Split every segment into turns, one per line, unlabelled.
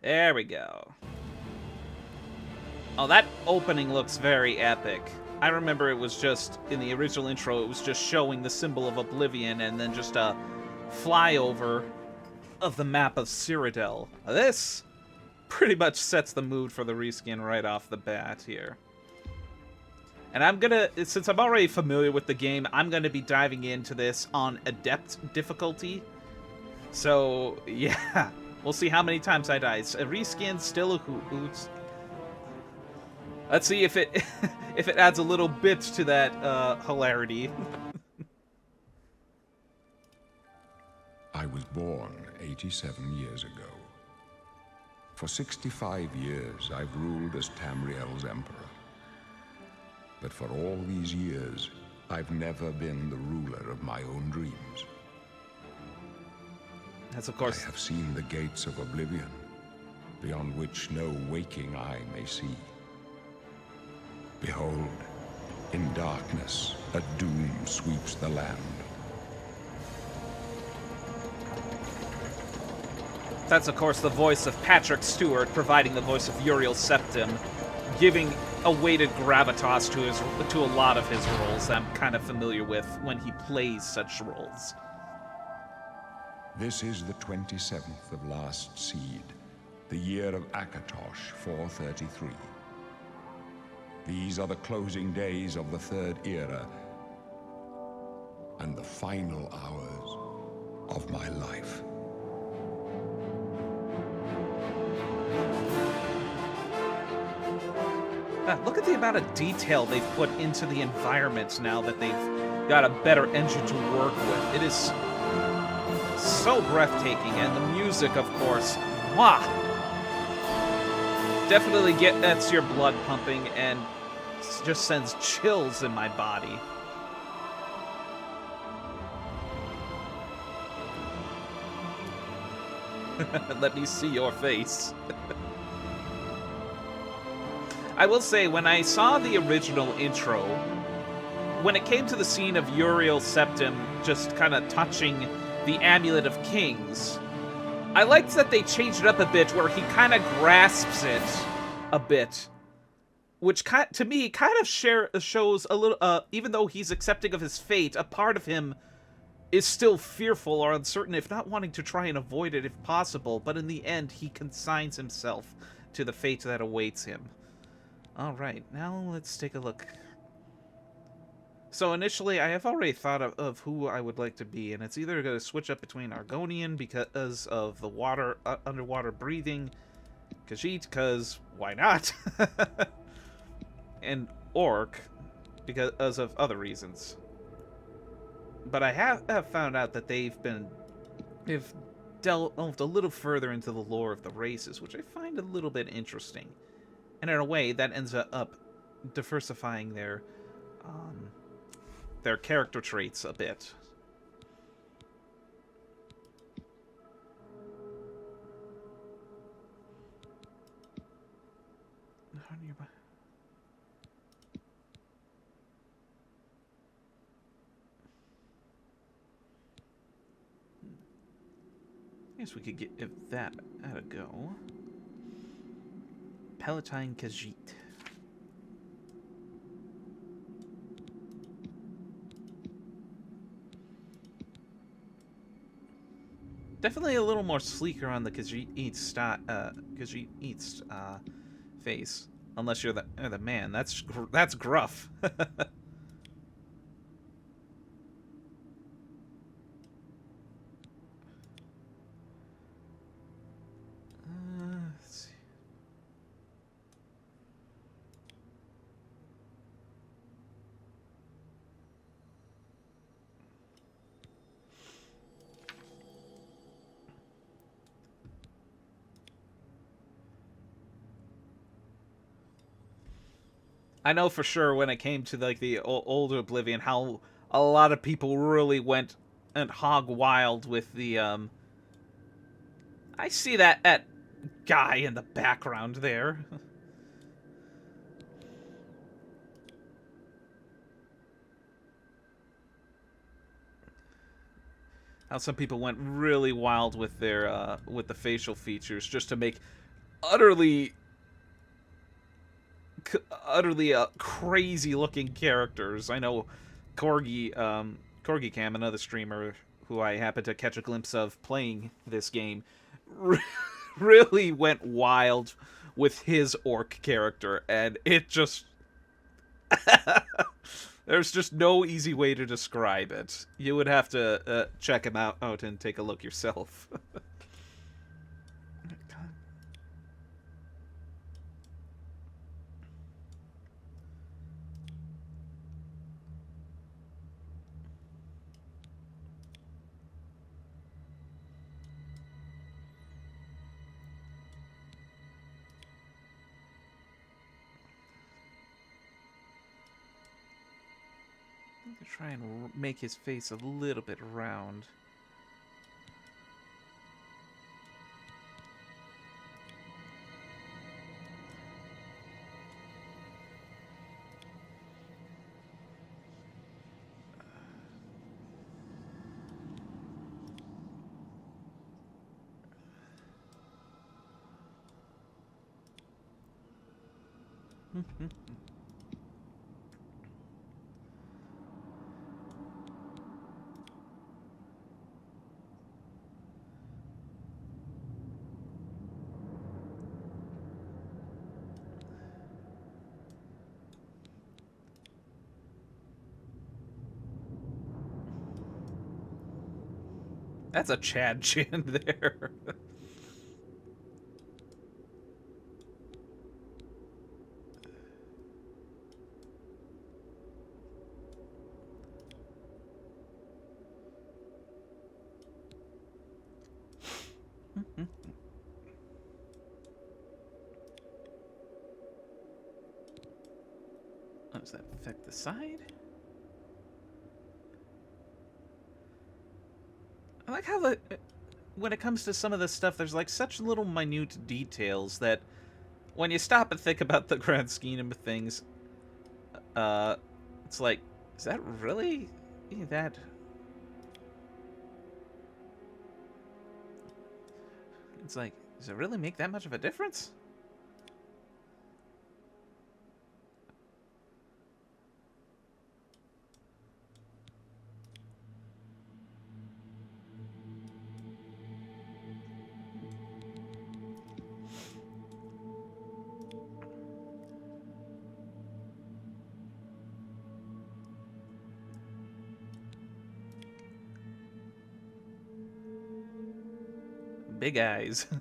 There we go. Oh, that opening looks very epic. I remember it was just, in the original intro, it was just showing the symbol of Oblivion and then just a flyover of the map of Cyrodiil. This pretty much sets the mood for the reskin right off the bat here. And I'm gonna, since I'm already familiar with the game, I'm gonna be diving into this on Adept difficulty. So, yeah, we'll see how many times I die. It's a reskin, still a hoot. Let's see if it if it adds a little bit to that hilarity.
I was born 87 years ago. For 65 years, I've ruled as Tamriel's emperor. But for all these years, I've never been the ruler of my own dreams.
That's of course.
I have seen the gates of Oblivion, beyond which no waking eye may see. Behold, in darkness, a doom sweeps the land.
That's, of course, the voice of Patrick Stewart, providing the voice of Uriel Septim, giving a weighted gravitas to a lot of his roles that I'm kind of familiar with when he plays such roles.
This is the 27th of Last Seed, the year of Akatosh 433. These are the closing days of the Third Era, and the final hours of my life.
Look at the amount of detail they've put into the environments now that they've got a better engine to work with. It is so breathtaking, and the music, of course, mwah! Definitely gets your blood pumping and just sends chills in my body. Let me see your face. I will say, when I saw the original intro, when it came to the scene of Uriel Septim just kind of touching the Amulet of Kings, I liked that they changed it up a bit where he kind of grasps it a bit, which to me kind of shows a little, even though he's accepting of his fate, a part of him is still fearful or uncertain, if not wanting to try and avoid it if possible, but in the end he consigns himself to the fate that awaits him. Alright, now let's take a look. So initially, I have already thought of who I would like to be, and it's either going to switch up between Argonian because of the water, underwater breathing, Khajiit, because why not? And Orc, because of other reasons. But I have found out that they've delved a little further into the lore of the races, which I find a little bit interesting. And in a way, that ends up diversifying their character traits a bit. I guess we could give that a go. Palatine Khajiit. Definitely a little more sleeker on the Khajiit's face, unless you're the man. That's gruff. Let's see. I know for sure when it came to like the old Oblivion, how a lot of people really went and hog wild with the I see that guy in the background there. How some people went really wild with their with the facial features just to make utterly crazy looking characters. I know Corgi Cam, another streamer who I happened to catch a glimpse of playing this game, really went wild with his orc character, and it just there's just no easy way to describe it. You would have to check him out and take a look yourself. Try and make his face a little bit round. That's a Chad chin there. Oh, does that affect the side? I like how when it comes to some of this stuff, there's like such little minute details that when you stop and think about the grand scheme of things, it's like, is that really that? It's like, does it really make that much of a difference? Big eyes. I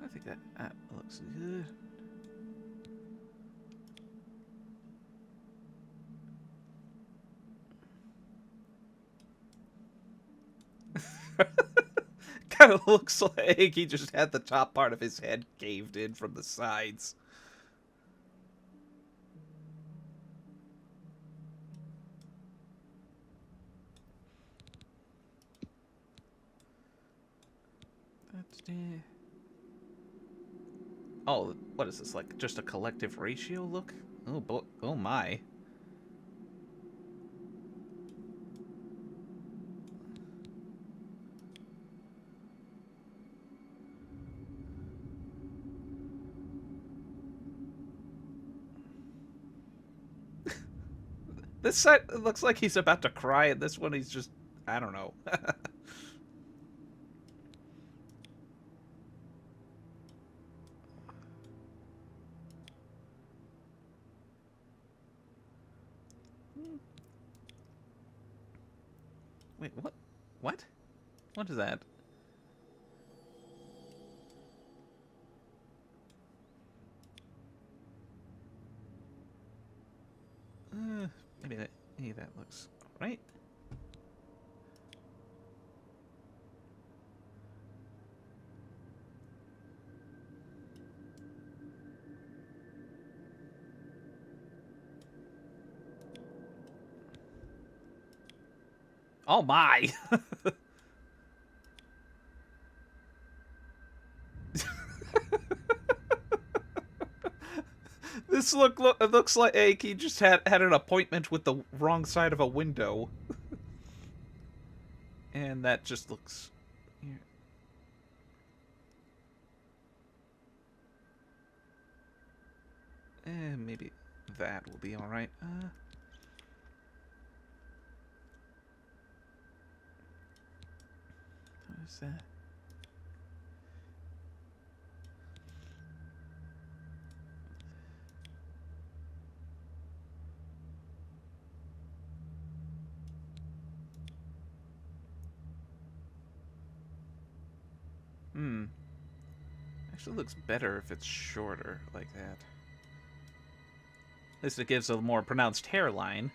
think that looks good. Kind of looks like he just had the top part of his head caved in from the sides. Oh, what is this, like just a collective ratio look? Oh, oh my. This side looks like he's about to cry, and this one he's just, I don't know. Wait, what? What? What is that? Maybe that looks right. Oh my! This looks like he just had an appointment with the wrong side of a window. And that just looks... Here. Maybe that will be alright. What is that? Actually looks better if it's shorter like that. At least it gives a more pronounced hairline.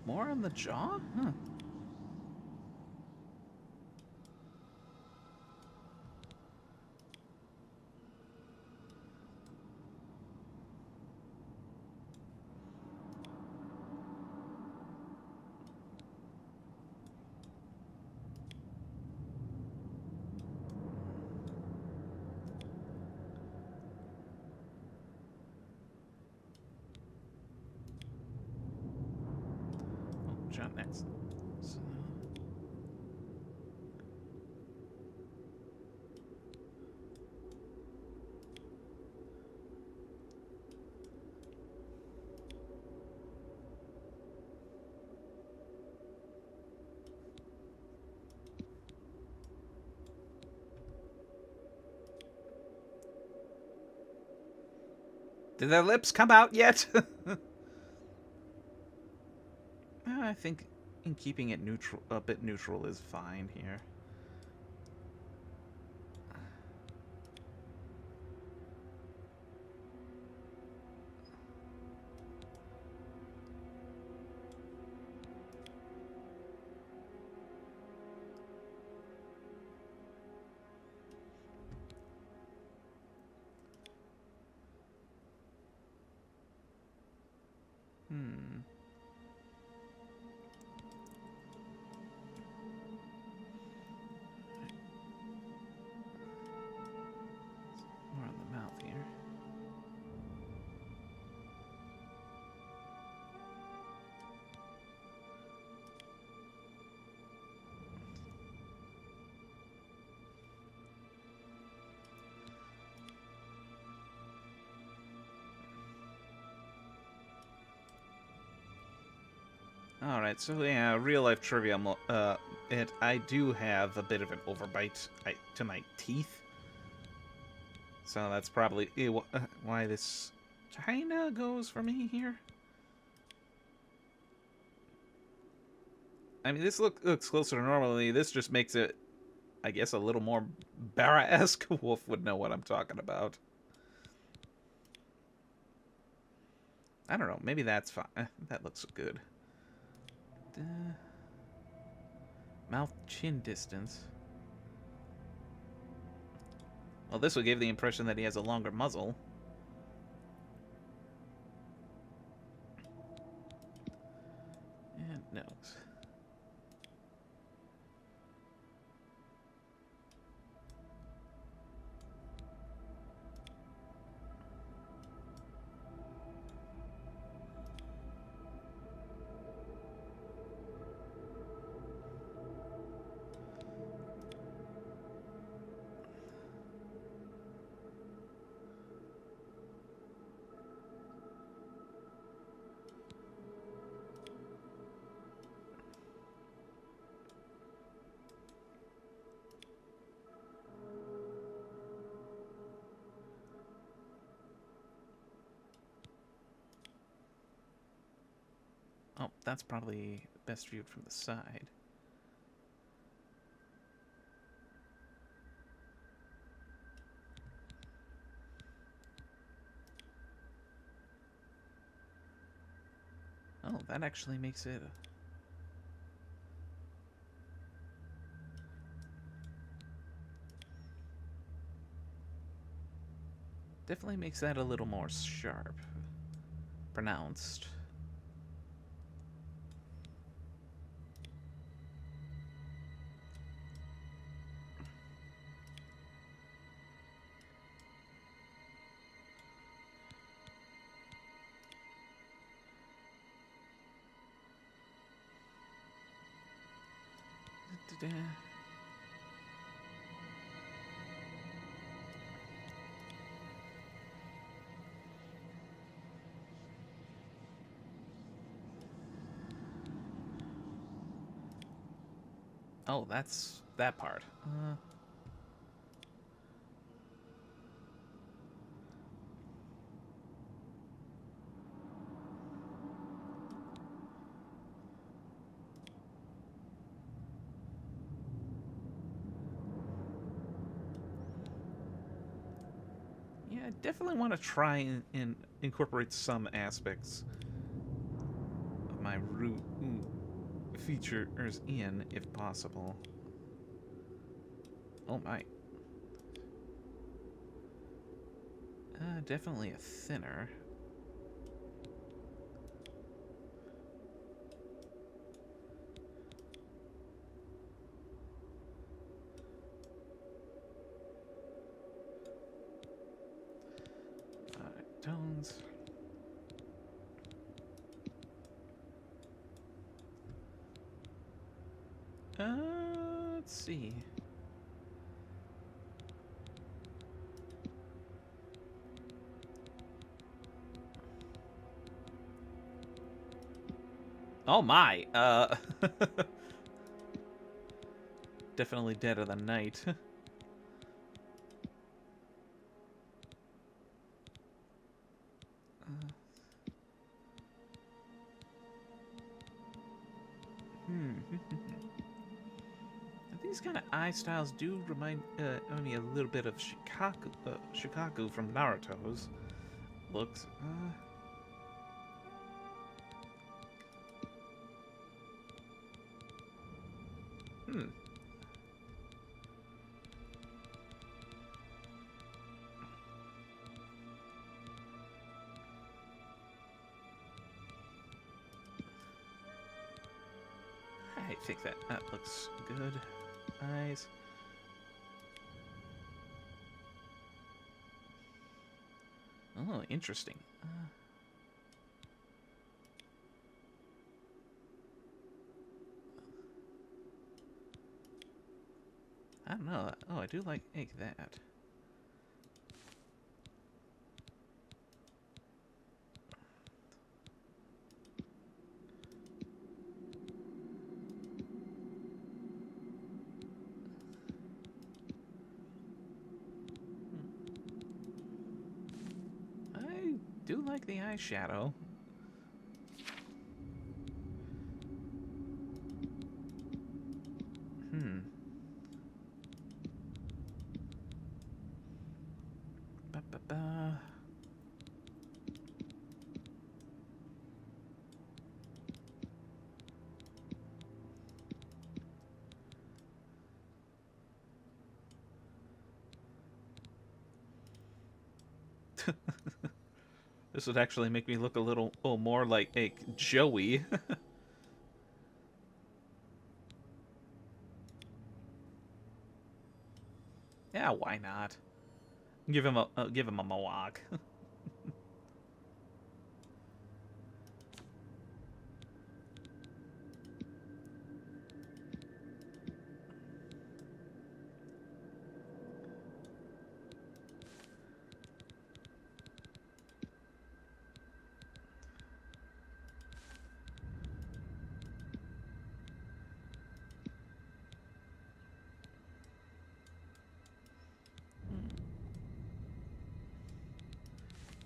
More on the jaw? Huh. John next. So... Did their lips come out yet? I think in keeping it neutral, a bit neutral is fine here. More on the mouth here. Alright, so yeah, real life trivia. I do have a bit of an overbite to my teeth. So that's probably why this kinda goes for me here. I mean, this looks closer to normally. This just makes it, I guess, a little more Barra-esque. Wolf would know what I'm talking about. I don't know. Maybe that's fine. That looks good. Mouth-chin distance. Well, this would give the impression that he has a longer muzzle. And nose. Oh, that's probably best viewed from the side. Oh, that actually makes it... Definitely makes that a little more sharp. Pronounced. Da-da-da. Oh, that's that part. Yeah, I definitely want to try and incorporate some aspects of my root features in, if possible. Oh my. Definitely a thinner. Tones. Let's see. Oh my. Definitely Dead of the Night. These kind of eye styles do remind me a little bit of Shikaku from Naruto's looks. Hmm. I think that looks good. Eyes. Oh, interesting. I don't know. Oh, I do like that. I do like the eyeshadow. Hmm. Ba-ba-ba. This would actually make me look a little more like Joey. Yeah, why not? Give him a mohawk.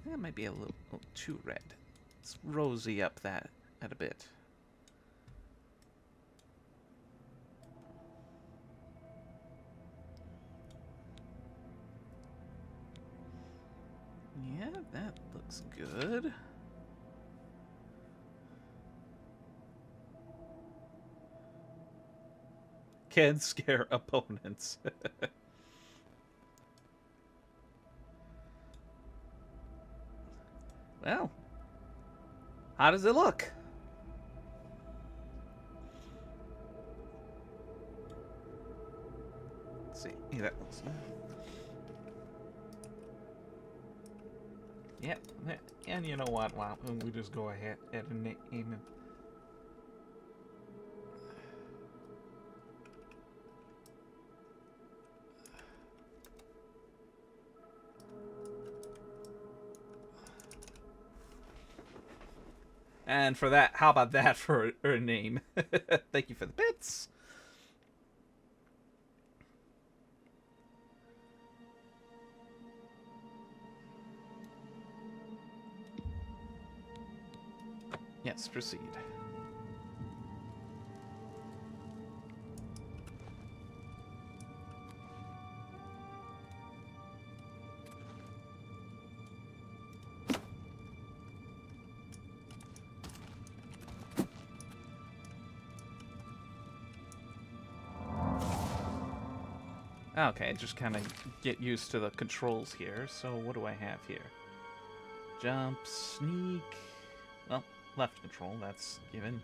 That might be a little too red. Let's rosy up that a bit. Yeah, that looks good. Can scare opponents. Well, how does it look? Let's see. Yeah, that looks. Yep. And you know what? Wow, we just go ahead and name it. And for that, how about that for a name? Thank you for the bits. Yes, proceed. Okay, just kind of get used to the controls here. So what do I have here? Jump, sneak. Well, left control, that's given.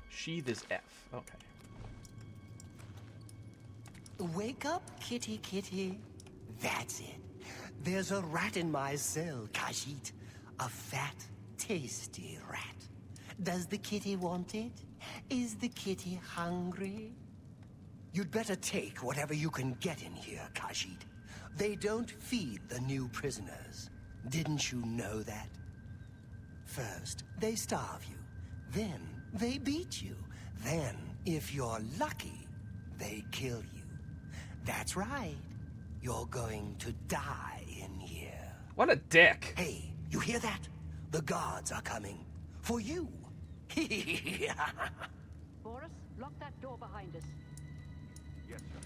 Sheath is F. Okay.
Wake up, kitty kitty. That's it. There's a rat in my cell, Khajiit. A fat, tasty rat. Does the kitty want it? Is the kitty hungry? You'd better take whatever you can get in here, Khajiit. They don't feed the new prisoners. Didn't you know that? First, they starve you. Then, they beat you. Then, if you're lucky, they kill you. That's right. You're going to die in here.
What a dick.
Hey, you hear that? The guards are coming. For you.
Boris, lock that door behind us.
Yes, sir.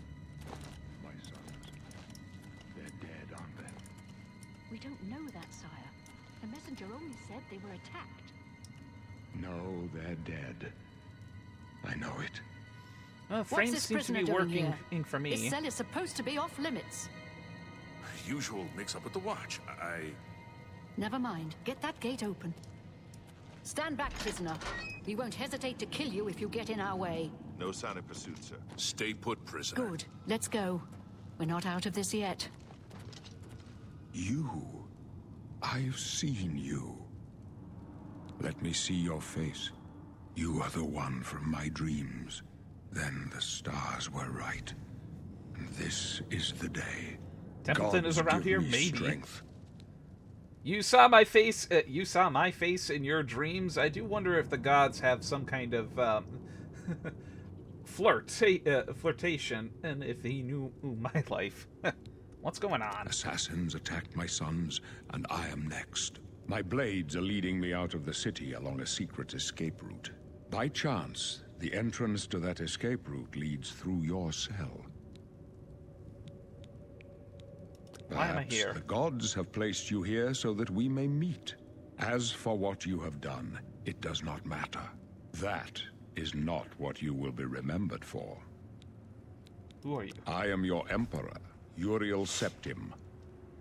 My sons. They're dead, aren't they?
We don't know that, sire. The messenger only said they were attacked.
No, they're dead. I know it.
Well,
What's
frames
this
seems to
prisoner
be
doing
working
here?
for me.
This cell is supposed to be off limits.
Usual mix-up with the watch.
Never mind. Get that gate open. Stand back, prisoner. We won't hesitate to kill you if you get in our way.
No sign of pursuit, sir. Stay put, prisoner.
Good. Let's go. We're not out of this yet.
You. I've seen you. Let me see your face. You are the one from my dreams. Then the stars were right. And this is the day.
Templeton is
Gods
around
give
here,
me
maybe.
Strength.
You saw my face. You saw my face in your dreams. I do wonder if the gods have some kind of flirtation, and if he knew my life. What's going on?
Assassins attacked my sons, and I am next. My blades are leading me out of the city along a secret escape route. By chance, the entrance to that escape route leads through your cell.
Why am I
Perhaps
here?
the gods have placed you here so that we may meet. As for what you have done, it does not matter. That is not what you will be remembered for.
Who are you?
I am your emperor, Uriel Septim.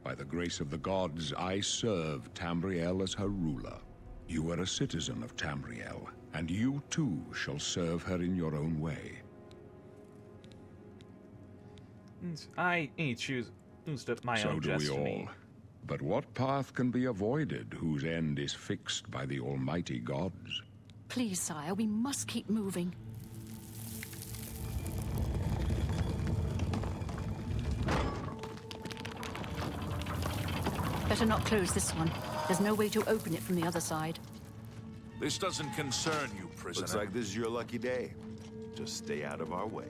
By the grace of the gods, I serve Tamriel as her ruler. You are a citizen of Tamriel, and you too shall serve her in your own way.
I ain't choose my
So
own
do we
destiny.
all. But what path can be avoided whose end is fixed by the almighty gods?
Please, sire, we must keep moving. Better not close this one. There's no way to open it from the other side.
This doesn't concern you, prisoner.
Looks like this is your lucky day. Just stay out of our way.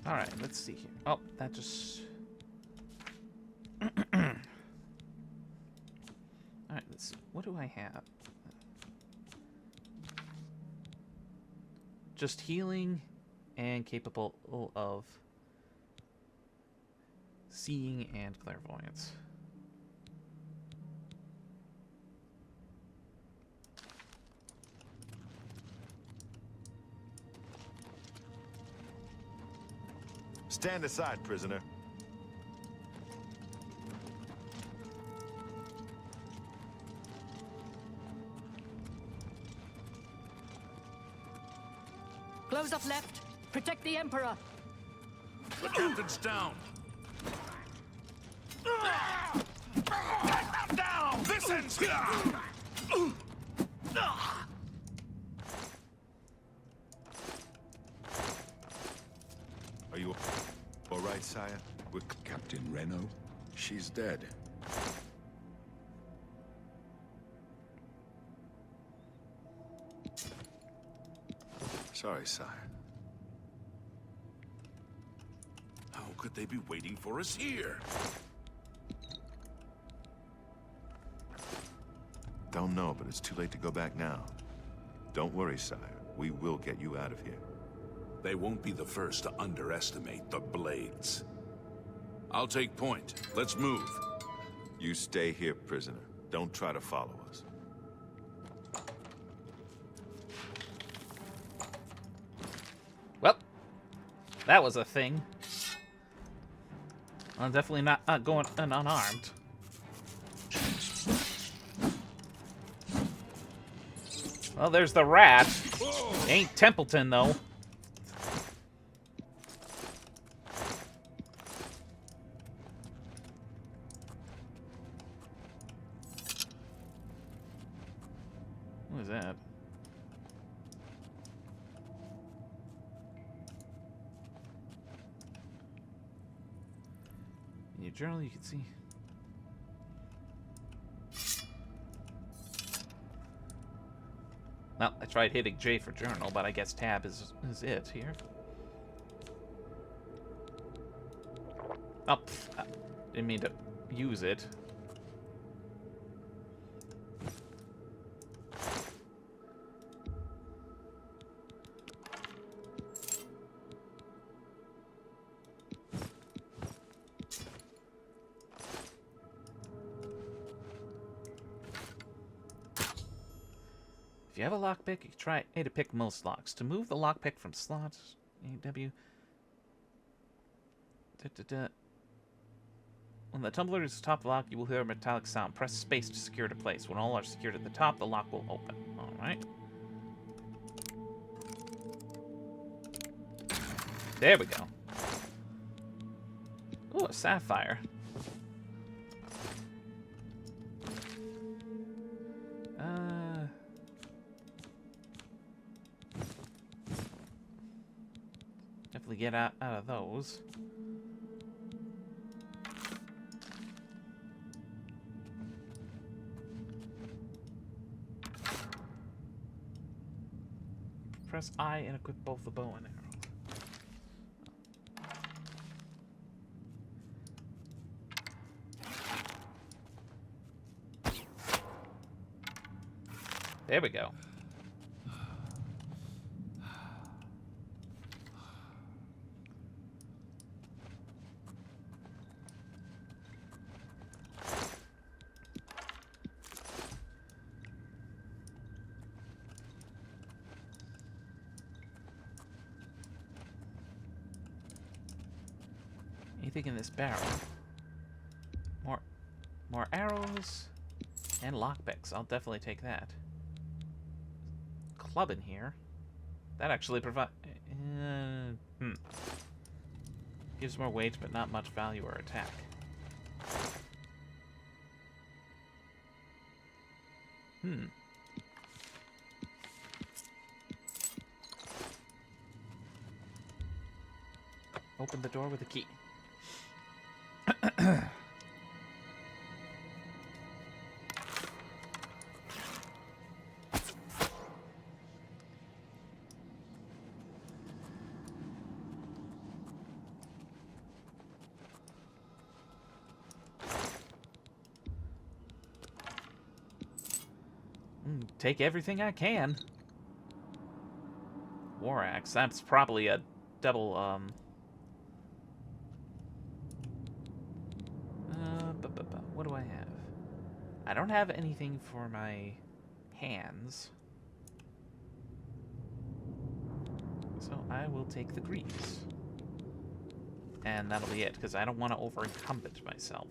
All right, let's see here. Oh, that just. All right, let's see. What do I have? Just healing and capable of seeing and clairvoyance.
Stand aside, prisoner.
Close up left. Protect the Emperor.
The captain's down. Down! This ends here!
Are you all right, sire? With
Captain Reno?
She's dead. Sorry, sire. How could they be waiting for us here?
Don't know, but it's too late to go back now. Don't worry, sire. We will get you out of here.
They won't be the first to underestimate the Blades. I'll take point. Let's move.
You stay here, prisoner. Don't try to follow us.
Well, that was a thing. I'm definitely not going unarmed. Well, there's the rat. Ain't Templeton, though. What is that? In your journal, you can see. Well, I tried hitting J for journal, but I guess tab is it here. Oh, didn't mean to use it. If you have a lockpick, you can try A to pick most locks. To move the lockpick from slots, AW. When the tumbler is top of the lock, you will hear a metallic sound. Press space to secure it in place. When all are secured at the top, the lock will open. Alright. There we go. Ooh, a sapphire. Definitely get out of those. Press I and equip both the bow and arrow. There we go. Anything in this barrel? More arrows and lockpicks. I'll definitely take that. Club in here. That actually provides. Gives more weight, but not much value or attack. Open the door with a key. Take everything I can. War axe. That's probably a double, what do I have? I don't have anything for my hands. So I will take the greaves. And that'll be it, because I don't want to over-incumbent myself.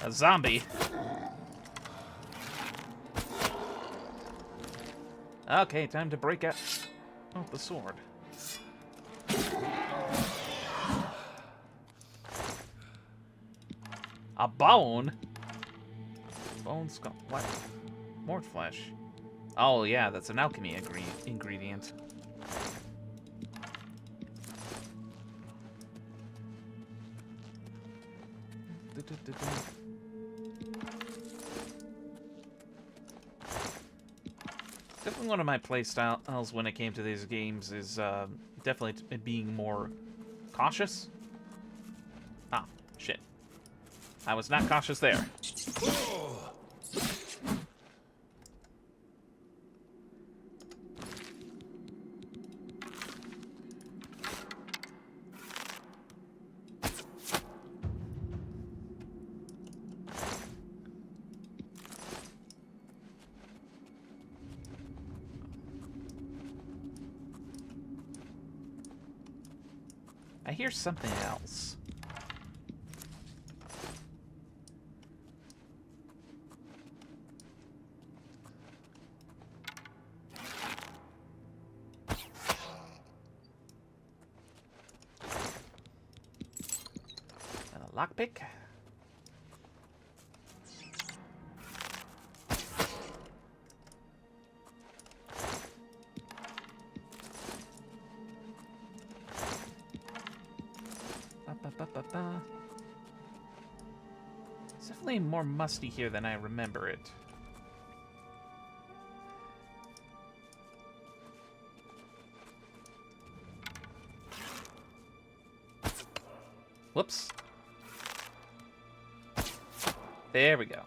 A zombie. Okay, time to break out the sword. A bone? Bone skull. What? More flesh. Oh, yeah, that's an alchemy ingredient. Definitely one of my playstyles when it came to these games is definitely being more cautious. Ah, shit. I was not cautious there. I hear something else. A lockpick. It's definitely more musty here than I remember it. Whoops. There we go.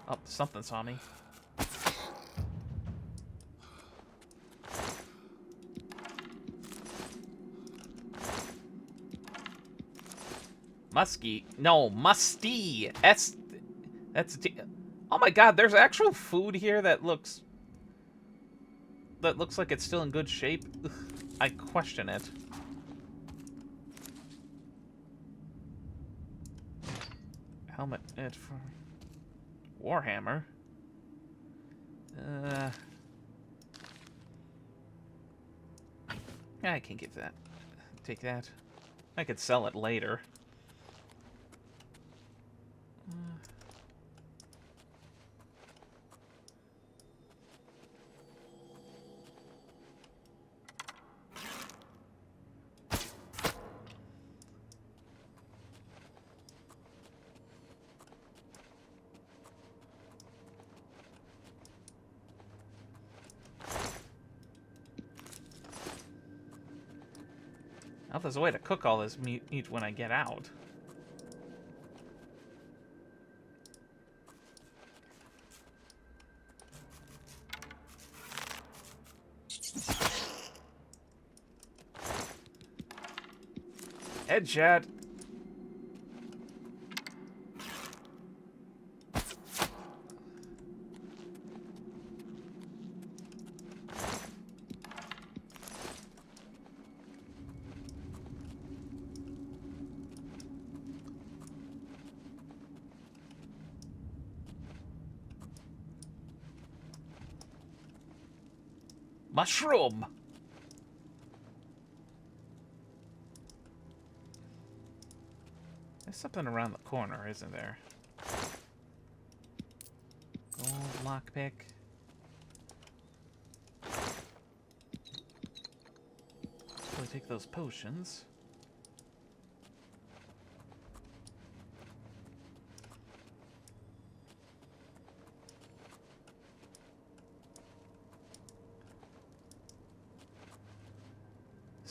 Oh, something saw me. Musky. No, musty. That's oh my god, there's actual food here that looks like it's still in good shape. Ugh, I question it. Helmet for Warhammer. I can give that. Take that. I could sell it later. Well, there's a way to cook all this meat when I get out. Headshot. Mushroom! There's something around the corner, isn't there? Gold lockpick. Probably take those potions.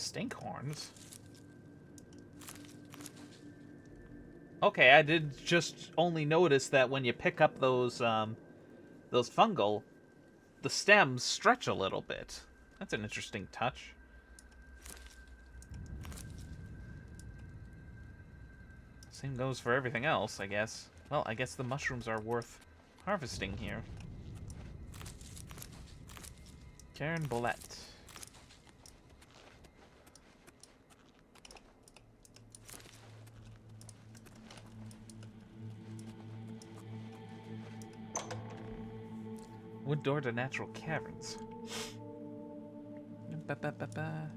Stinkhorns? Okay, I did just only notice that when you pick up those fungal, the stems stretch a little bit. That's an interesting touch. Same goes for everything else, I guess. Well, I guess the mushrooms are worth harvesting here. Karen Bolette. Wood door to natural caverns. Ba-ba-ba-ba.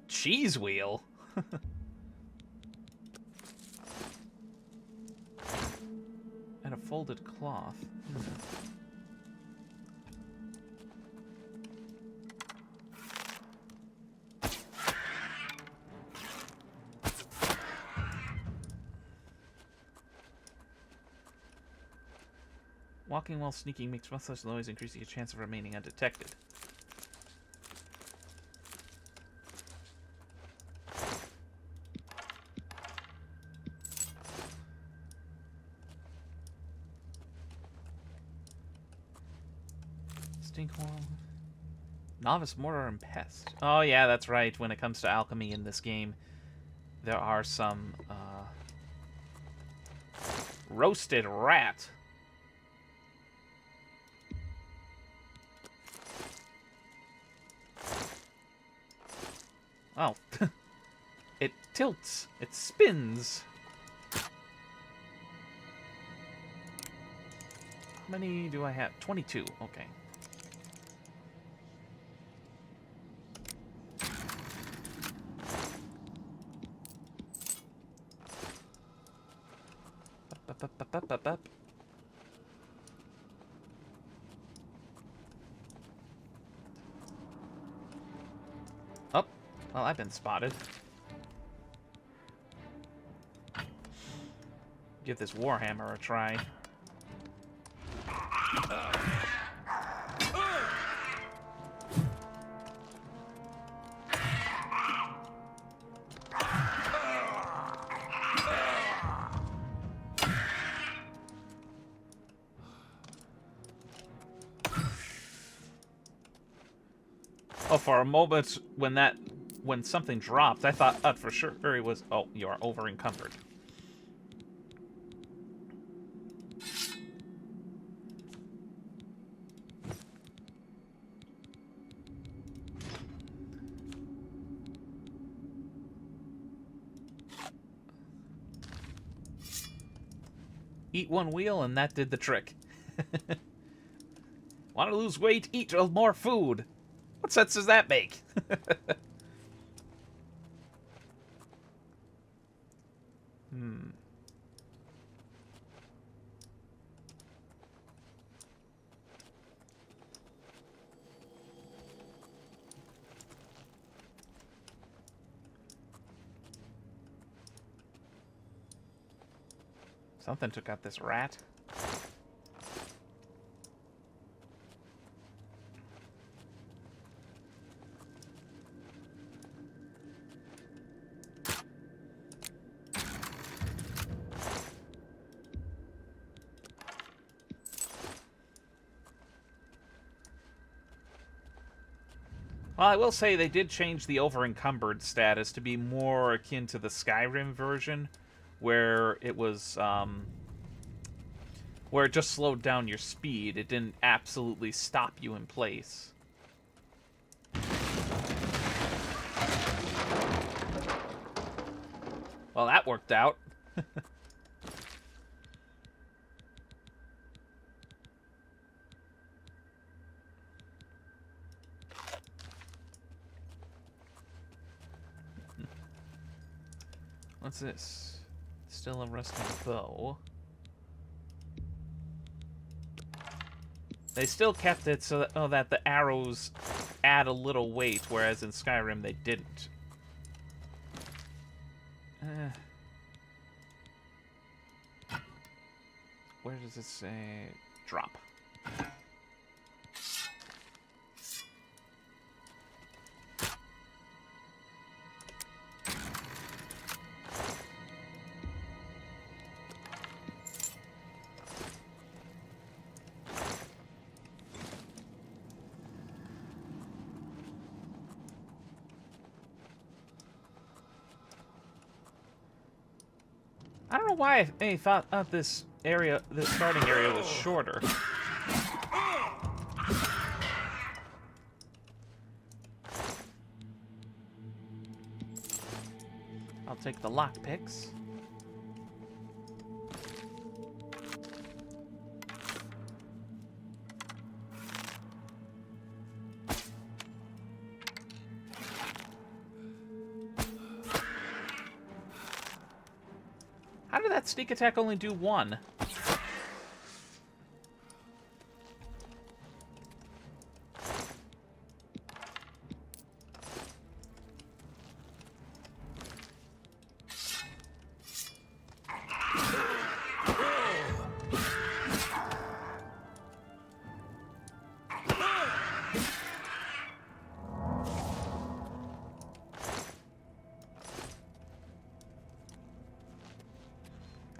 Cheese wheel? And a folded cloth. Walking while sneaking makes much less noise, increasing your chance of remaining undetected. Stinkhorn. Novice Mortar and Pest. Oh yeah, that's right. When it comes to alchemy in this game, there are some roasted rat. Oh. It tilts. It spins. How many do I have? 22. Okay. Up. Oh, well, I've been spotted. Give this Warhammer a try. Oh, for a moment when something dropped, I thought for sure it was. Oh, you are over encumbered. Eat one wheel, and that did the trick. Want to lose weight? Eat more food. What sense does that make? Something took out this rat. Well, I will say they did change the over-encumbered status to be more akin to the Skyrim version, where it was, where it just slowed down your speed. It didn't absolutely stop you in place. Well, that worked out. What's this? Still a rusty bow. They still kept it so that the arrows add a little weight, whereas in Skyrim they didn't. where does it say drop? I don't know why I thought this area, this starting area, was shorter. I'll take the lockpicks. How did that sneak attack only do one?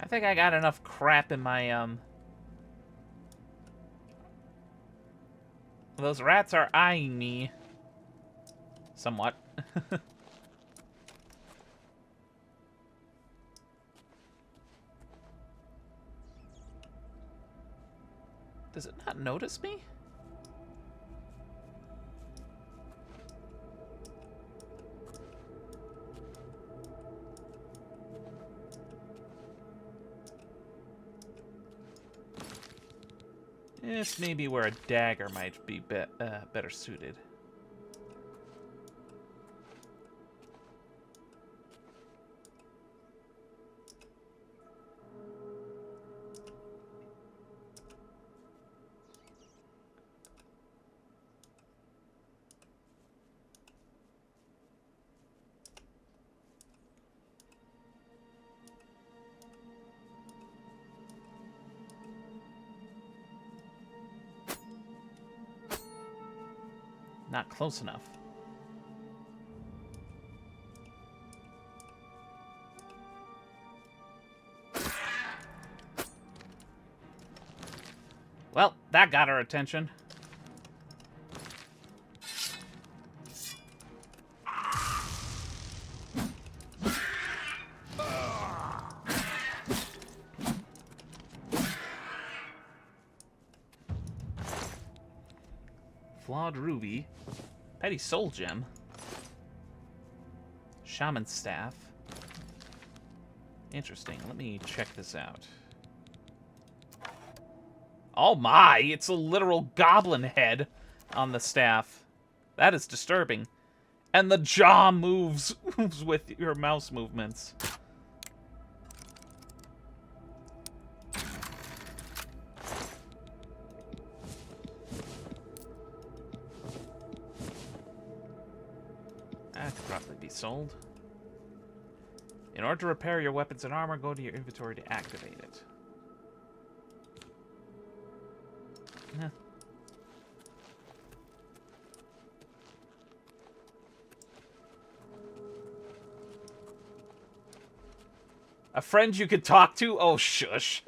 I think I got enough crap in my, Those rats are eyeing me. Somewhat. Does it not notice me? This may be where a dagger might be better suited. Not close enough. Well, that got our attention. Flawed ruby. Petty soul gem. Shaman staff. Interesting. Let me check this out. Oh my! It's a literal goblin head on the staff. That is disturbing. And the jaw moves with your mouse movements. That could probably be sold. In order to repair your weapons and armor, go to your inventory to activate it. Eh. A friend you could talk to? Oh, shush.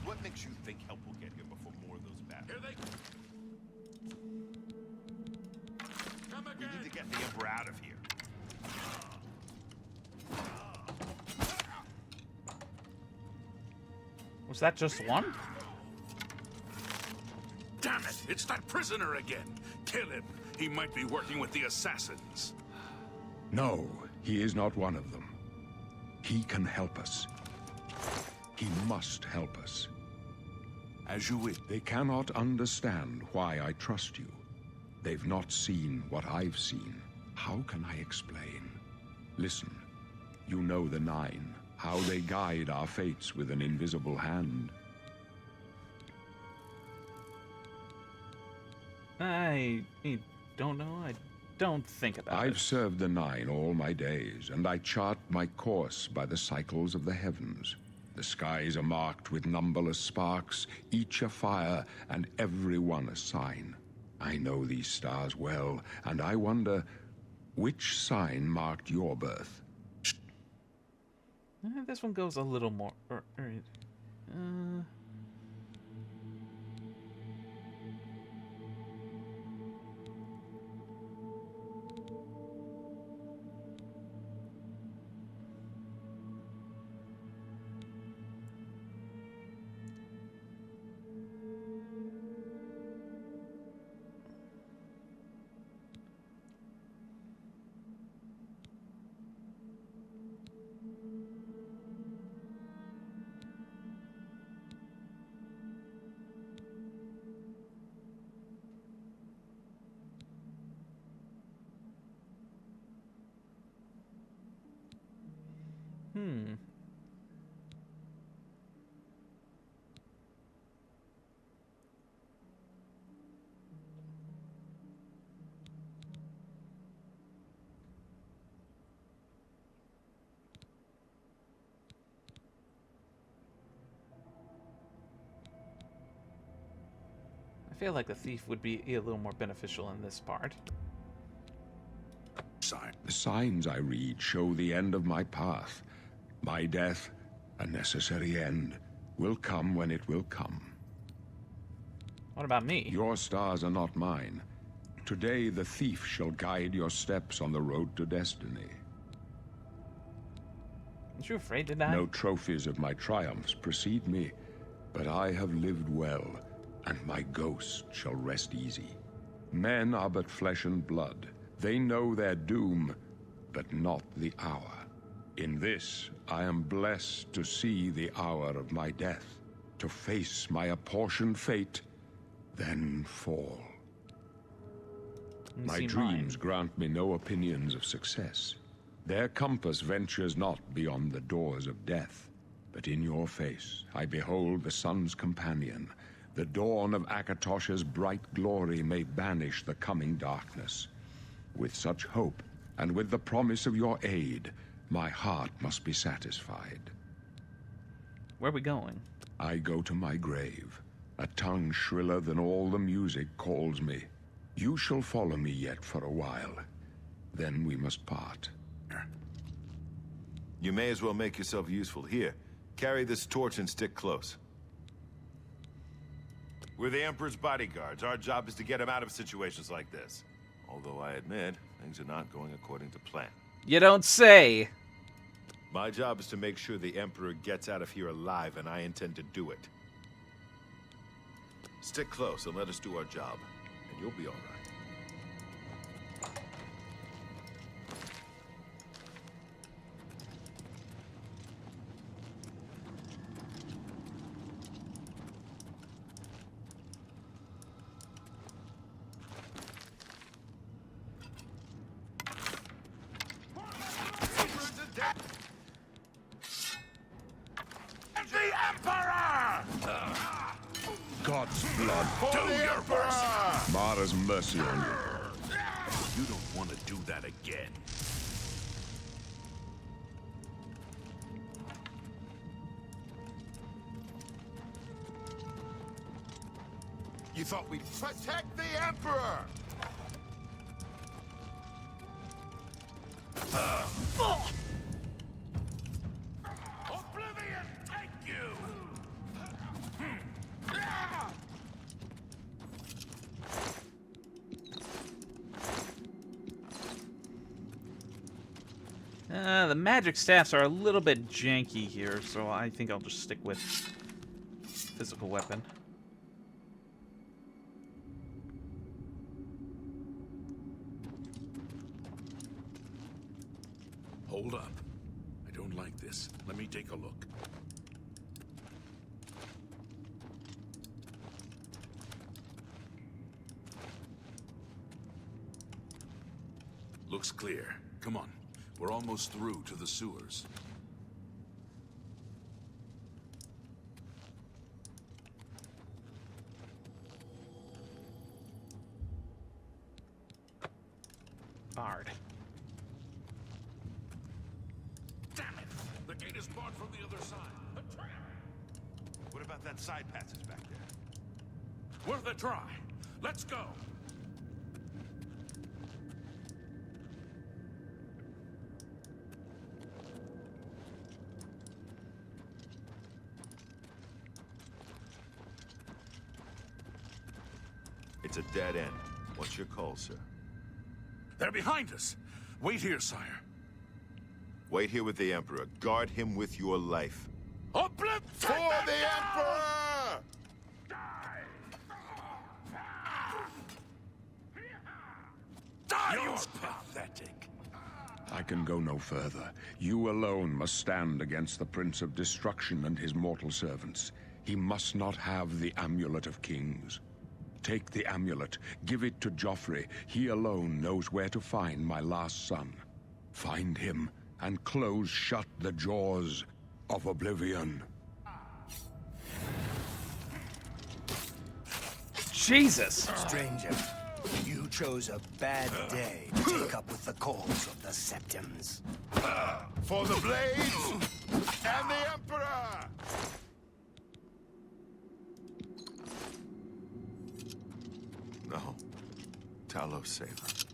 What makes you think help will get here before more of those bad?
Here they come
We
again.
need to get the Emperor out of here.
Was that just one?
Damn it! It's that prisoner again. Kill him. He might be working with the assassins.
No, he is not one of them. He can help us. He must help us.
As you wish.
They cannot understand why I trust you. They've not seen what I've seen. How can I explain? Listen, you know the Nine, how they guide our fates with an invisible hand.
I don't know. I don't think about
I've
it.
served the Nine all my days, and I chart my course by the cycles of the heavens. The skies are marked with numberless sparks, each a fire, and every one a sign. I know these stars well, and I wonder, which sign marked your birth?
This one goes a little more... I feel like the thief would be a little more beneficial in this part.
The signs I read show the end of my path. My death, a necessary end, will come when it will come.
What about me?
Your stars are not mine. Today the thief shall guide your steps on the road to destiny.
Aren't you afraid to die?
No trophies of my triumphs precede me, but I have lived well, and my ghost shall rest easy. Men are but flesh and blood. They know their doom, but not the hour. In this, I am blessed to see the hour of my death, to face my apportioned fate, then fall.
You
My
see
dreams
mine.
grant me no opinions of success. Their compass ventures not beyond the doors of death. But in your face, I behold the sun's companion. The dawn of Akatosh's bright glory may banish the coming darkness. With such hope, and with the promise of your aid, my heart must be satisfied.
Where are we going?
I go to my grave. A tongue shriller than all the music calls me. You shall follow me yet for a while. Then we must part.
You may as well make yourself useful. Here, carry this torch and stick close. We're the Emperor's bodyguards. Our job is to get him out of situations like this. Although I admit, things are not going according to plan.
You don't say!
My job is to make sure the Emperor gets out of here alive, and I intend to do it. Stick close and let us do our job, and you'll be all right.
God's blood.
Do your best!
Mara's mercy on you.
You don't want to do that again.
You thought we'd protect the Emperor!
Oblivion, take you!
The magic staffs are a little bit janky here, so I think I'll just stick with physical weapon.
Hold up. I don't like this. Let me take a look. Looks clear. Come on. We're almost through to the sewers.
Bard.
Damn it! The gate is barred from the other side. A trap!
What about that side passage back there?
Worth a try. Let's go.
It's a dead end. What's your call, sir?
They're behind us. Wait here, sire.
Wait here with the Emperor. Guard him with your life.
Oblivion!
For the Emperor!
Die, you're pathetic.
I can go no further. You alone must stand against the Prince of Destruction and his mortal servants. He must not have the Amulet of Kings. Take the amulet, give it to Joffrey. He alone knows where to find my last son. Find him, and close shut the jaws of Oblivion.
Jesus!
Stranger, you chose a bad day to take up with the cause of the Septums.
For the Blades and the Emperor! No. Talos saved.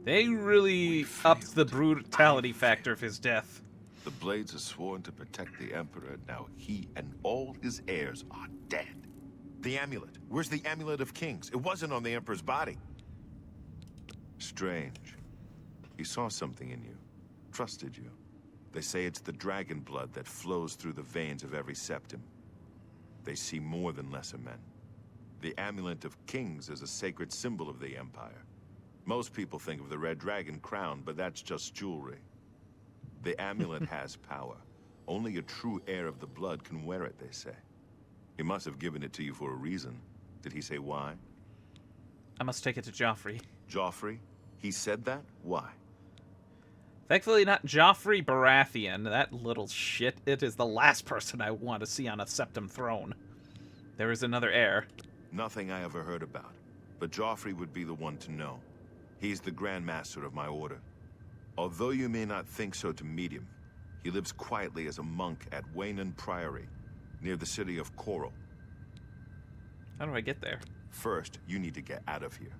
They really upped the brutality factor of his death.
The Blades are sworn to protect the Emperor. Now he and all his heirs are dead. The amulet. Where's the Amulet of Kings? It wasn't on the Emperor's body. Strange. He saw something in you. Trusted you. They say it's the dragon blood that flows through the veins of every septum. They see more than lesser men. The Amulet of Kings is a sacred symbol of the Empire. Most people think of the red dragon crown, but that's just jewelry. The amulet has power. Only a true heir of the blood can wear it, they say. He must have given it to you for a reason. Did he say why?
I must take it to Joffrey.
Joffrey? He said that? Why?
Thankfully not Joffrey Baratheon. That little shit. It is the last person I want to see on a Septum throne. There is another heir.
Nothing I ever heard about. But Joffrey would be the one to know. He's the Grand Master of my order. Although you may not think so to meet him, he lives quietly as a monk at Waynon Priory, near the city of Coral.
How do I get there?
First, you need to get out of here.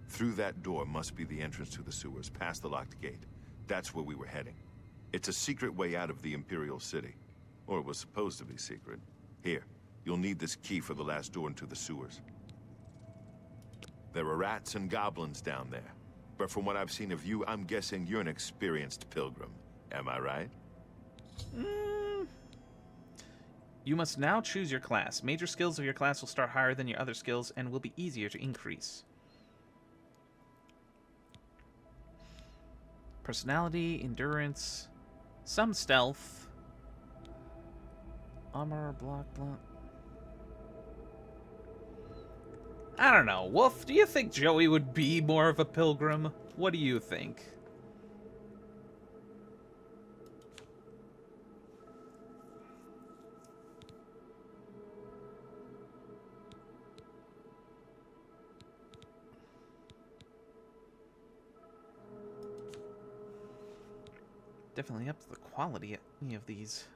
Through that door must be the entrance to the sewers, past the locked gate. That's where we were heading. It's a secret way out of the Imperial City. Or it was supposed to be secret. Here, you'll need this key for the last door into the sewers. There are rats and goblins down there. But from what I've seen of you, I'm guessing you're an experienced pilgrim. Am I right?
You must now choose your class. Major skills of your class will start higher than your other skills and will be easier to increase. Personality, endurance, some stealth, armor, block. I don't know. Wolf, do you think Joey would be more of a pilgrim? What do you think? Definitely ups the quality of any of these.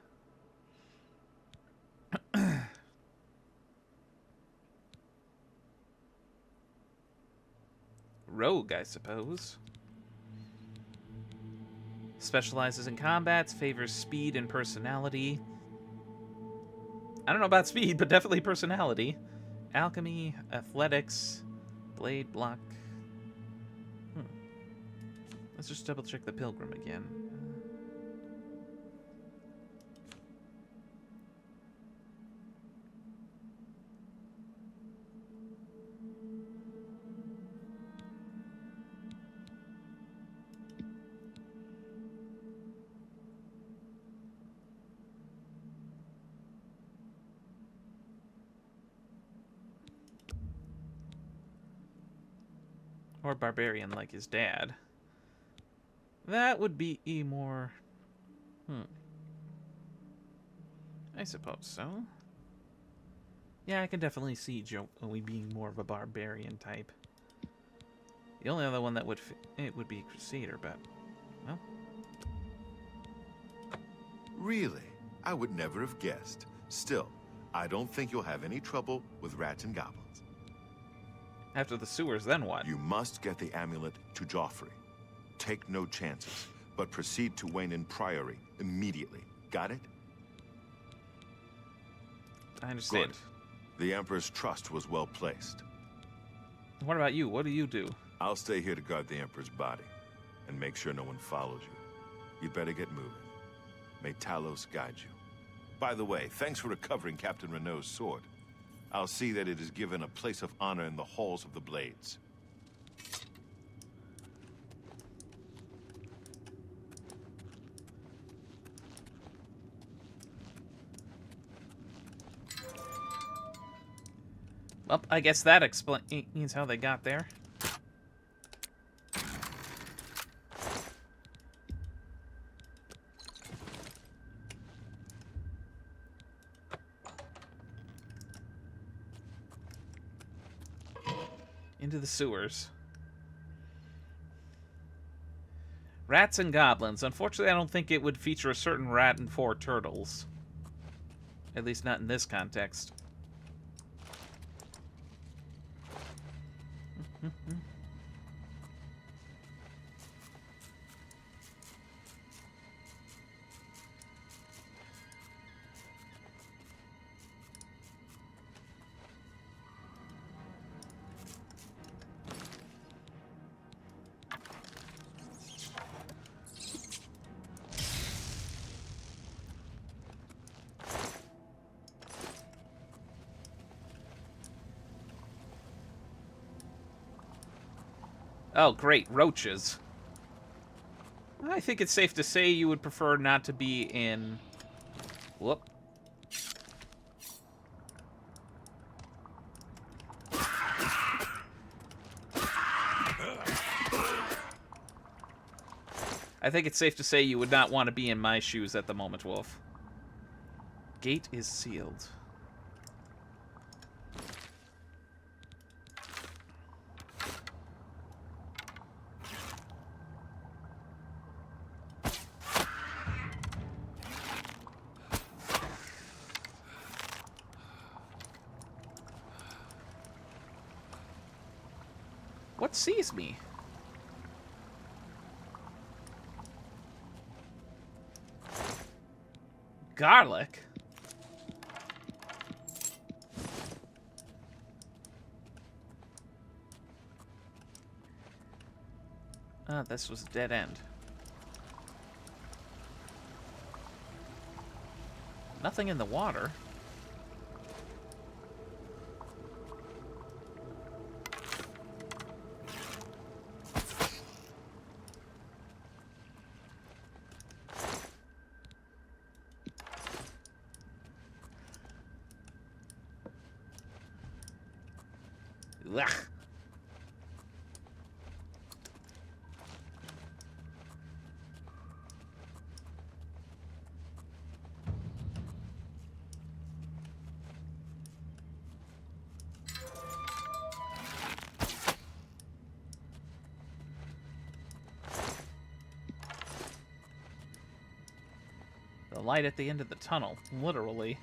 Rogue, I suppose. Specializes in combats, favors speed and personality. I don't know about speed, but definitely personality. Alchemy, athletics, blade, block. Let's just double check the pilgrim again. Or barbarian like his dad. That would be more... I suppose so. Yeah, I can definitely see Joey being more of a barbarian type. The only other one that would fit, it would be Crusader, but... Well...
Really? I would never have guessed. Still, I don't think you'll have any trouble with rats and goblins.
After the sewers, then what?
You must get the amulet to Joffrey. Take no chances, but proceed to Wayne Priory immediately. Got it?
I understand.
Good. The Emperor's trust was well placed.
What about you? What do you do?
I'll stay here to guard the Emperor's body, and make sure no one follows you. You better get moving. May Talos guide you. By the way, thanks for recovering Captain Renault's sword. I'll see that it is given a place of honor in the halls of the Blades.
Well, I guess that explains how they got there. Into the sewers. Rats and goblins. Unfortunately, I don't think it would feature a certain rat and 4 turtles. At least not in this context. Oh, great. Roaches. I think it's safe to say you would prefer not to be in... Whoop. I think it's safe to say you would not want to be in my shoes at the moment, Wolf. Gate is sealed. What sees me? Garlic? Ah, this was a dead end. Nothing in the water. Ugh. The light at the end of the tunnel, literally.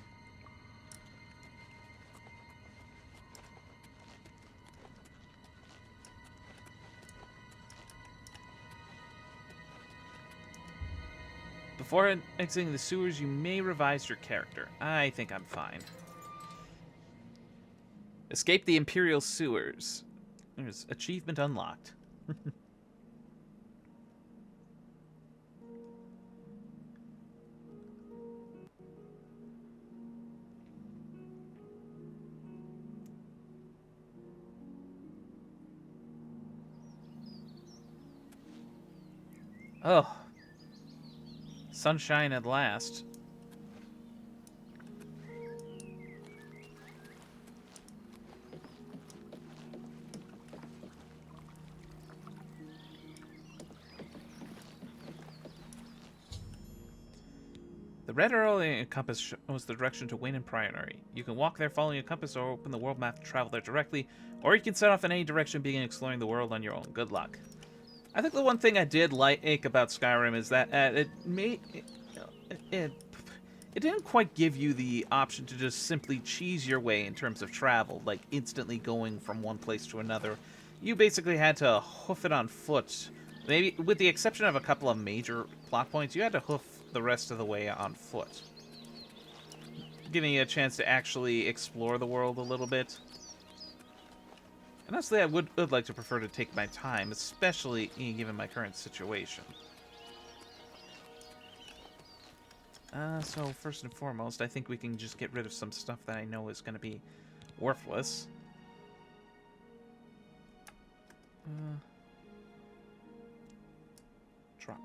Before exiting the sewers, you may revise your character. I think I'm fine. Escape the Imperial sewers. There's achievement unlocked. Oh. Sunshine at last. The red arrow in a compass shows the direction to Wayne and Priory. You can walk there following a compass or open the world map to travel there directly, or you can set off in any direction, begin exploring the world on your own. Good luck. I think the one thing I did like about Skyrim is that it didn't quite give you the option to just simply cheese your way in terms of travel, like instantly going from one place to another. You basically had to hoof it on foot. Maybe with the exception of a couple of major plot points, you had to hoof the rest of the way on foot, giving you a chance to actually explore the world a little bit. And honestly, I would like to prefer to take my time, especially given my current situation. So first and foremost, I think we can just get rid of some stuff that I know is going to be worthless. Drop.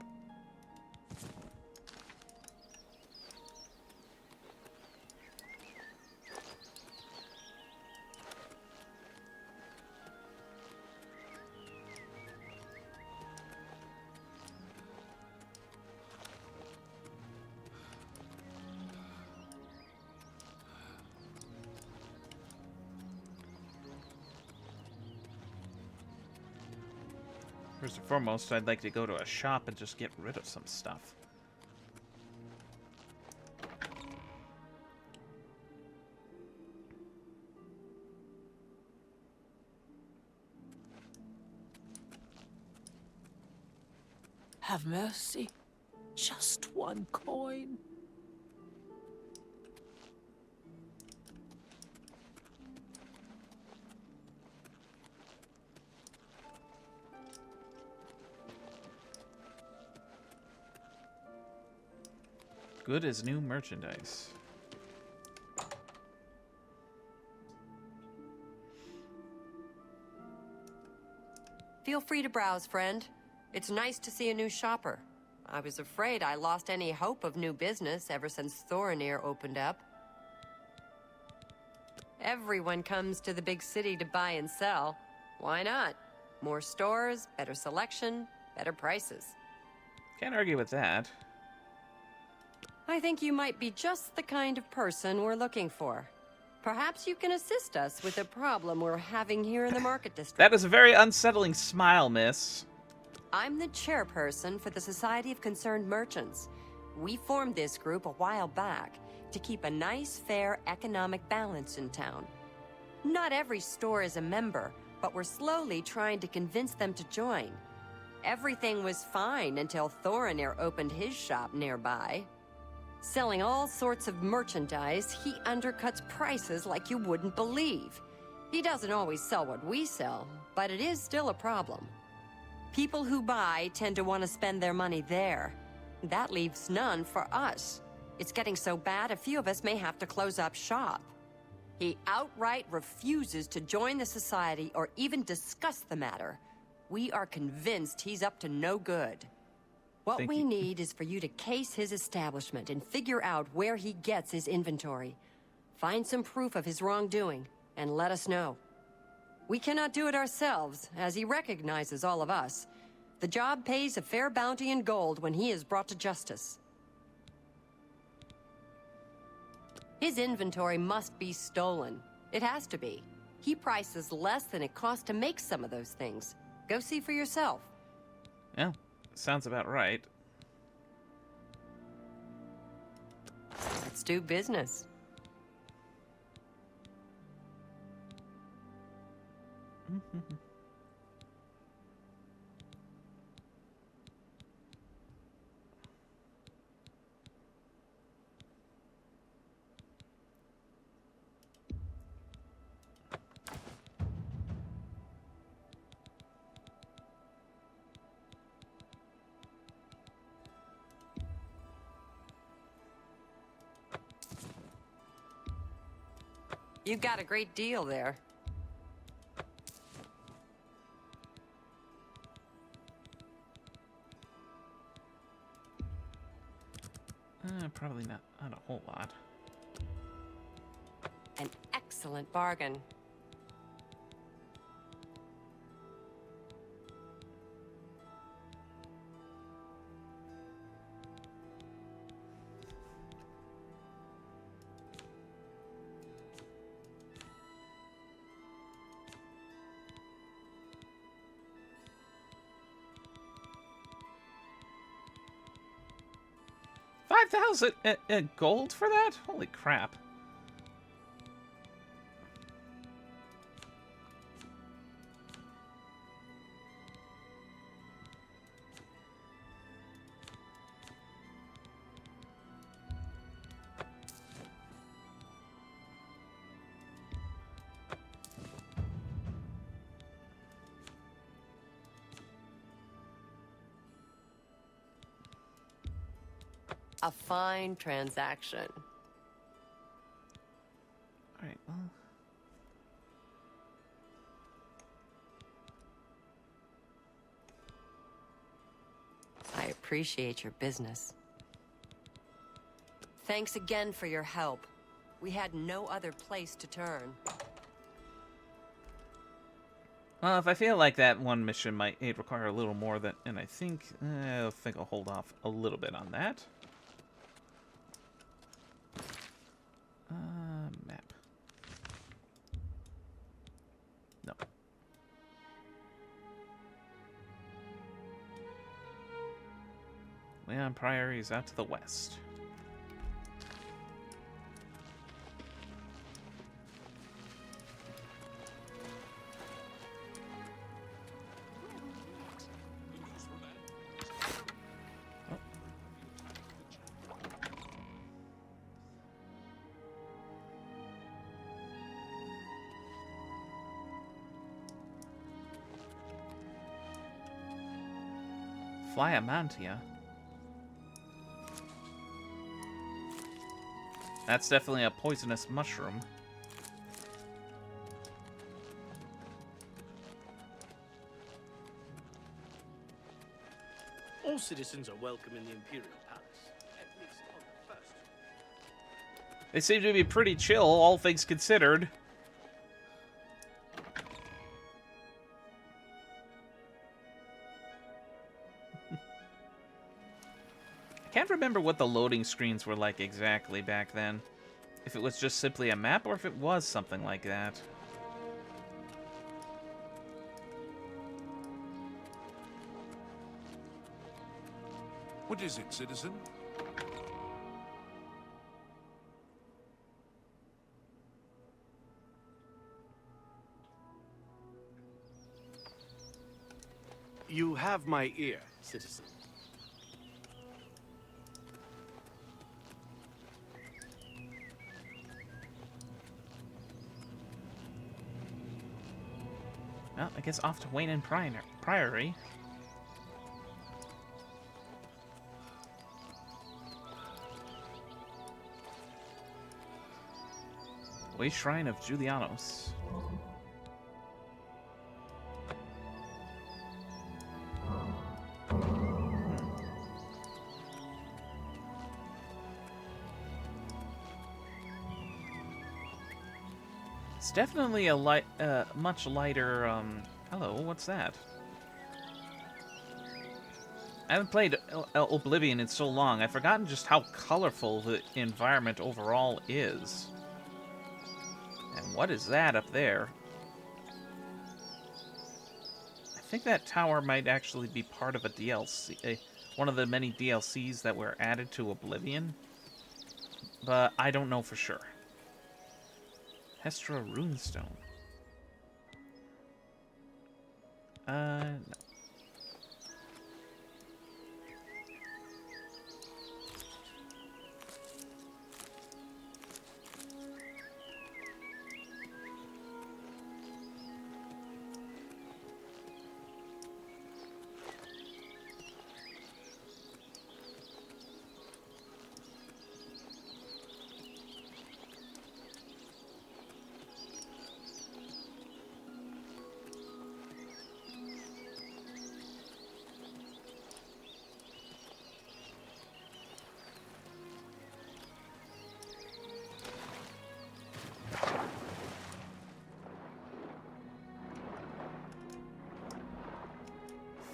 First and foremost, I'd like to go to a shop and just get rid of some stuff.
Have mercy. Just one coin.
Good as new merchandise.
Feel free to browse, friend. It's nice to see a new shopper. I was afraid I lost any hope of new business ever since Thorinir opened up. Everyone comes to the big city to buy and sell. Why not? More stores, better selection, better prices.
Can't argue with that.
I think you might be just the kind of person we're looking for. Perhaps you can assist us with a problem we're having here in the market district.
That is a very unsettling smile, miss.
I'm the chairperson for the Society of Concerned Merchants. We formed this group a while back to keep a nice, fair economic balance in town. Not every store is a member, but we're slowly trying to convince them to join. Everything was fine until Thorinir opened his shop nearby. Selling all sorts of merchandise, he undercuts prices like you wouldn't believe. He doesn't always sell what we sell, but it is still a problem. People who buy tend to want to spend their money there. That leaves none for us. It's getting so bad a few of us may have to close up shop. He outright refuses to join the society or even discuss the matter. We are convinced he's up to no good. What
Thank
we
you.
need is for you to case his establishment and figure out where he gets his inventory. Find some proof of his wrongdoing, and let us know. We cannot do it ourselves, as he recognizes all of us. The job pays a fair bounty in gold when he is brought to justice. His inventory must be stolen. It has to be. He prices less than it costs to make some of those things. Go see for yourself.
Yeah, sounds about right.
Let's do business. You got a great deal there.
Probably not a whole lot.
An excellent bargain.
25,000 gold for that? Holy crap.
A fine transaction.
All right, well.
I appreciate your business. Thanks again for your help. We had no other place to turn.
Well, if I feel like that one mission might require a little more than, and I think I'll hold off a little bit on that. Map. No. Leon Priory is out to the west. Flyamantia. That's definitely a poisonous mushroom.
All citizens are welcome in the Imperial Palace, at least on the first.
They seem to be pretty chill, all things considered. I can't remember what the loading screens were like exactly back then. If it was just simply a map or if it was something like that.
What is it, citizen?
You have my ear, citizen.
Well, I guess off to Wayne and Priory. Way Shrine of Julianos. It's definitely a much lighter, hello, what's that? I haven't played Oblivion in so long, I've forgotten just how colorful the environment overall is. And what is that up there? I think that tower might actually be part of a DLC, one of the many DLCs that were added to Oblivion. But I don't know for sure. Hestra Runestone. No.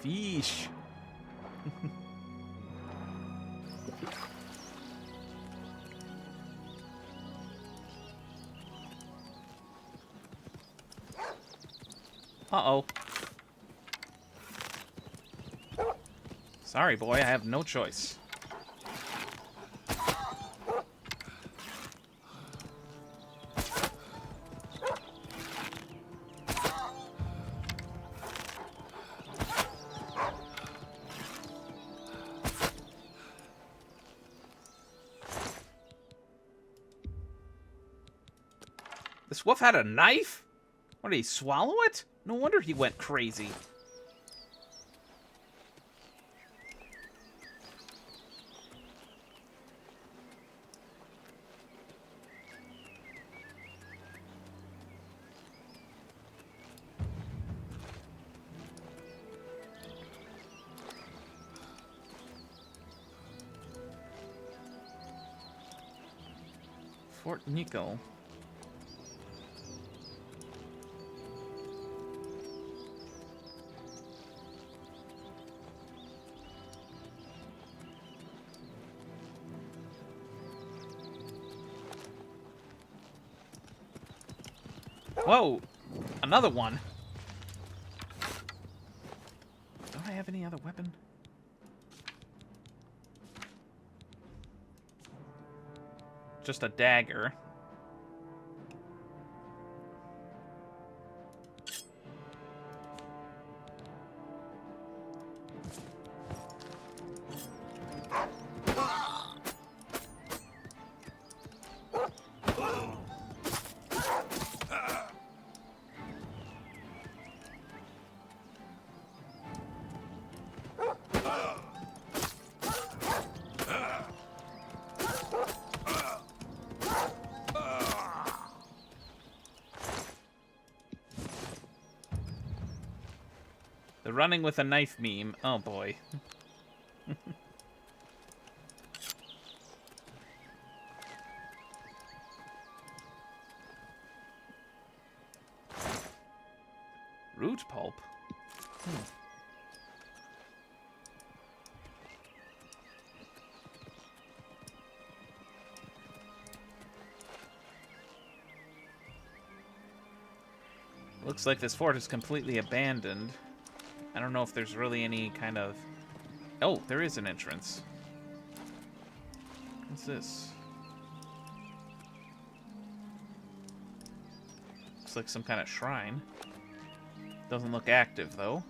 Fish. Uh-oh. Sorry, boy, I have no choice. This wolf had a knife? What, did he swallow it? No wonder he went crazy. Fort Nico. Whoa! Another one. Don't I have any other weapon? Just a dagger. The running with a knife meme. Oh boy. Root pulp? Looks like this fort is completely abandoned. I don't know if there's really any kind of... Oh, there is an entrance. What's this? Looks like some kind of shrine. Doesn't look active, though.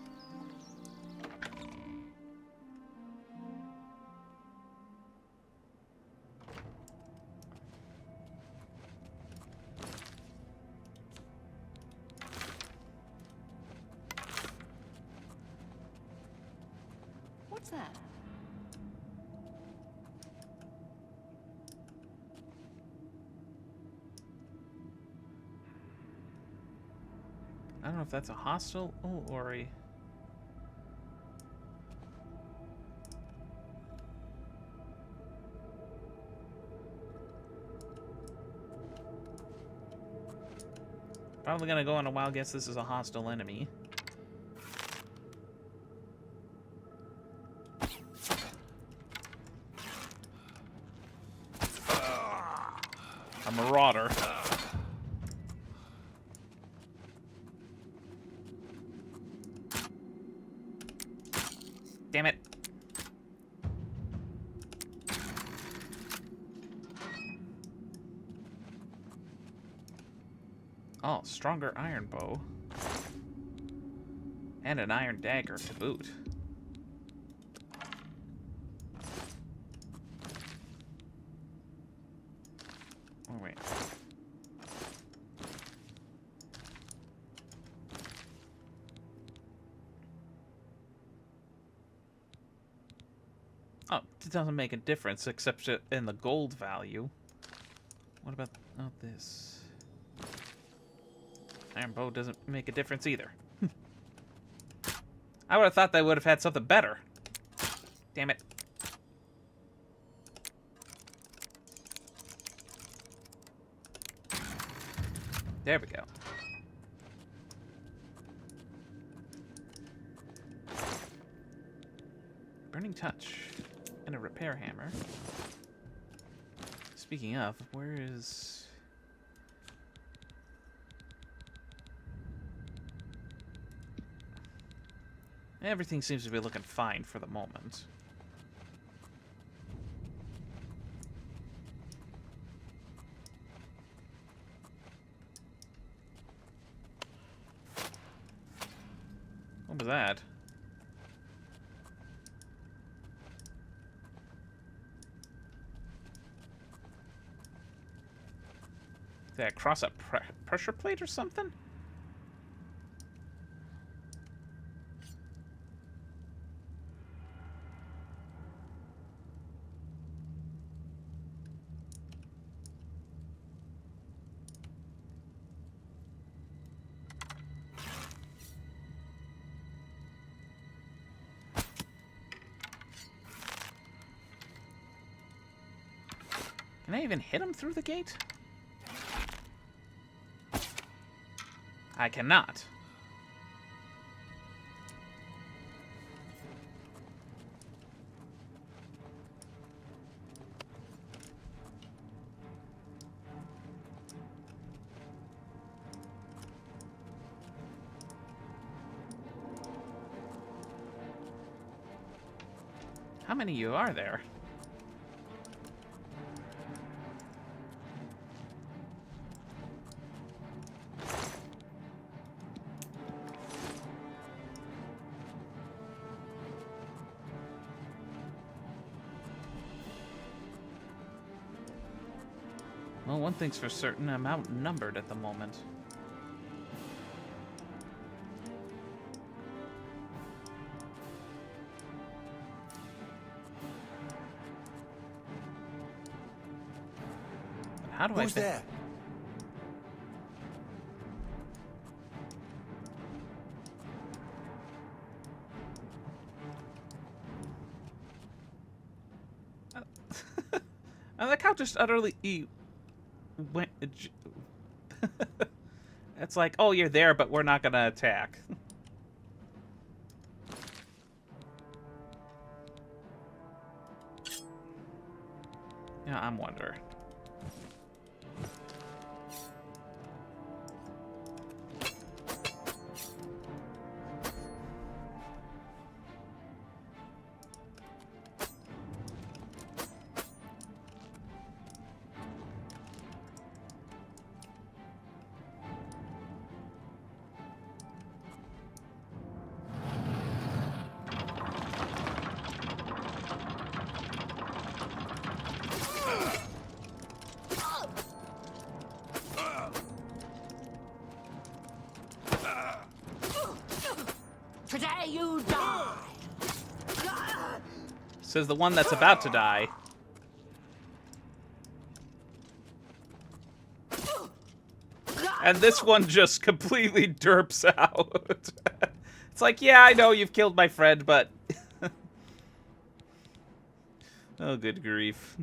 What's that?
I don't know if that's a hostile or a... Probably gonna go on a wild guess this is a hostile enemy. A marauder. Damn it. Oh, stronger iron bow. And an iron dagger to boot. Oh, wait. Oh, it doesn't make a difference except in the gold value. What about this? Iron bow doesn't make a difference either. I would have thought they would have had something better. Damn it. There we go. Burning touch. And a repair hammer. Speaking of, where is... Everything seems to be looking fine for the moment. What was that? Did I cross a pressure plate or something? Can I even hit him through the gate? I cannot. How many of you are there? Well, one thing's for certain, I'm outnumbered at the moment. But how do
Who's
I...
there?
I like how just utterly... went... It's like, oh, you're there, but we're not gonna attack. Yeah, I'm wondering.
Today you die!
Says the one that's about to die. And this one just completely derps out. It's like, yeah, I know you've killed my friend, but... Oh, good grief.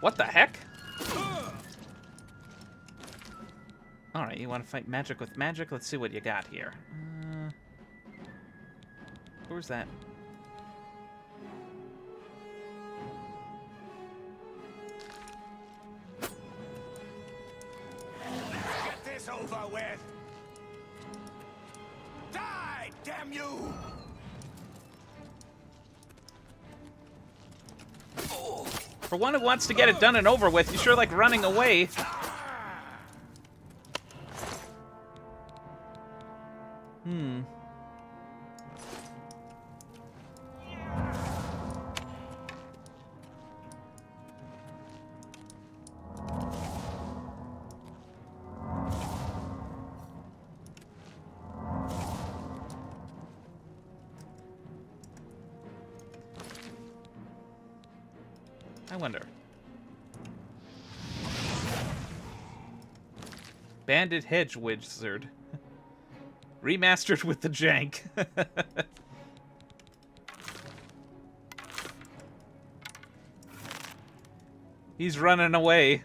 What the heck? Alright, you want to fight magic with magic? Let's see what you got here. Where's that?
Get this over with! Die, damn you!
For one who wants to get it done and over with, you sure like running away. I wonder. Banded Hedge Wizard. Remastered with the jank. He's running away.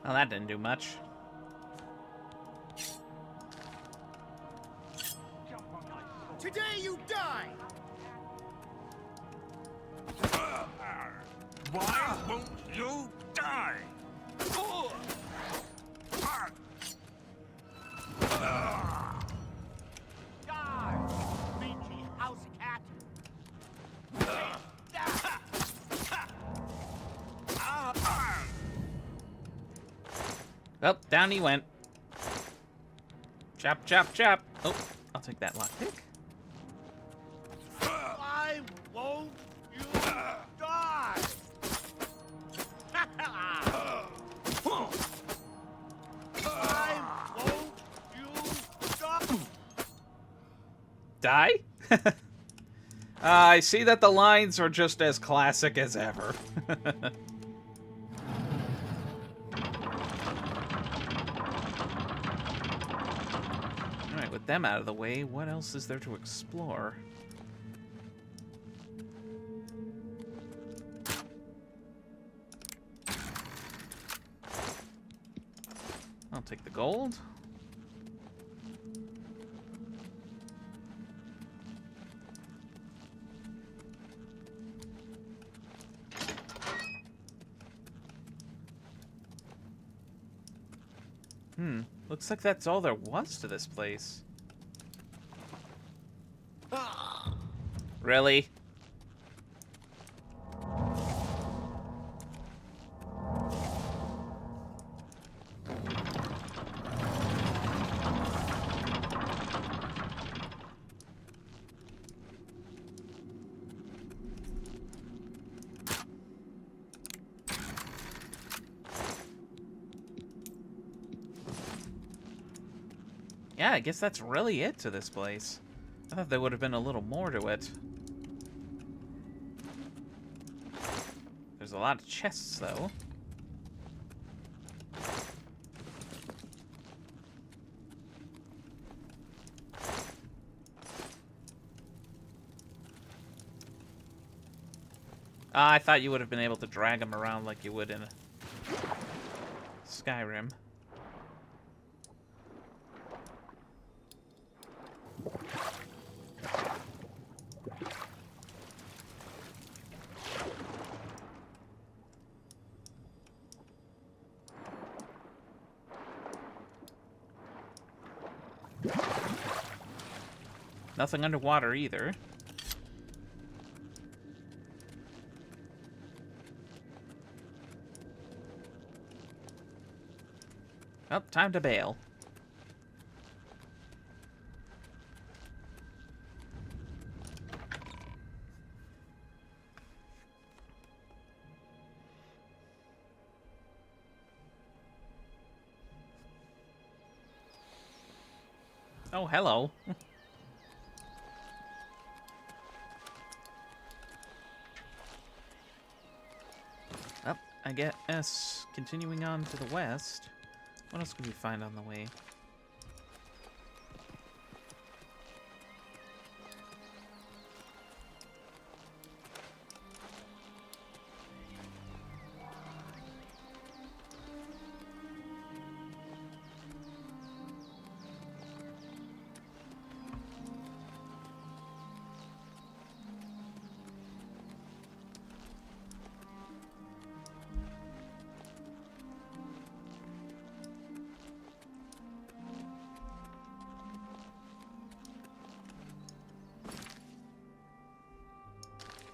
Well, that didn't do much.
Today you die!
Why won't you die?
Die, mangy house cat!
Well, down he went. Chop, chop, chop. Oh, I'll take that lockpick.
Why won't you die? Why won't you die?
Die? I see that the lines are just as classic as ever. Alright, with them out of the way, what else is there to explore? I'll take the gold. Looks like that's all there was to this place. Really? Yeah, I guess that's really it to this place. I thought there would have been a little more to it. There's a lot of chests, though. I thought you would have been able to drag them around like you would in Skyrim. Nothing underwater either. Oh, time to bail. Oh, hello. Oh, I guess continuing on to the west. What else can we find on the way?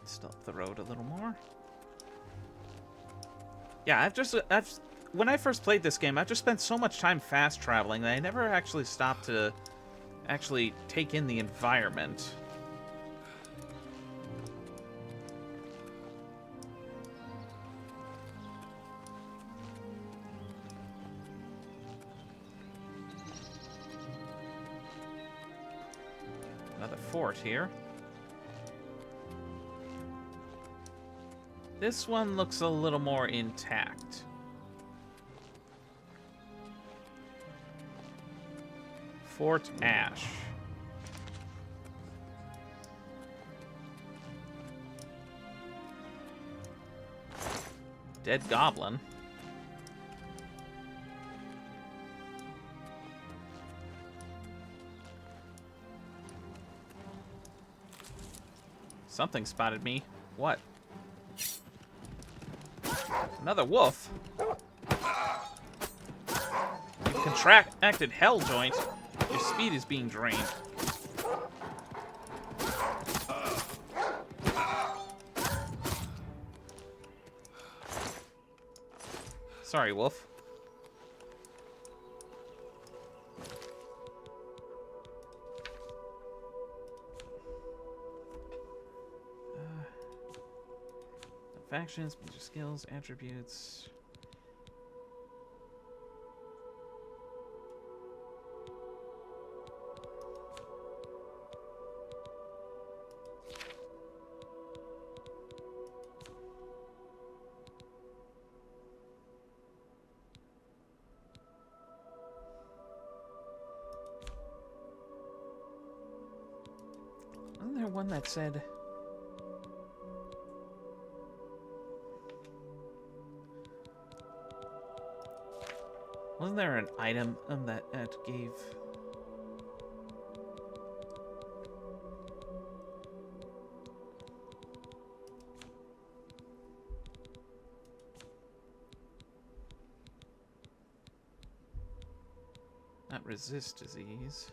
Still up the road a little more. Yeah, when I first played this game, I've just spent so much time fast traveling that I never actually stopped to actually take in the environment. Another fort here. This one looks a little more intact. Fort Ash. Dead goblin. Something spotted me. What? Another wolf? You've contracted hell joint. Your speed is being drained. Sorry, wolf. Factions, major skills, attributes. Wasn't there one that said... Wasn't there an item that gave... Not resist disease.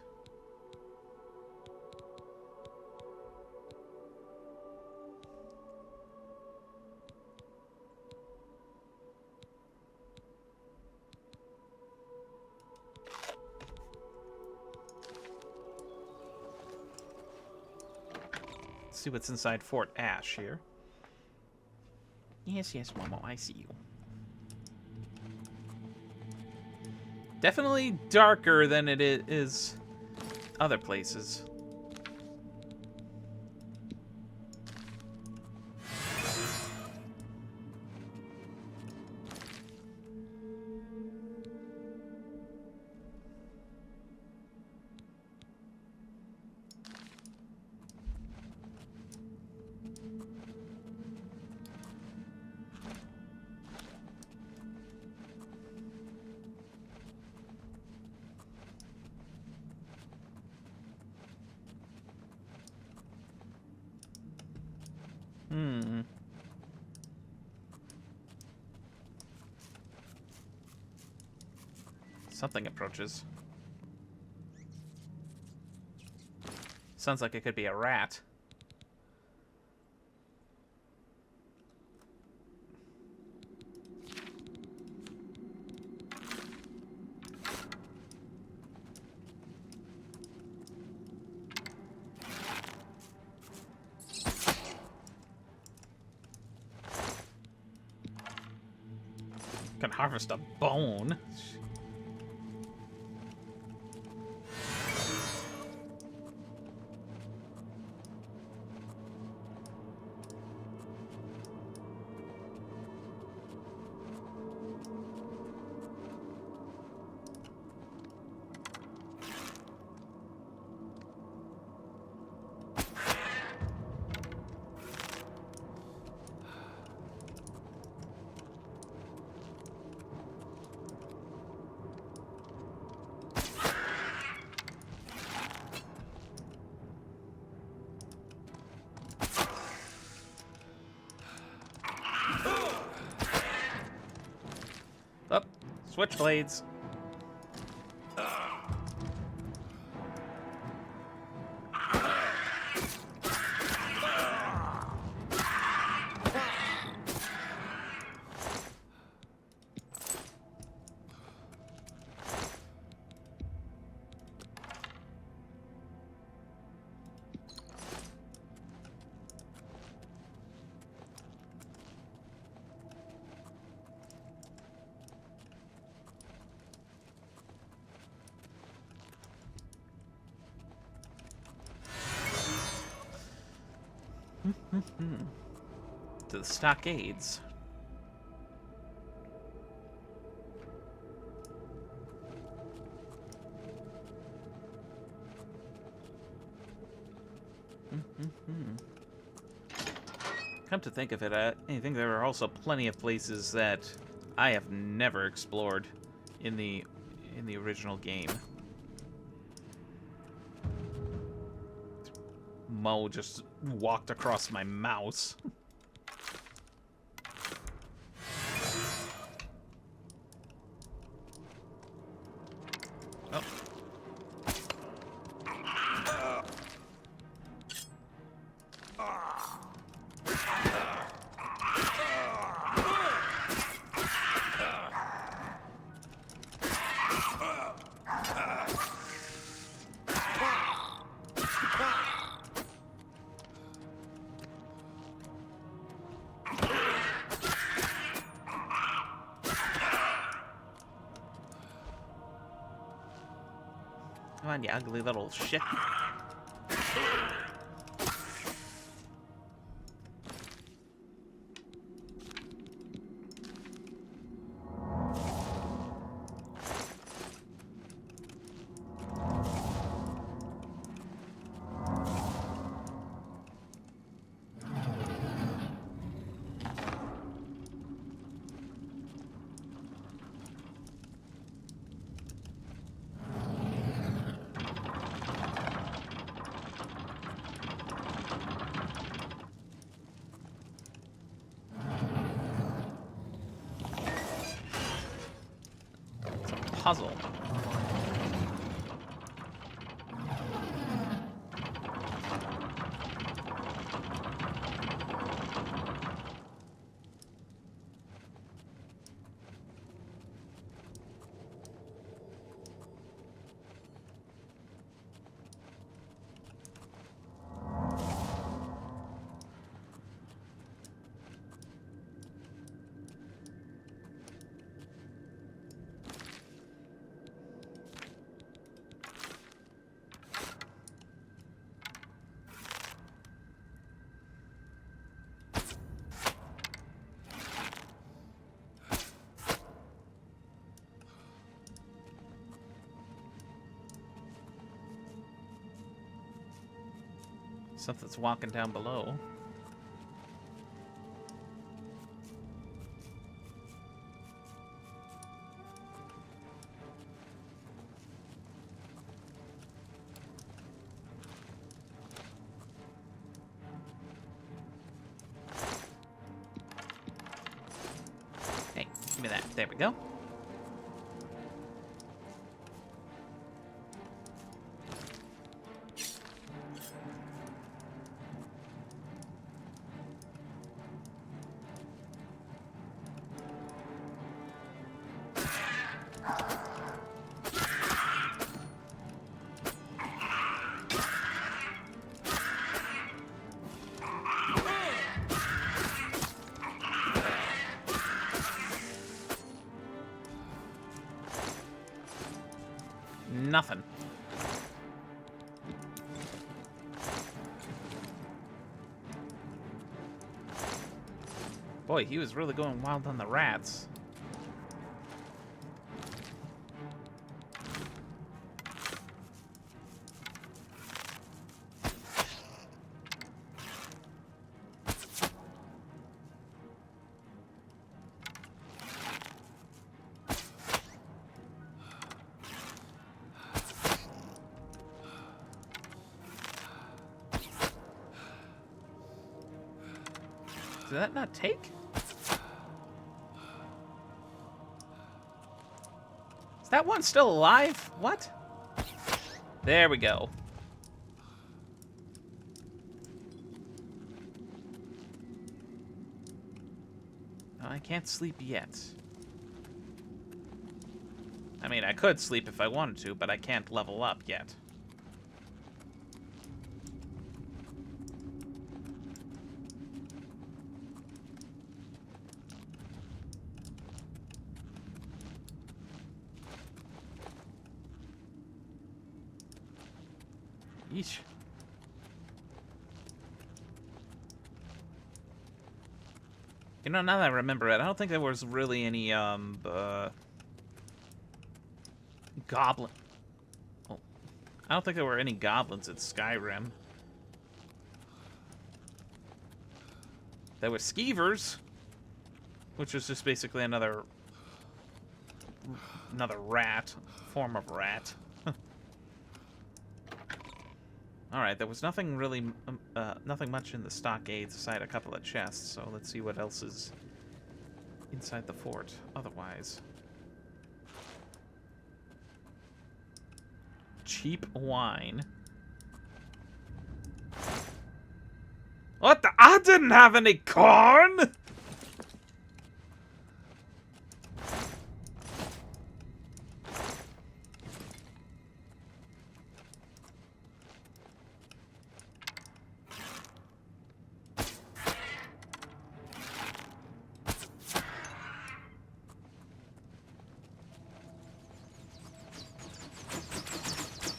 See what's inside Fort Ash here. Yes, yes, Momo, I see you. Definitely darker than it is other places. Something approaches. Sounds like it could be a rat. Can harvest a bone. Up, switchblades. To the stockades. Come to think of it, I think there are also plenty of places that I have never explored in the original game. Mo just walked across my mouse. Oh. Come on, you ugly little shit. Puzzle. Something's walking down below. Hey, give me that. There we go. Nothing. Boy, he was really going wild on the rats. Did that not take? Is that one still alive? What? There we go. No, I can't sleep yet. I mean, I could sleep if I wanted to, but I can't level up yet. Yeesh. You know, now that I remember it, I don't think there was really any, goblin... Oh, I don't think there were any goblins in Skyrim. There were skeevers, which was just basically another rat, form of rat. Alright, there was nothing really, nothing much in the stockades aside a couple of chests, so let's see what else is inside the fort otherwise. Cheap wine. What the? I didn't have any corn!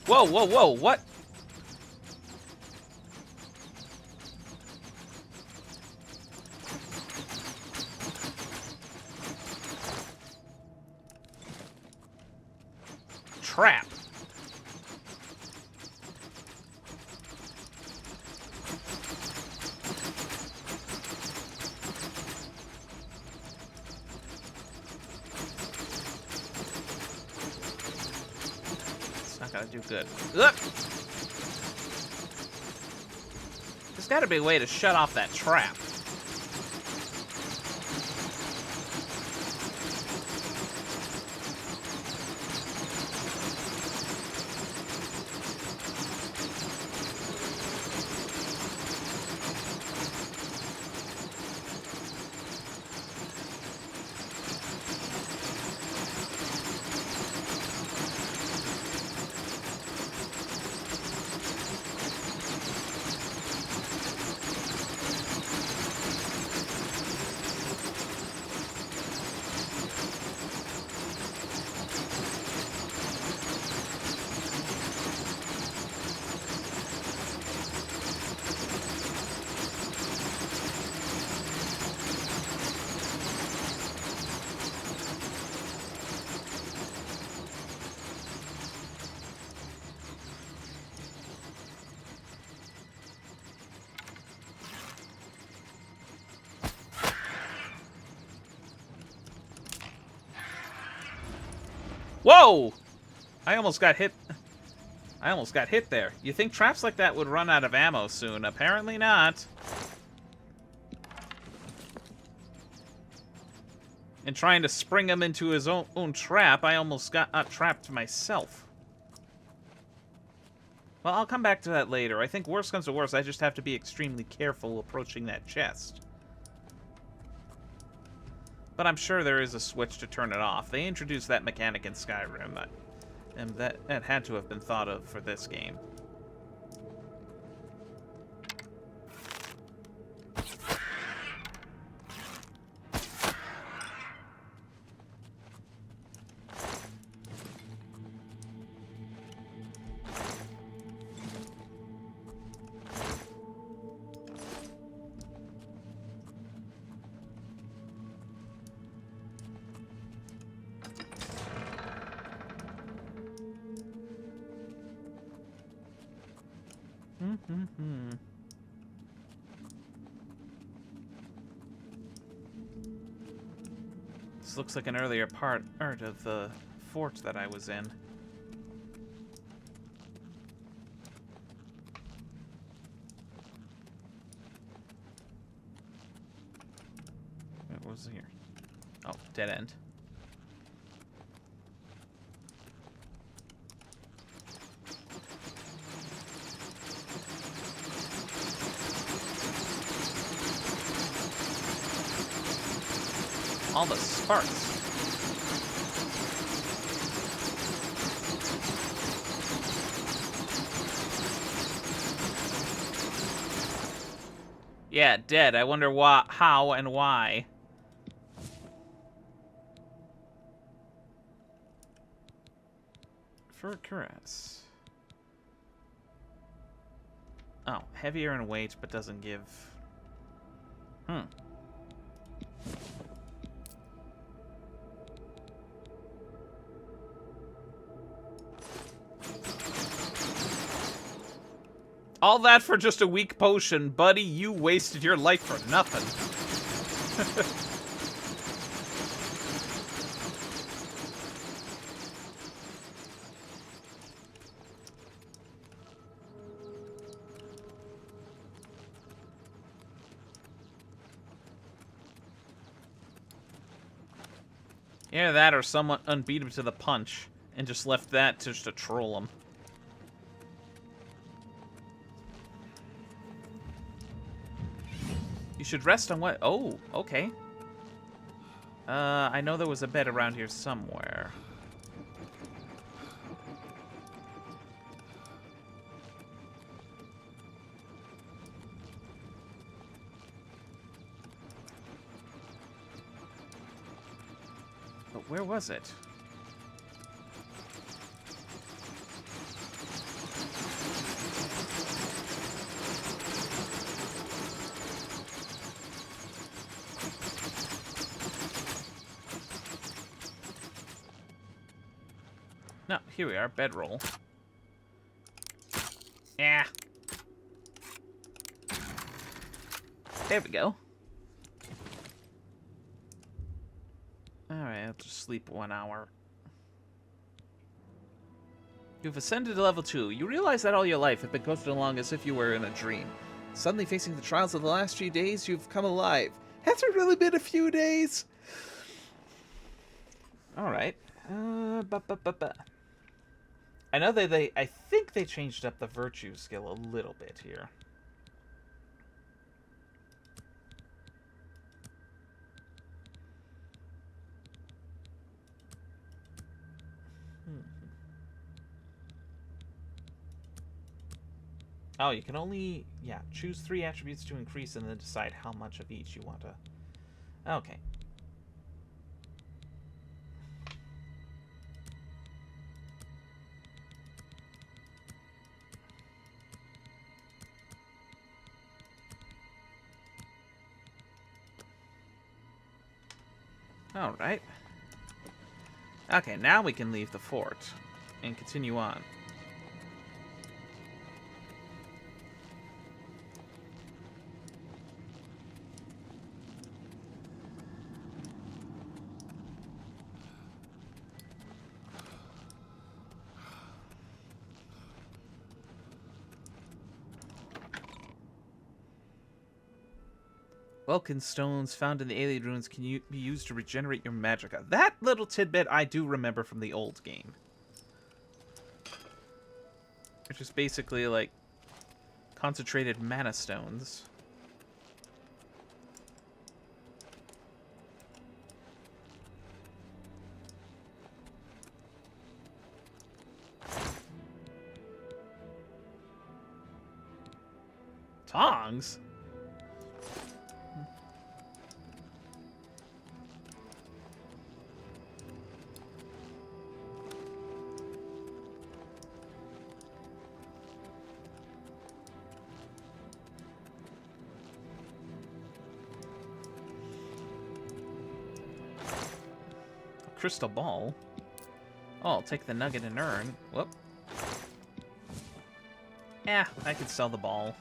Whoa, whoa, whoa, what? Trap. Gotta do good. Ugh! There's gotta be a way to shut off that trap. Whoa! I almost got hit. I almost got hit there. You think traps like that would run out of ammo soon? Apparently not. In trying to spring him into his own trap, I almost got trapped myself. Well, I'll come back to that later. I think worst comes to worst, I just have to be extremely careful approaching that chest. But I'm sure there is a switch to turn it off. They introduced that mechanic in Skyrim, and that had to have been thought of for this game. This looks like an earlier part of the fort that I was in. What was here? Oh, dead end. All the sparks. Yeah, dead. I wonder why, how, and why. For a caress. Oh, heavier in weight, but doesn't give. All that for just a weak potion, buddy. You wasted your life for nothing. Either that or someone unbeat him to the punch and just left that just to troll him. You should rest on what? Oh, okay. I know there was a bed around here somewhere. But where was it? No, here we are, bedroll. Yeah. There we go. Alright, I'll just sleep 1 hour. You've ascended to level 2. You realize that all your life have been coasting along as if you were in a dream. Suddenly facing the trials of the last few days, you've come alive. Has it really been a few days? Alright. I know I think they changed up the virtue skill a little bit here. Oh, you can only, choose 3 attributes to increase and then decide how much of each you want to... Okay. Alright. Okay, now we can leave the fort and continue on. Vulcan stones found in the alien ruins can be used to regenerate your magicka. That little tidbit I do remember from the old game. Which is basically like concentrated mana stones. Tongs? Crystal ball. Oh, I'll take the nugget and urn. Whoop. I could sell the ball.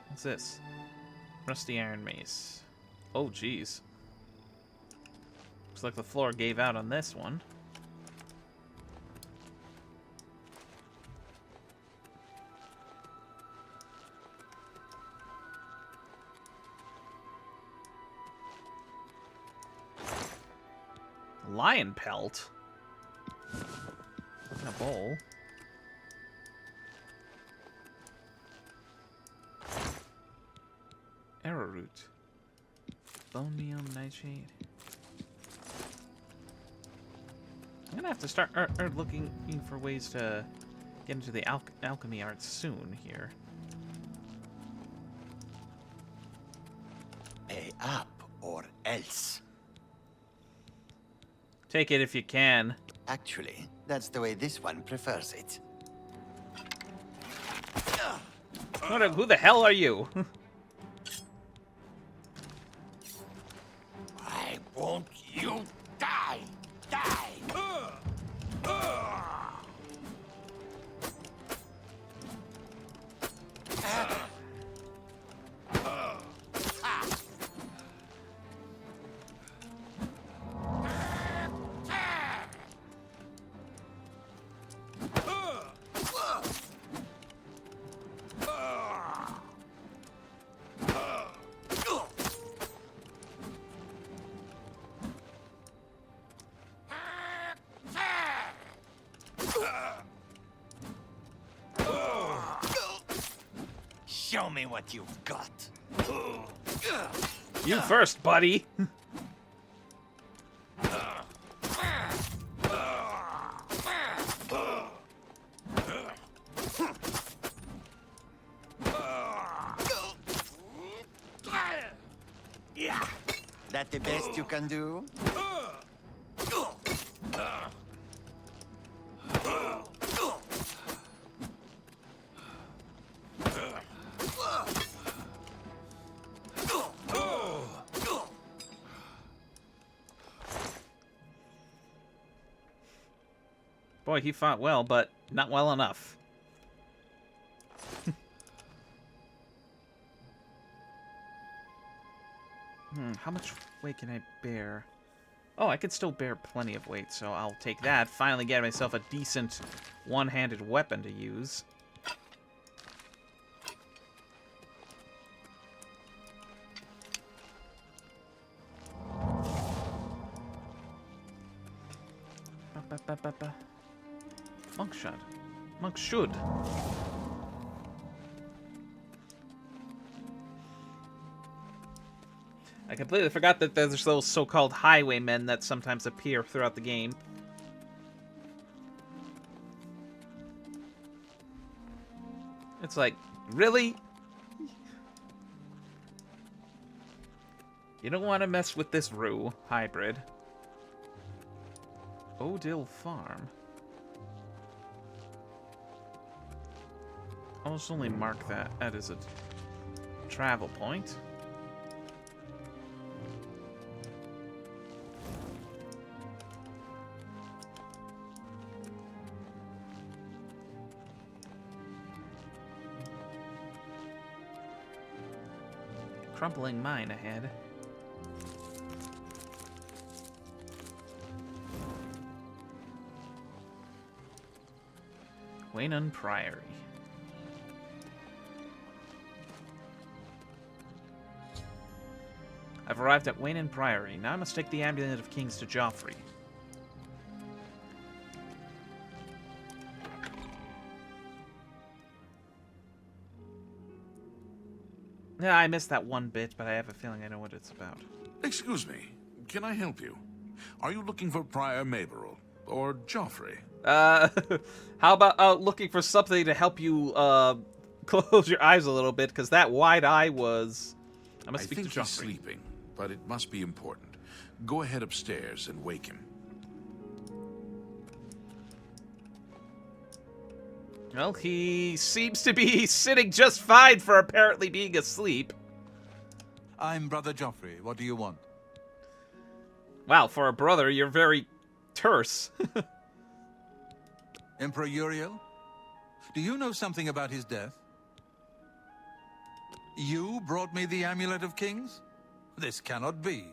What's this? Rusty iron mace. Oh, geez. Looks like the floor gave out on this one. Lion pelt? In a bowl. Arrowroot. Bone meal, nightshade. I'm gonna have to start looking for ways to get into the alchemy arts soon here.
Pay up or else.
Take it if you can.
Actually, that's the way this one prefers it.
Who the hell are you?
I want you die! Die! Show me what you've got.
You first, buddy.
That the best you can do?
Boy, he fought well, but not well enough. How much weight can I bear? Oh, I could still bear plenty of weight, so I'll take that. Finally get myself a decent one-handed weapon to use. Monk should. Monk should. I completely forgot that there's those so-called highwaymen that sometimes appear throughout the game. It's like, really? You don't want to mess with this Rue hybrid. Odil Farm. I'll just only mark that as a travel point. Crumbling mine ahead. Waynon Priory. I've arrived at Waynon Priory. Now I must take the Amulet of Kings to Joffrey. Yeah, I missed that one bit, but I have a feeling I know what it's about.
Excuse me, can I help you? Are you looking for Prior Maberel or Joffrey?
How about looking for something to help you close your eyes a little bit, because that wide eye was... I must speak to
think he's
Joffrey.
sleeping, but it must be important. Go ahead upstairs and wake him.
Well, he seems to be sitting just fine for apparently being asleep.
I'm Brother Joffrey. What do you want?
Wow, for a brother, you're very terse.
Emperor Uriel? Do you know something about his death? You brought me the Amulet of Kings? This cannot be.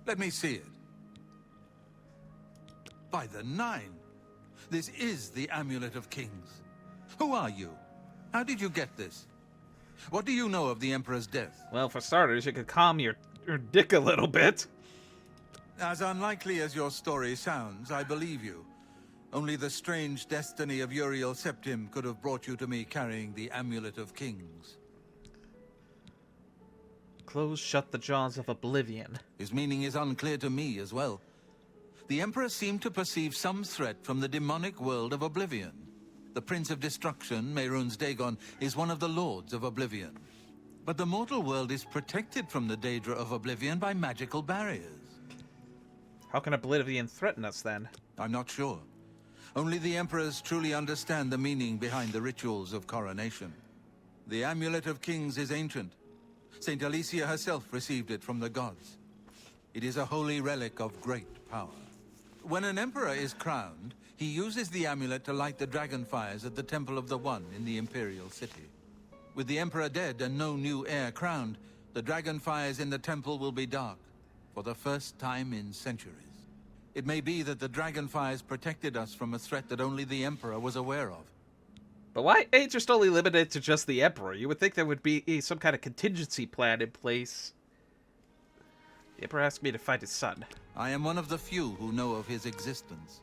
Let me see it. By the Nine, this is the Amulet of Kings. Who are you? How did you get this? What do you know of the Emperor's death?
Well, for starters, you could calm your dick a little bit.
As unlikely as your story sounds, I believe you. Only the strange destiny of Uriel Septim could have brought you to me carrying the Amulet of Kings.
Close shut the jaws of Oblivion.
His meaning is unclear to me as well. The Emperor seemed to perceive some threat from the demonic world of Oblivion. The Prince of Destruction, Mehrunes Dagon, is one of the Lords of Oblivion. But the mortal world is protected from the Daedra of Oblivion by magical barriers.
How can Oblivion threaten us, then?
I'm not sure. Only the Emperors truly understand the meaning behind the rituals of coronation. The Amulet of Kings is ancient. Saint Alicia herself received it from the gods. It is a holy relic of great power. When an Emperor is crowned, he uses the amulet to light the dragon fires at the Temple of the One in the Imperial City. With the Emperor dead and no new heir crowned, the dragon fires in the temple will be dark, for the first time in centuries. It may be that the dragon fires protected us from a threat that only the Emperor was aware of.
But why ain't just only limited to just the Emperor? You would think there would be some kind of contingency plan in place. The Emperor asked me to find his son.
I am one of the few who know of his existence.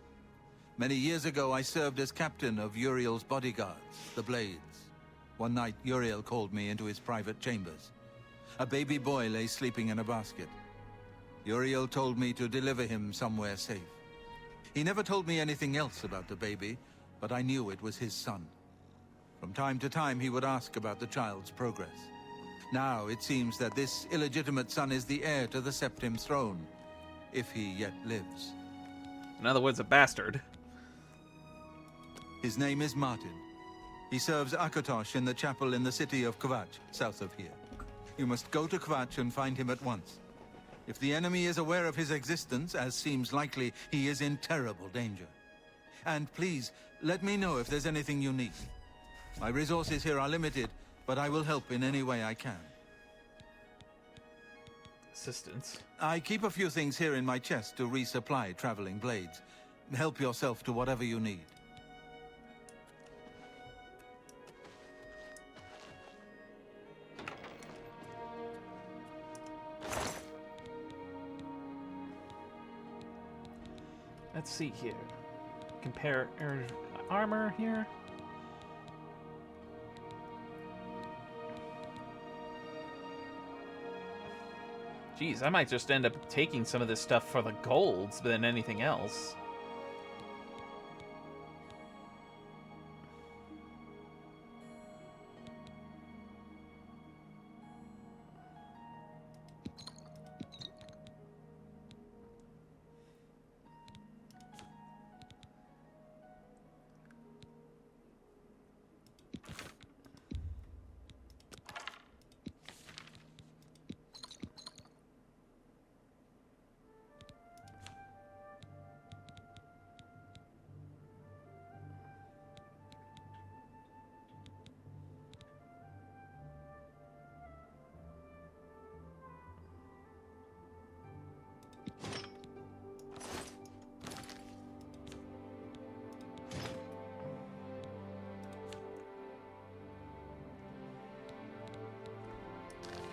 Many years ago, I served as captain of Uriel's bodyguards, the Blades. One night, Uriel called me into his private chambers. A baby boy lay sleeping in a basket. Uriel told me to deliver him somewhere safe. He never told me anything else about the baby, but I knew it was his son. From time to time, he would ask about the child's progress. Now, it seems that this illegitimate son is the heir to the Septim throne, if he yet lives.
In other words, a bastard.
His name is Martin. He serves Akatosh in the chapel in the city of Kvatch, south of here. You must go to Kvatch and find him at once. If the enemy is aware of his existence, as seems likely, he is in terrible danger. And please, let me know if there's anything you need. My resources here are limited, but I will help in any way I can.
Assistance.
I keep a few things here in my chest to resupply traveling blades. Help yourself to whatever you need.
Let's see here. Compare armor here. Geez, I might just end up taking some of this stuff for the golds than anything else.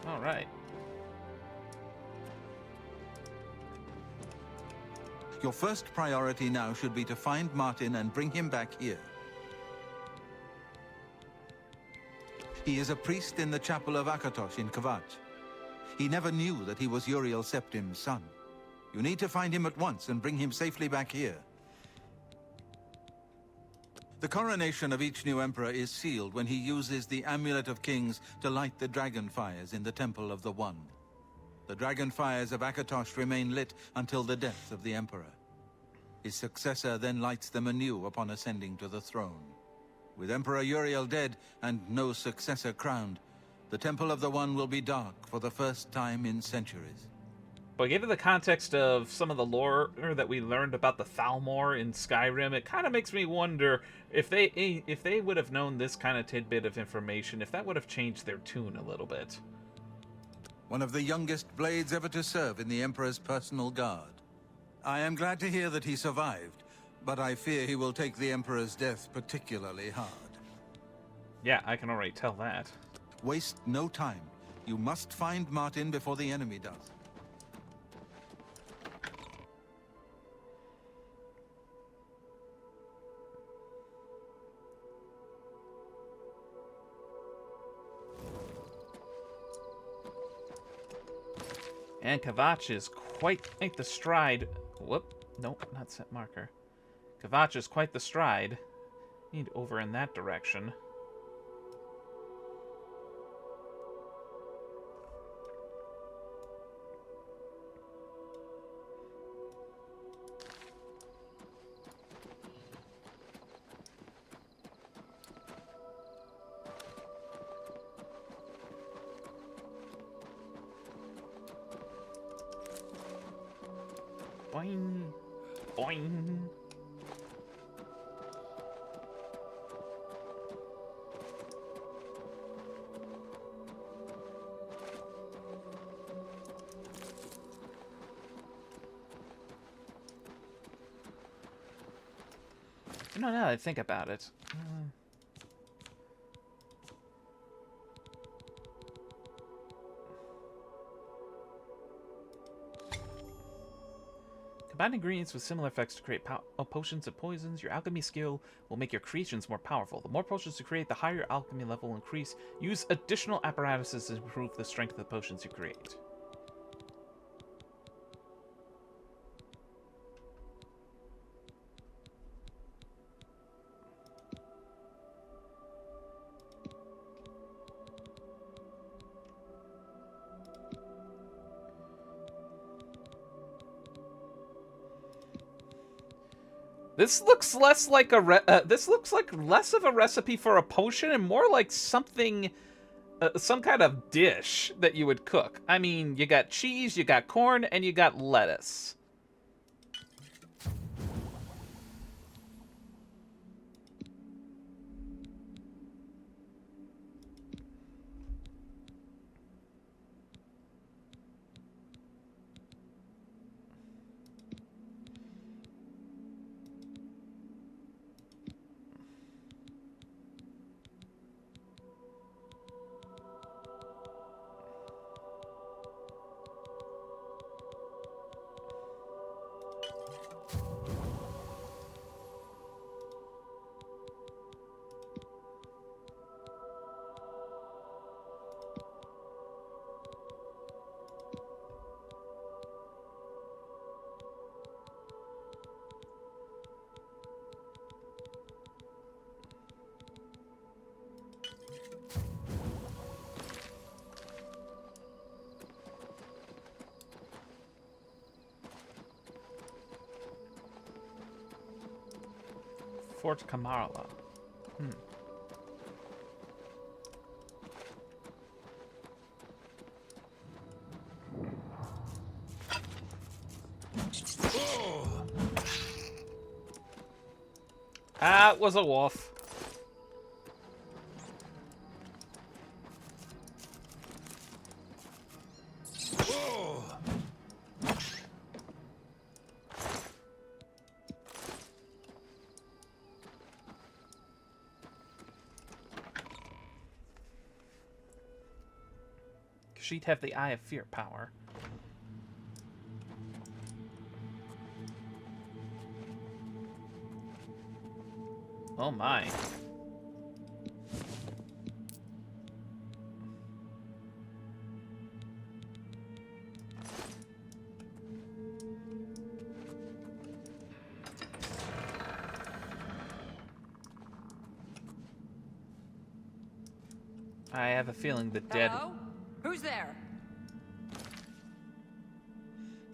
All right.
Your first priority now should be to find Martin and bring him back here. He is a priest in the chapel of Akatosh in Kvatch. He never knew that he was Uriel Septim's son. You need to find him at once and bring him safely back here. The coronation of each new emperor is sealed when he uses the Amulet of Kings to light the dragon fires in the Temple of the One. The dragon fires of Akatosh remain lit until the death of the emperor. His successor then lights them anew upon ascending to the throne. With Emperor Uriel dead and no successor crowned, the Temple of the One will be dark for the first time in centuries.
But given the context of some of the lore that we learned about the Thalmor in Skyrim, it kind of makes me wonder if they would have known this kind of tidbit of information, if that would have changed their tune a little bit.
One of the youngest blades ever to serve in the Emperor's personal guard. I am glad to hear that he survived, but I fear he will take the Emperor's death particularly hard.
Yeah, I can already tell that.
Waste no time. You must find Martin before the enemy does.
And Kvatch is quite the stride. Whoop. Nope, not set marker. Kvatch is quite the stride. Need over in that direction. Boing. Boing. You know, now that I think about it. Combine ingredients with similar effects to create potions and poisons. Your alchemy skill will make your creations more powerful. The more potions you create, the higher your alchemy level will increase. Use additional apparatuses to improve the strength of the potions you create. This looks less like a this looks like less of a recipe for a potion and more like something, some kind of dish that you would cook. I mean, you got cheese, you got corn, and you got lettuce. Fort Kamarla. That was a wolf. She'd have the Eye of Fear power. Oh my. I have a feeling the dead...
Hello? Who's there?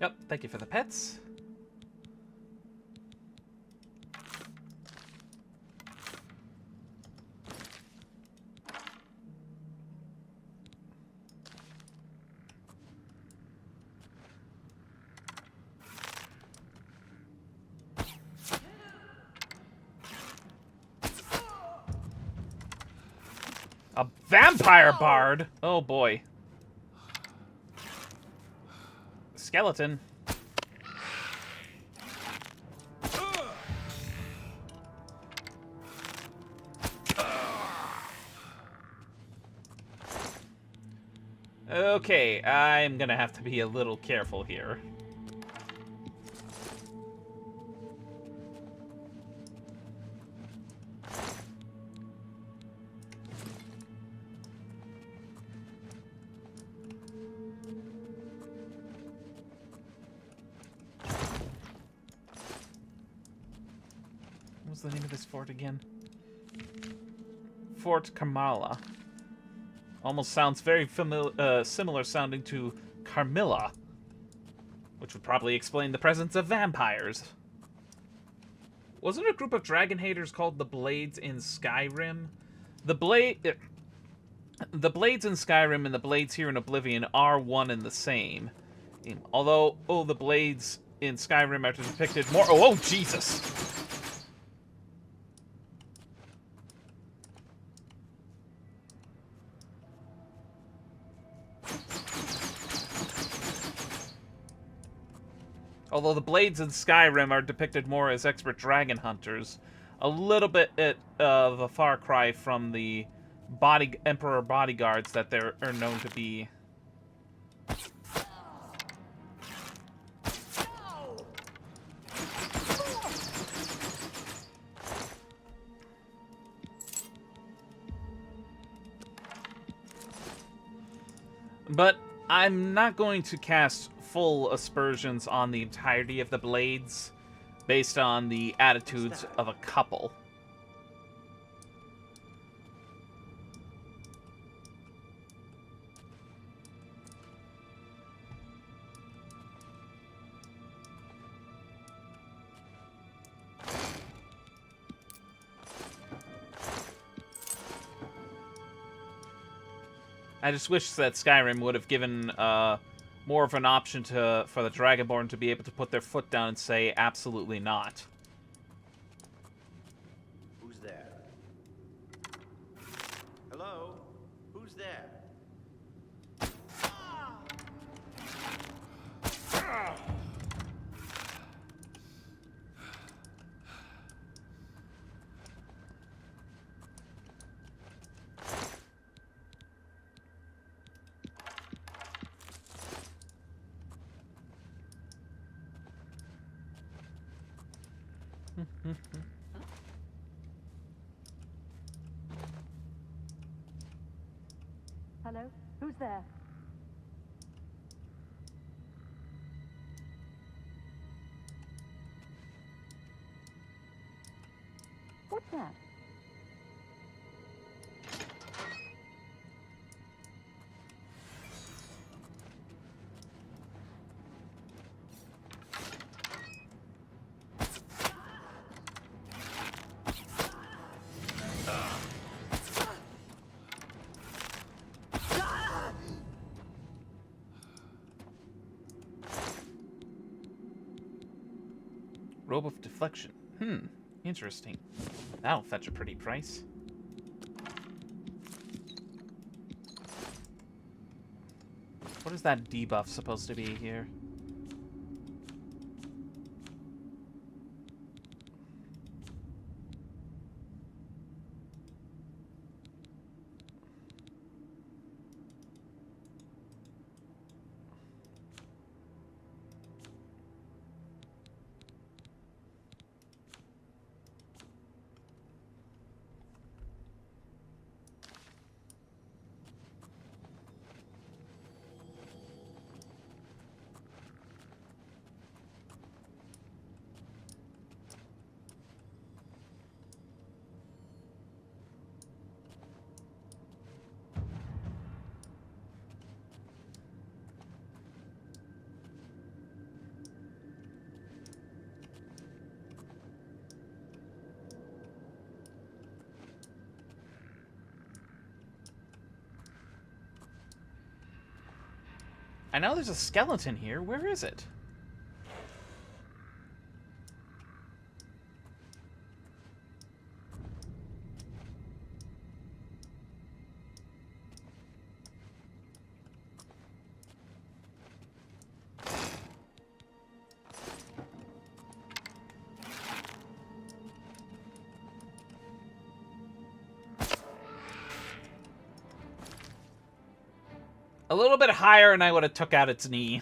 Yep, thank you for the pets. A vampire bard? Oh boy. Skeleton. Okay, I'm gonna have to be a little careful here. What's the name of this fort again? Fort Kamala. Almost sounds very similar sounding to Carmilla, which would probably explain the presence of vampires. Wasn't a group of dragon haters called the Blades in Skyrim? The Blades in Skyrim and the Blades here in Oblivion are one and the same. Although, the Blades in Skyrim are depicted more... Oh, Jesus! Although the Blades in Skyrim are depicted more as expert dragon hunters, a little bit of a far cry from the Emperor bodyguards that they're known to be. But I'm not going to cast full aspersions on the entirety of the blades based on the attitudes of a couple. I just wish that Skyrim would have given more of an option for the Dragonborn to be able to put their foot down and say, absolutely not.
Who's there? Hello? Who's there?
Hello? Who's there? What's that?
Robe of Deflection. Interesting. That'll fetch a pretty price. What is that debuff supposed to be here? I know there's a skeleton here. Where is it? A little bit higher and I would have took out its knee.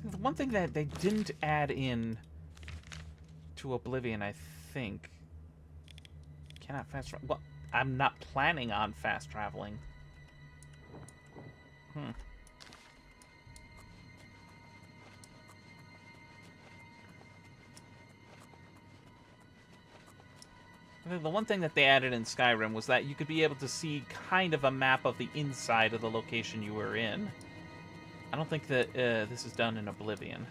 The one thing that they didn't add in to Oblivion, I think... Cannot fast travel. Well, I'm not planning on fast traveling. The one thing that they added in Skyrim was that you could be able to see kind of a map of the inside of the location you were in. I don't think that this is done in Oblivion.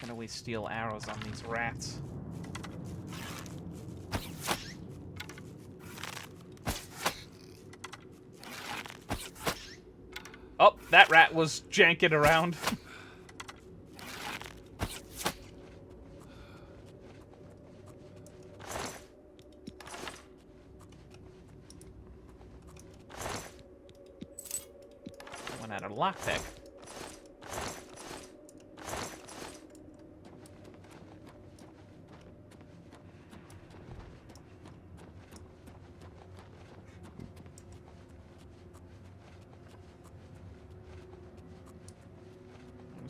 gonna waste steel arrows on these rats. Oh, that rat was janking around. One out of lockpick.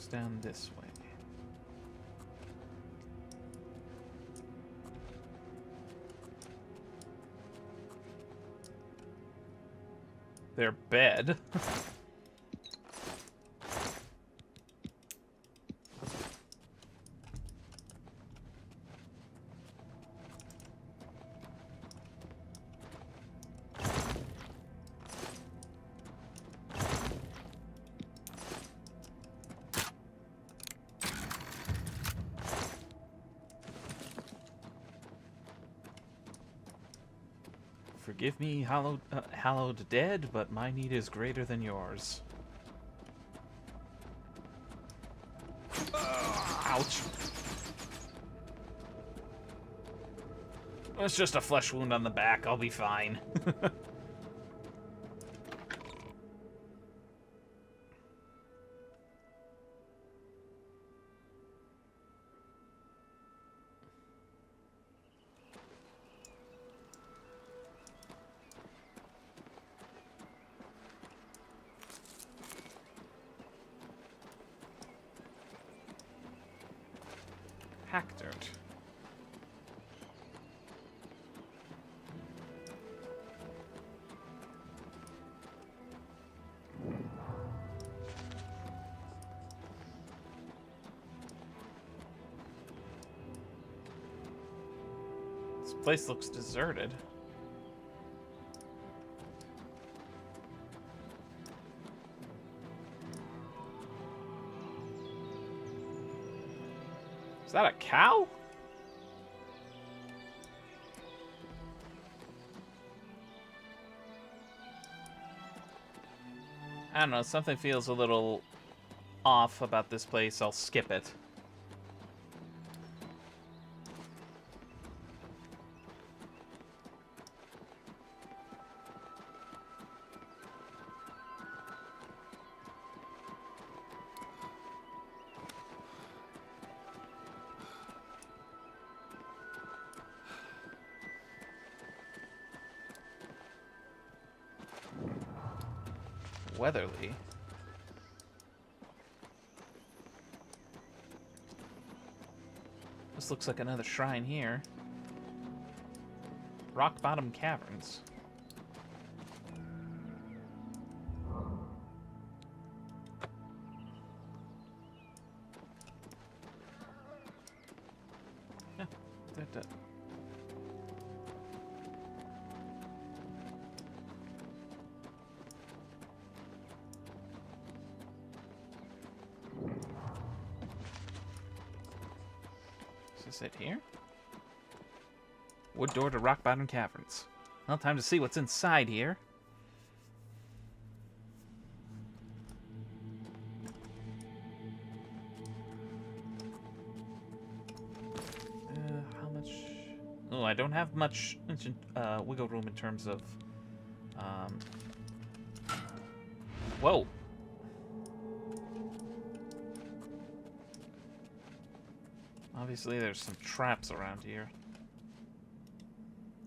Down this way. Their bed. Forgive me, hallowed dead, but my need is greater than yours. Ouch. It's just a flesh wound on the back. I'll be fine. Hack dirt. This place looks deserted. Is that a cow? I don't know, something feels a little off about this place. I'll skip it. Weatherly. This looks like another shrine here. Rock Bottom Caverns. Yeah, that. Is it here? Wood door to Rock Bottom Caverns. Well, time to see what's inside here. How much? Oh, I don't have much wiggle room in terms of. Whoa. Obviously, there's some traps around here.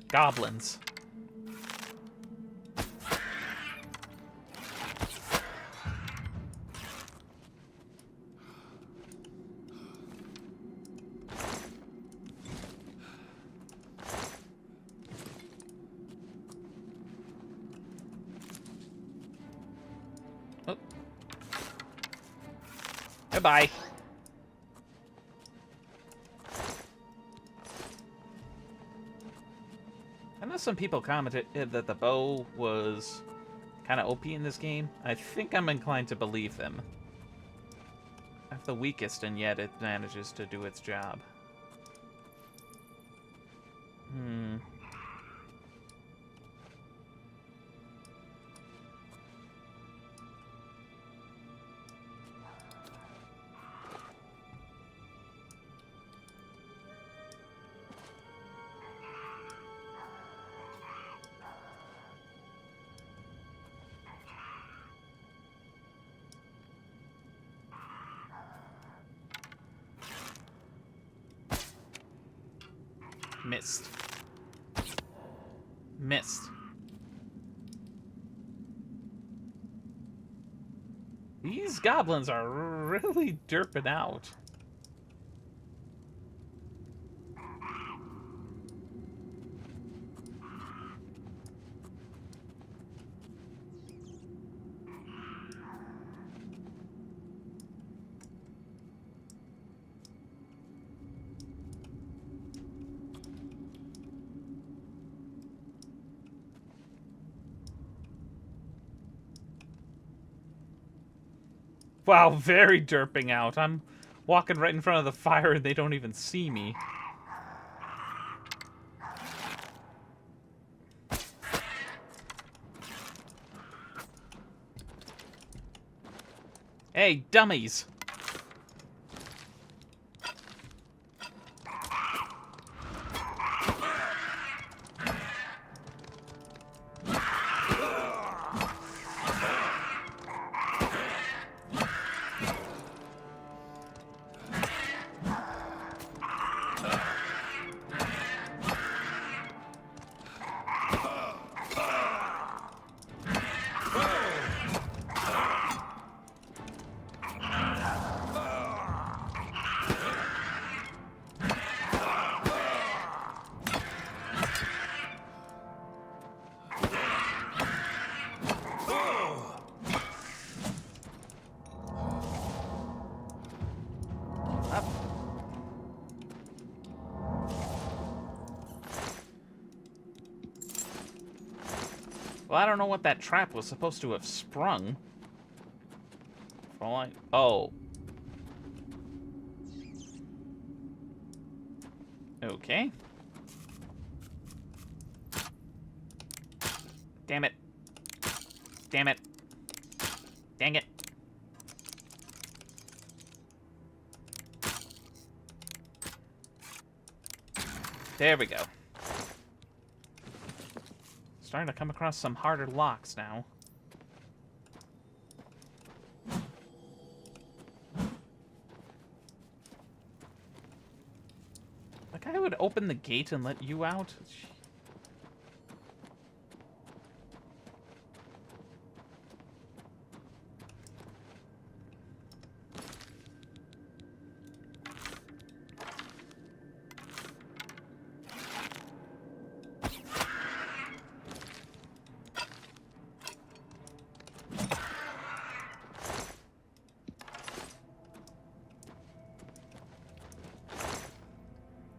Goblins. Oh. Goodbye. I know some people commented that the bow was kind of OP in this game. I think I'm inclined to believe them. I have the weakest, and yet it manages to do its job. Missed. Missed. These goblins are really derping out. Wow, very derping out. I'm walking right in front of the fire and they don't even see me. Hey, dummies! Well, I don't know what that trap was supposed to have sprung. Oh. Okay. Damn it. Damn it. Dang it. There we go. Starting to come across some harder locks now. Like I would open the gate and let you out.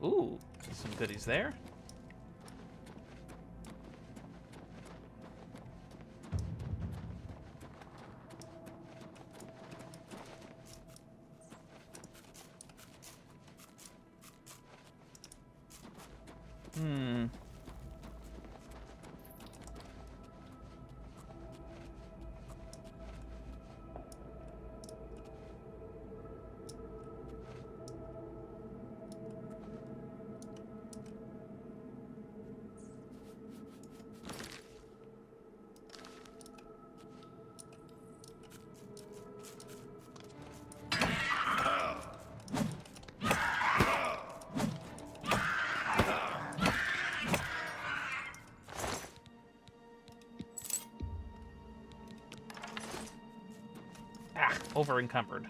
Ooh, some goodies there. Over encumbered.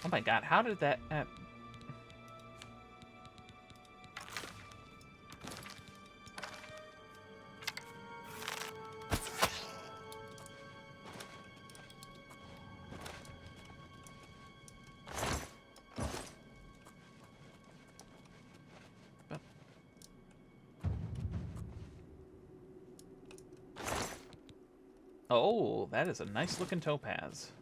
Oh my god, how did that... Oh, that is a nice looking topaz.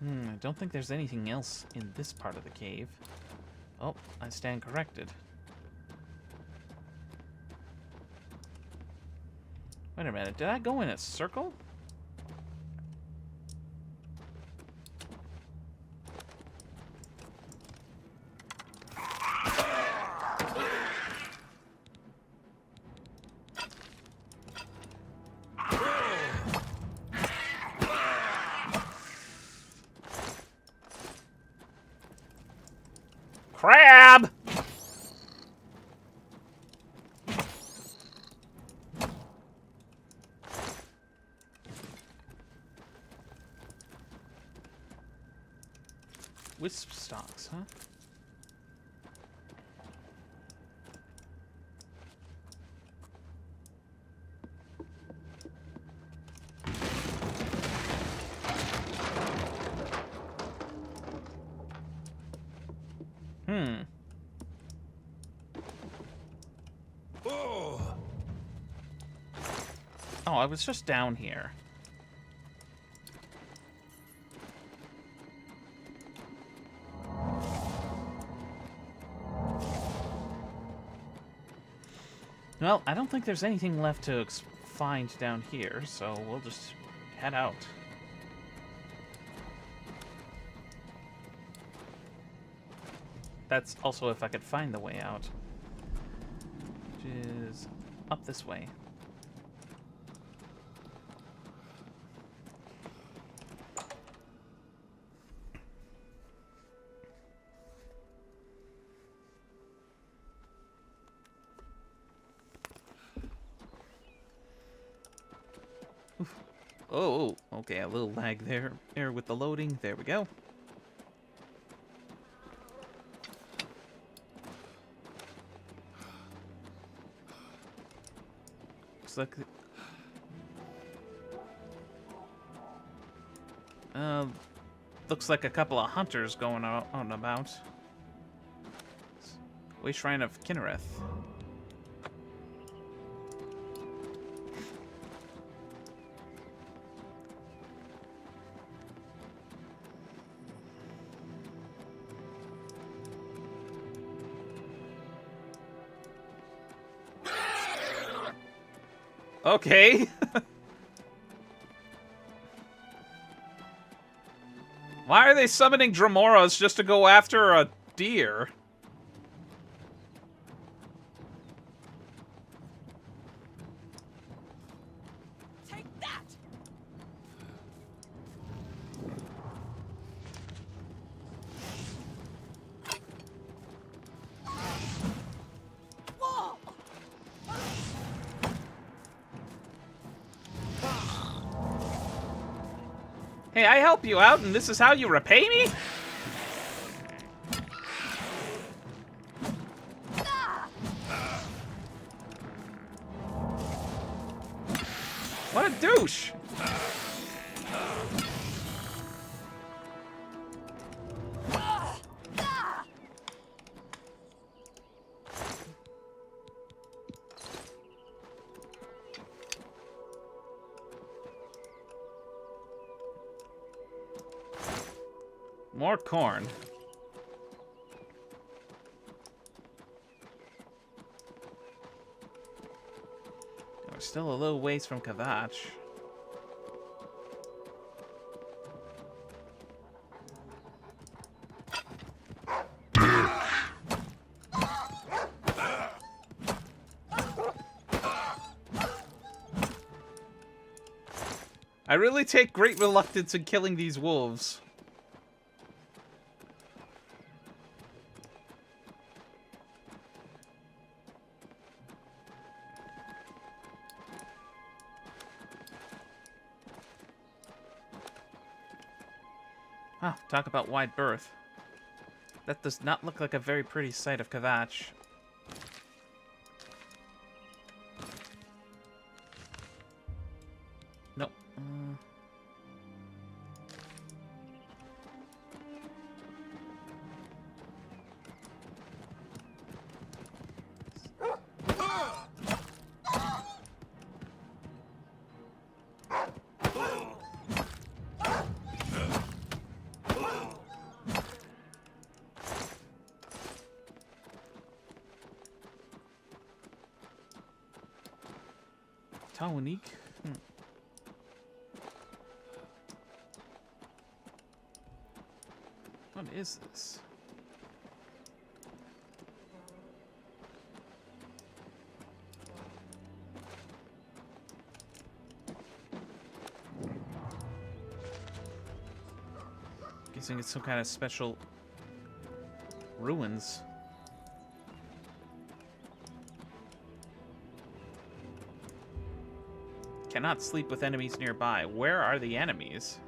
I don't think there's anything else in this part of the cave. Oh, I stand corrected. Wait a minute, did I go in a circle? Crab! Wisp stalks, huh? Oh, I was just down here. Well, I don't think there's anything left to find down here, so we'll just head out. That's also if I could find the way out. Which is up this way. Oh, okay, a little lag there with the loading. There we go. Looks like... looks like a couple of hunters going out and about. Way Shrine of Kinnereth. Okay. Why are they summoning Dramoras just to go after a deer?
Take that! Whoa!
Hey, I help you out, and this is how you repay me? What a douche! More corn. We're still a little ways from Kavach. I really take great reluctance in killing these wolves. Ah, talk about wide berth. That does not look like a very pretty sight of Kavach. Nope. Tonique. What is this? Guessing it's some kind of special ruins. Cannot sleep with enemies nearby. Where are the enemies?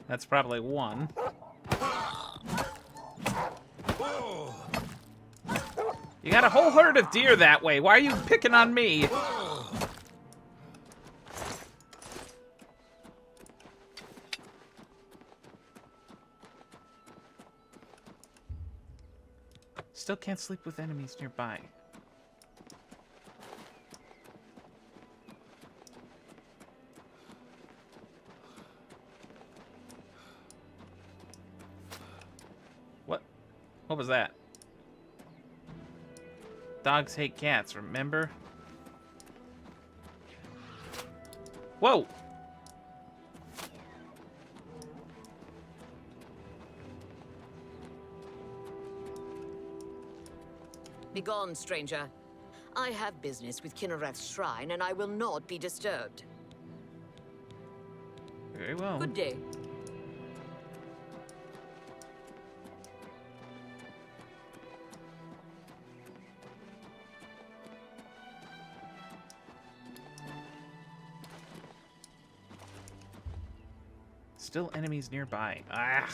That's probably one. You got a whole herd of deer that way. Why are you picking on me? Still can't sleep with enemies nearby. What was that? Dogs hate cats, remember? Whoa!
Begone, stranger. I have business with Kinnereth's shrine, and I will not be disturbed.
Very well.
Good day.
Still enemies nearby. Ah.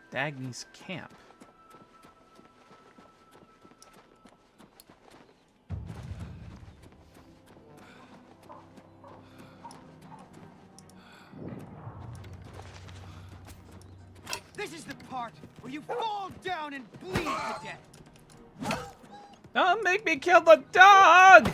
Dagny's camp.
This is the part where you fall down and bleed to death.
Don't make me kill the dog!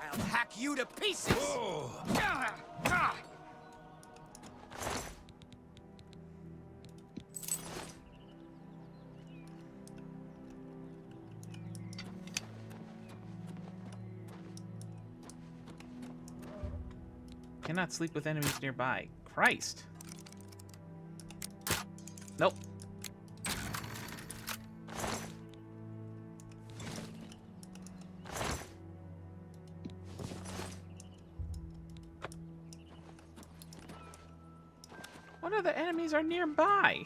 I'll hack you to pieces.
Cannot sleep with enemies nearby. Christ. Nope. What other enemies are nearby?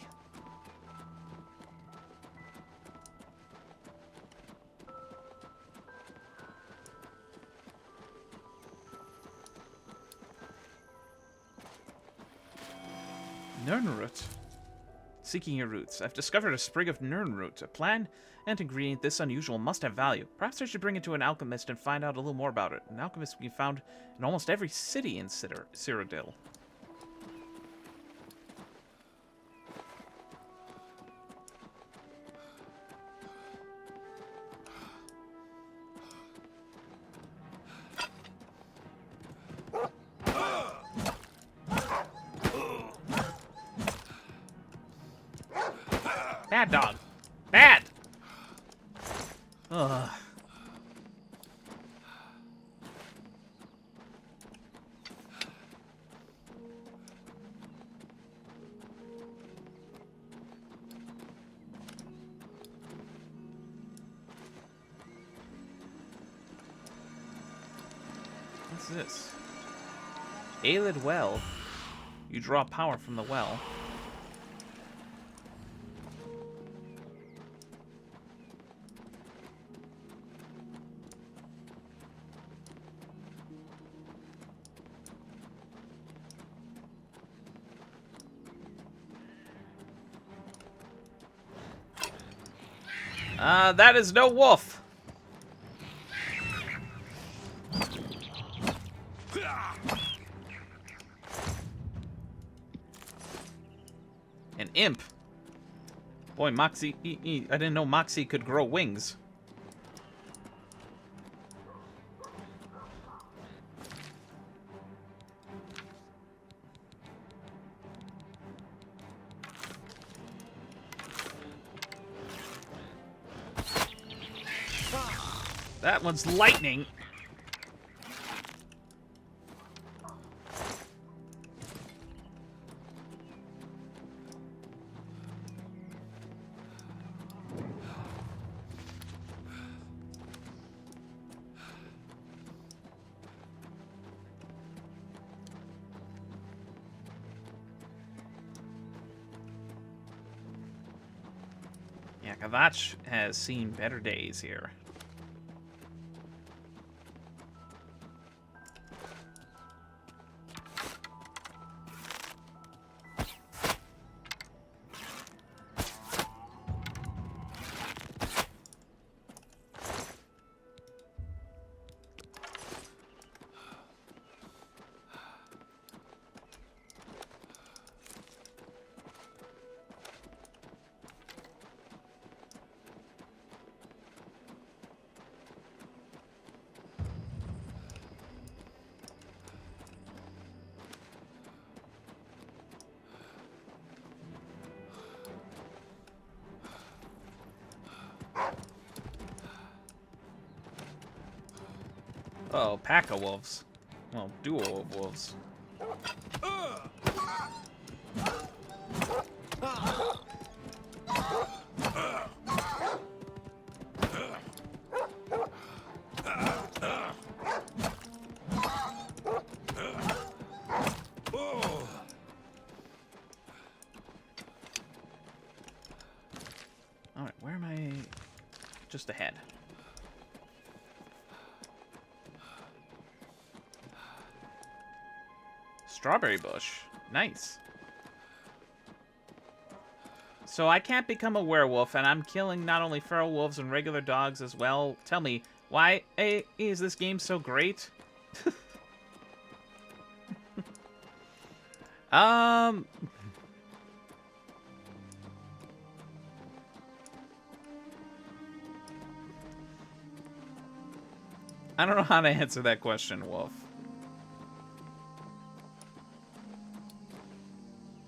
Nernroot. Seeking your roots. I've discovered a sprig of Nernroot. A plant and ingredient this unusual must have value. Perhaps I should bring it to an alchemist and find out a little more about it. An alchemist can be found in almost every city in Cyrodiil. Bad dog. Bad! Ugh. What's this? Aelid Well. You draw power from the well. That is no wolf. An imp. Boy, Moxie, I didn't know Moxie could grow wings. That one's lightning. Yeah, Kavach has seen better days here. Oh, pack of wolves. Well, duo of wolves. Alright, where am I? Just ahead. Strawberry bush. Nice. So I can't become a werewolf, and I'm killing not only feral wolves and regular dogs as well. Tell me, why is this game so great? I don't know how to answer that question, Wolf.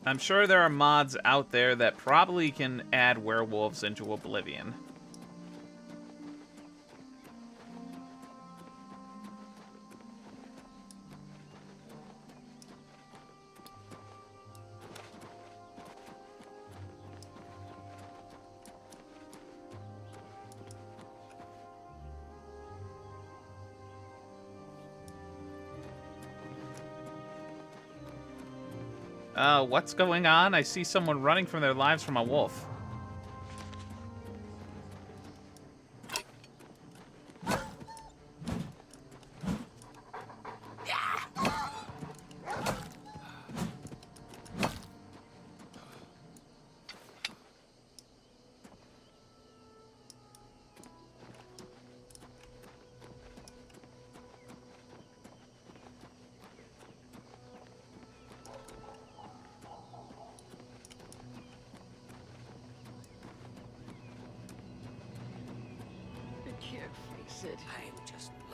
I'm sure there are mods out there that probably can add werewolves into Oblivion. What's going on? I see someone running from their lives from a wolf.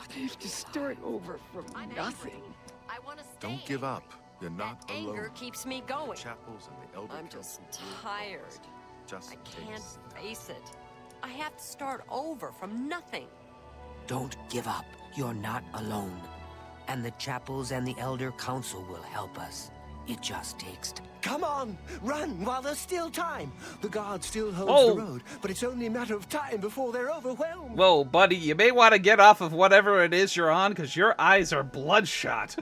I have to start over from nothing.
I want to stay.
Don't give up. You're not alone.
Anger keeps me going.
The chapels and the elder
I'm just
council will
tired.
help us. Just
I can't
take
face it. I have to start over from nothing.
Don't give up. You're not alone. And the chapels and the elder council will help us. It just takes... Come on! Run while there's still time! The guard still holds
Whoa.
the road, but it's only a matter of time before they're overwhelmed.
Whoa, buddy, you may want to get off of whatever it is you're on, because your eyes are bloodshot.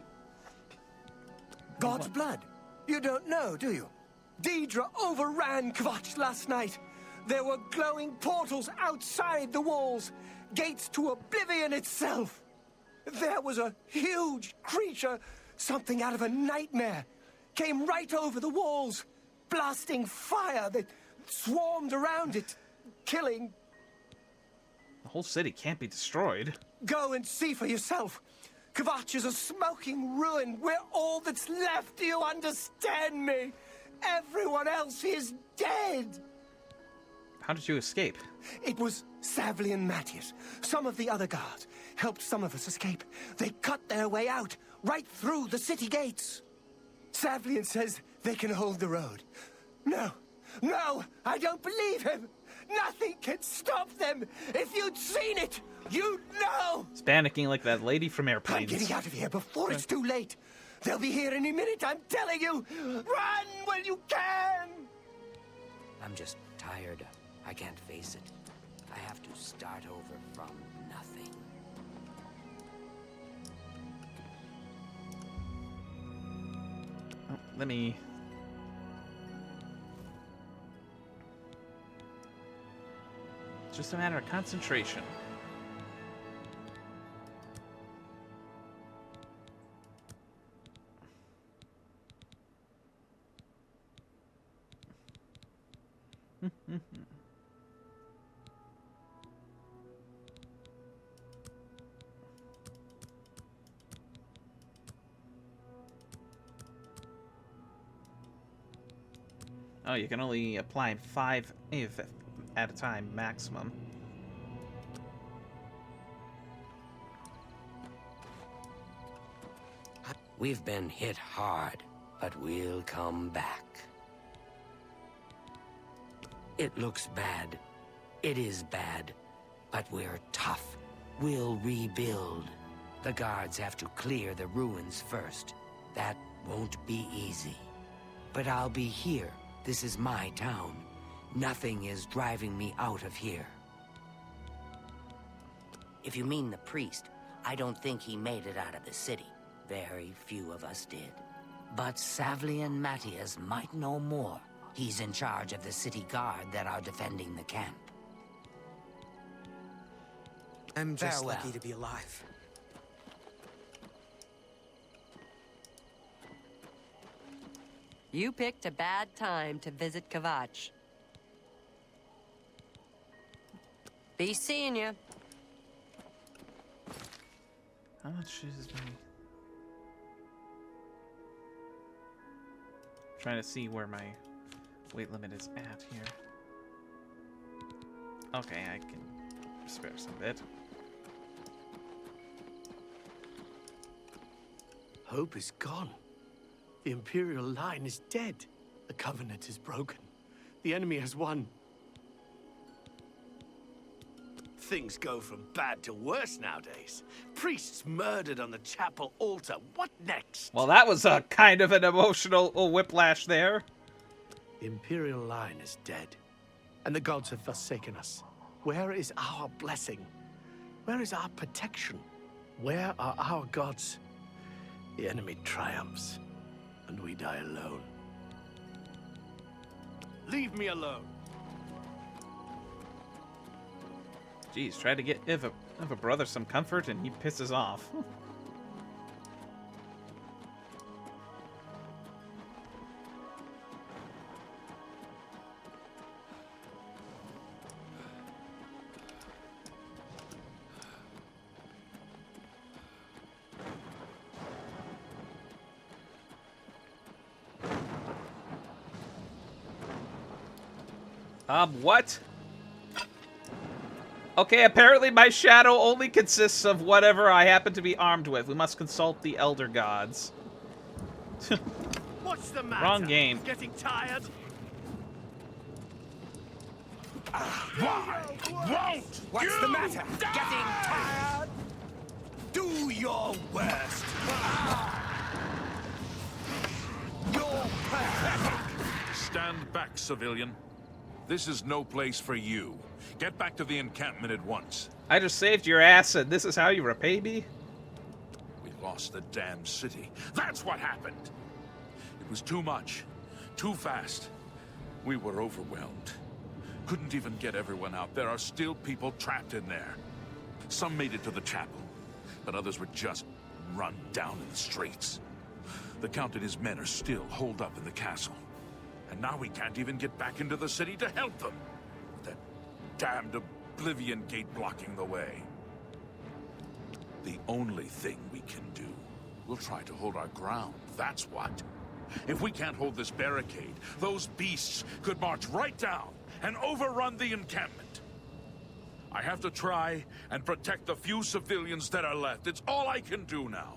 God's blood? You don't know, do you? Deidre overran Kvatch last night. There were glowing portals outside the walls, gates to Oblivion itself. There was a huge creature, something out of a nightmare, came right over the walls, blasting fire that swarmed around it, killing.
The whole city can't be destroyed.
Go and see for yourself. Kvatch is a smoking ruin. We're all that's left. Do you understand me? Everyone else is dead.
How did you escape?
It was Savli and Matthias. Some of the other guards helped some of us escape. They cut their way out, right through the city gates. Savlian says they can hold the road. No, I don't believe him. Nothing can stop them. If you'd seen it, you'd know.
It's panicking like that lady from Airplanes.
I'm getting out of here before it's too late. They'll be here any minute, I'm telling you. Run when you can.
I'm just tired. I can't face it. I have to start over from nothing.
Oh, let me... It's just a matter of concentration. Oh, you can only apply 5 at a time, maximum.
We've been hit hard, but we'll come back. It looks bad. It is bad. But we're tough. We'll rebuild. The guards have to clear the ruins first. That won't be easy. But I'll be here. This is my town. Nothing is driving me out of here.
If you mean the priest, I don't think he made it out of the city. Very few of us did.
But Savli and Matthias might know more. He's in charge of the city guard that are defending the camp.
I'm just
Farewell.
lucky to be alive.
You picked a bad time to visit Kvatch. Be seeing you.
How much is me? Trying to see where my weight limit is at here. Okay, I can spare some bit.
Hope is gone. The Imperial line is dead. The Covenant is broken. The enemy has won. Things go from bad to worse nowadays. Priests murdered on the chapel altar. What next?
Well, that was a kind of an emotional whiplash there.
The Imperial line is dead, and the gods have forsaken us. Where is our blessing? Where is our protection? Where are our gods? The enemy triumphs, and we die alone. Leave me alone.
Jeez, try to give a brother some comfort and he pisses off. What? Okay, apparently my shadow only consists of whatever I happen to be armed with. We must consult the Elder Gods.
What's the matter?
Wrong game.
Getting tired?
Why won't What's the matter? Getting tired? Do your worst. Your
Stand back, civilian. This is no place for you. Get back to the encampment at once.
I just saved your ass, and this is how you repay me?
We lost the damn city. That's what happened! It was too much. Too fast. We were overwhelmed. Couldn't even get everyone out. There are still people trapped in there. Some made it to the chapel, but others were just run down in the streets. The Count and his men are still holed up in the castle. And now we can't even get back into the city to help them. That damned Oblivion gate blocking the way. The only thing we can do, we'll try to hold our ground, that's what. If we can't hold this barricade, those beasts could march right down and overrun the encampment. I have to try and protect the few civilians that are left. It's all I can do now.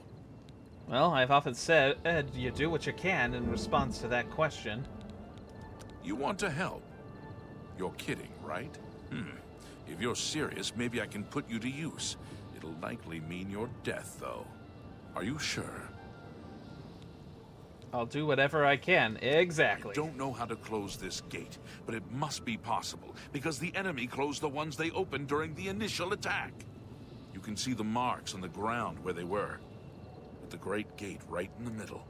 Well, I've often said, Ed, you do what you can in response to that question.
You want to help? You're kidding, right? If you're serious, maybe I can put you to use. It'll likely mean your death, though. Are you sure?
I'll do whatever I can. Exactly.
I don't know how to close this gate, but it must be possible, because the enemy closed the ones they opened during the initial attack. You can see the marks on the ground where they were, with the great gate right in the middle.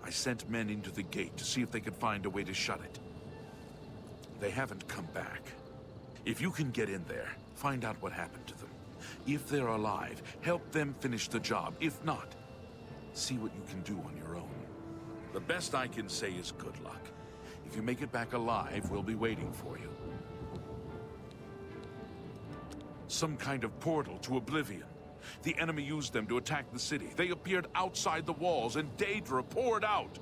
I sent men into the gate to see if they could find a way to shut it. They haven't come back. If you can get in there, find out what happened to them. If they're alive, help them finish the job. If not, see what you can do on your own. The best I can say is good luck. If you make it back alive, we'll be waiting for you. Some kind of portal to Oblivion. The enemy used them to attack the city. They appeared outside the walls, and Daedra poured out.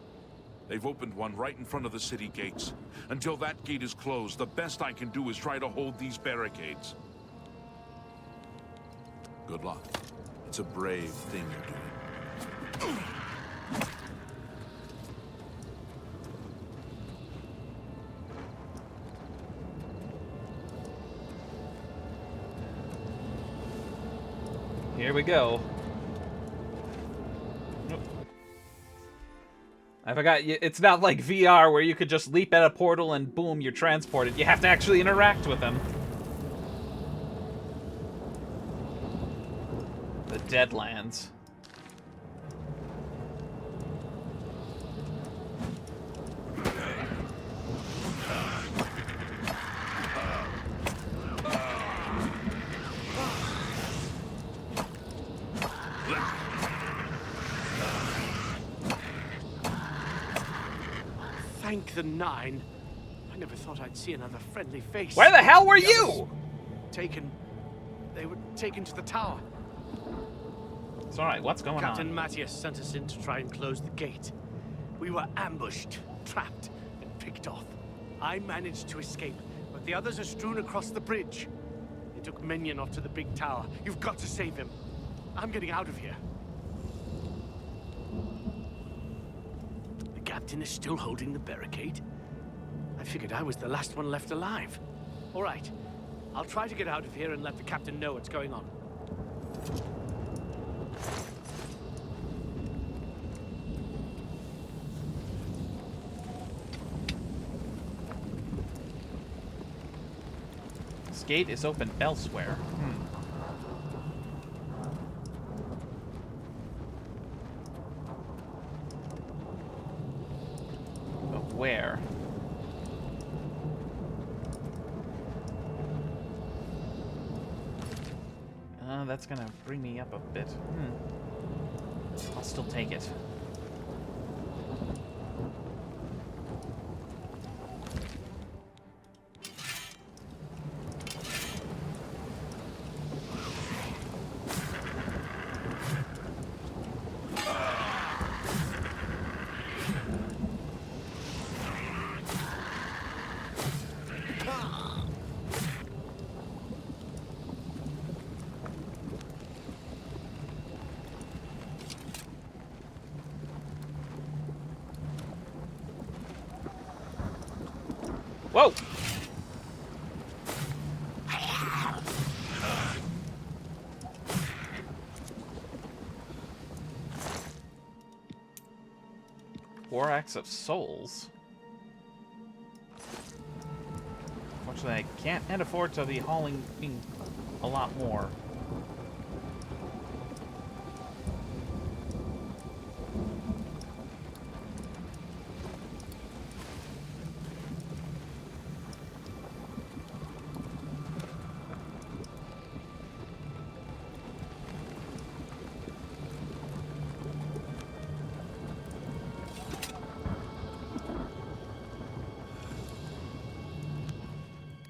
They've opened one right in front of the city gates. Until that gate is closed, the best I can do is try to hold these barricades. Good luck. It's a brave thing you're doing.
Here we go. I forgot, it's not like VR where you could just leap at a portal and boom, you're transported. You have to actually interact with them. The Deadlands.
Thank the Nine. I never thought I'd see another friendly face.
Where the hell were you?
They were taken to the tower.
It's alright, what's going on?
Captain Matthias sent us in to try and close the gate. We were ambushed, trapped, and picked off. I managed to escape, but the others are strewn across the bridge. They took Minion off to the big tower. You've got to save him. I'm getting out of here. The captain is still holding the barricade. I figured I was the last one left alive. All right, I'll try to get out of here and let the captain know what's going on.
This gate is open elsewhere. But where? That's gonna bring me up a bit. I'll still take it. Whoa! War Axe of Souls. Unfortunately, I can't afford to be hauling a lot more.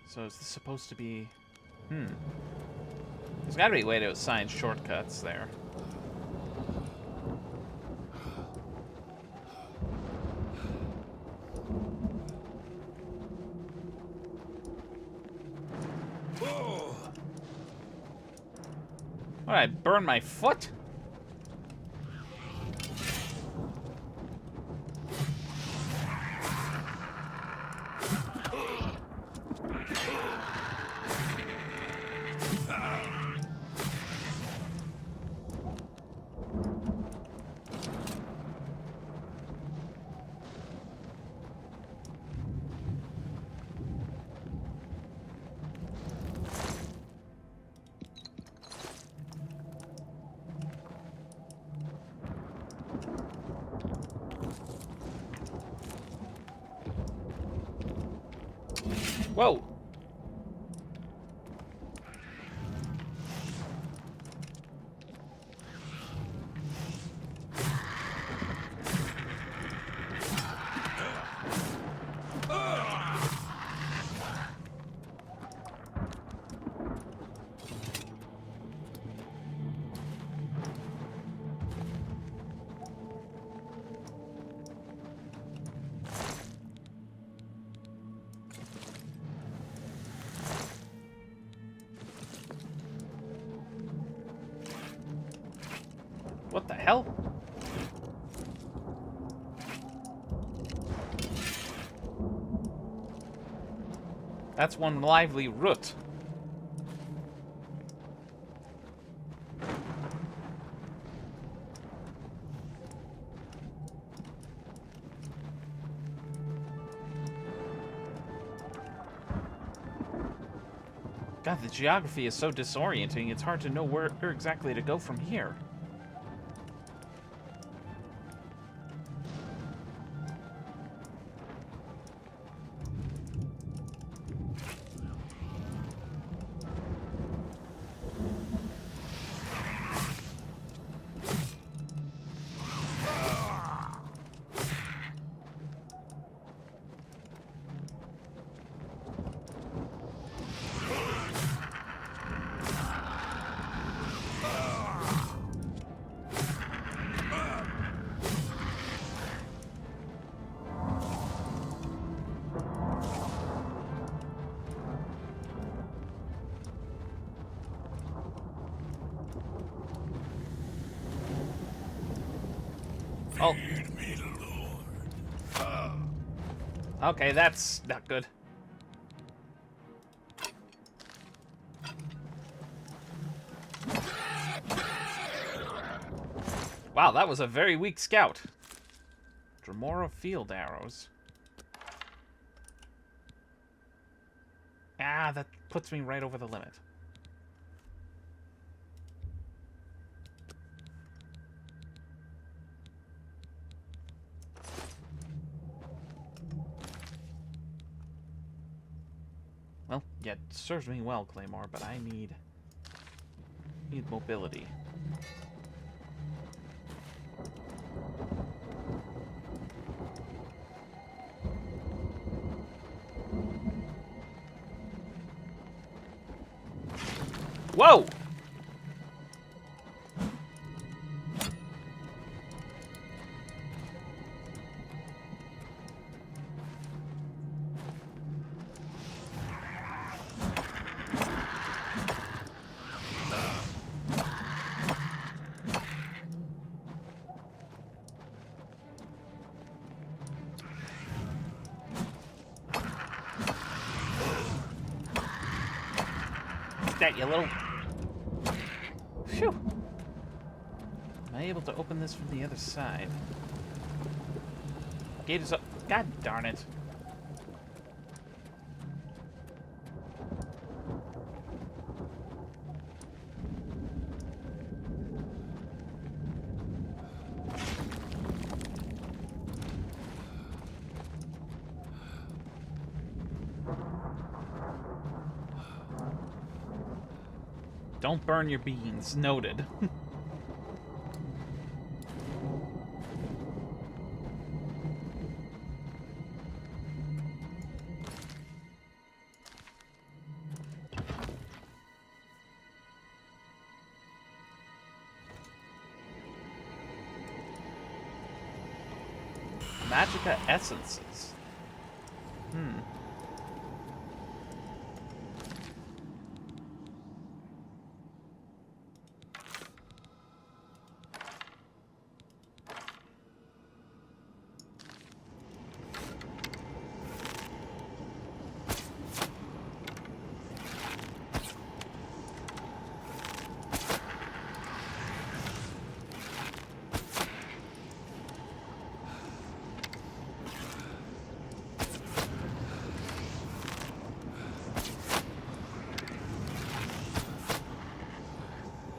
So is this supposed to be... There's gotta be a way to assign shortcuts there. What, I burned my foot? Whoa! What the hell? That's one lively root. God, the geography is so disorienting, it's hard to know where exactly to go from here. Oh. Okay, that's not good. Wow, that was a very weak scout. Dremora field arrows. Ah, that puts me right over the limit. Well, yeah, it serves me well, Claymore, but I need mobility. Whoa! That you little... Phew. Am I able to open this from the other side? Gate is up. God darn it. Don't burn your beans. Noted. Magica essences.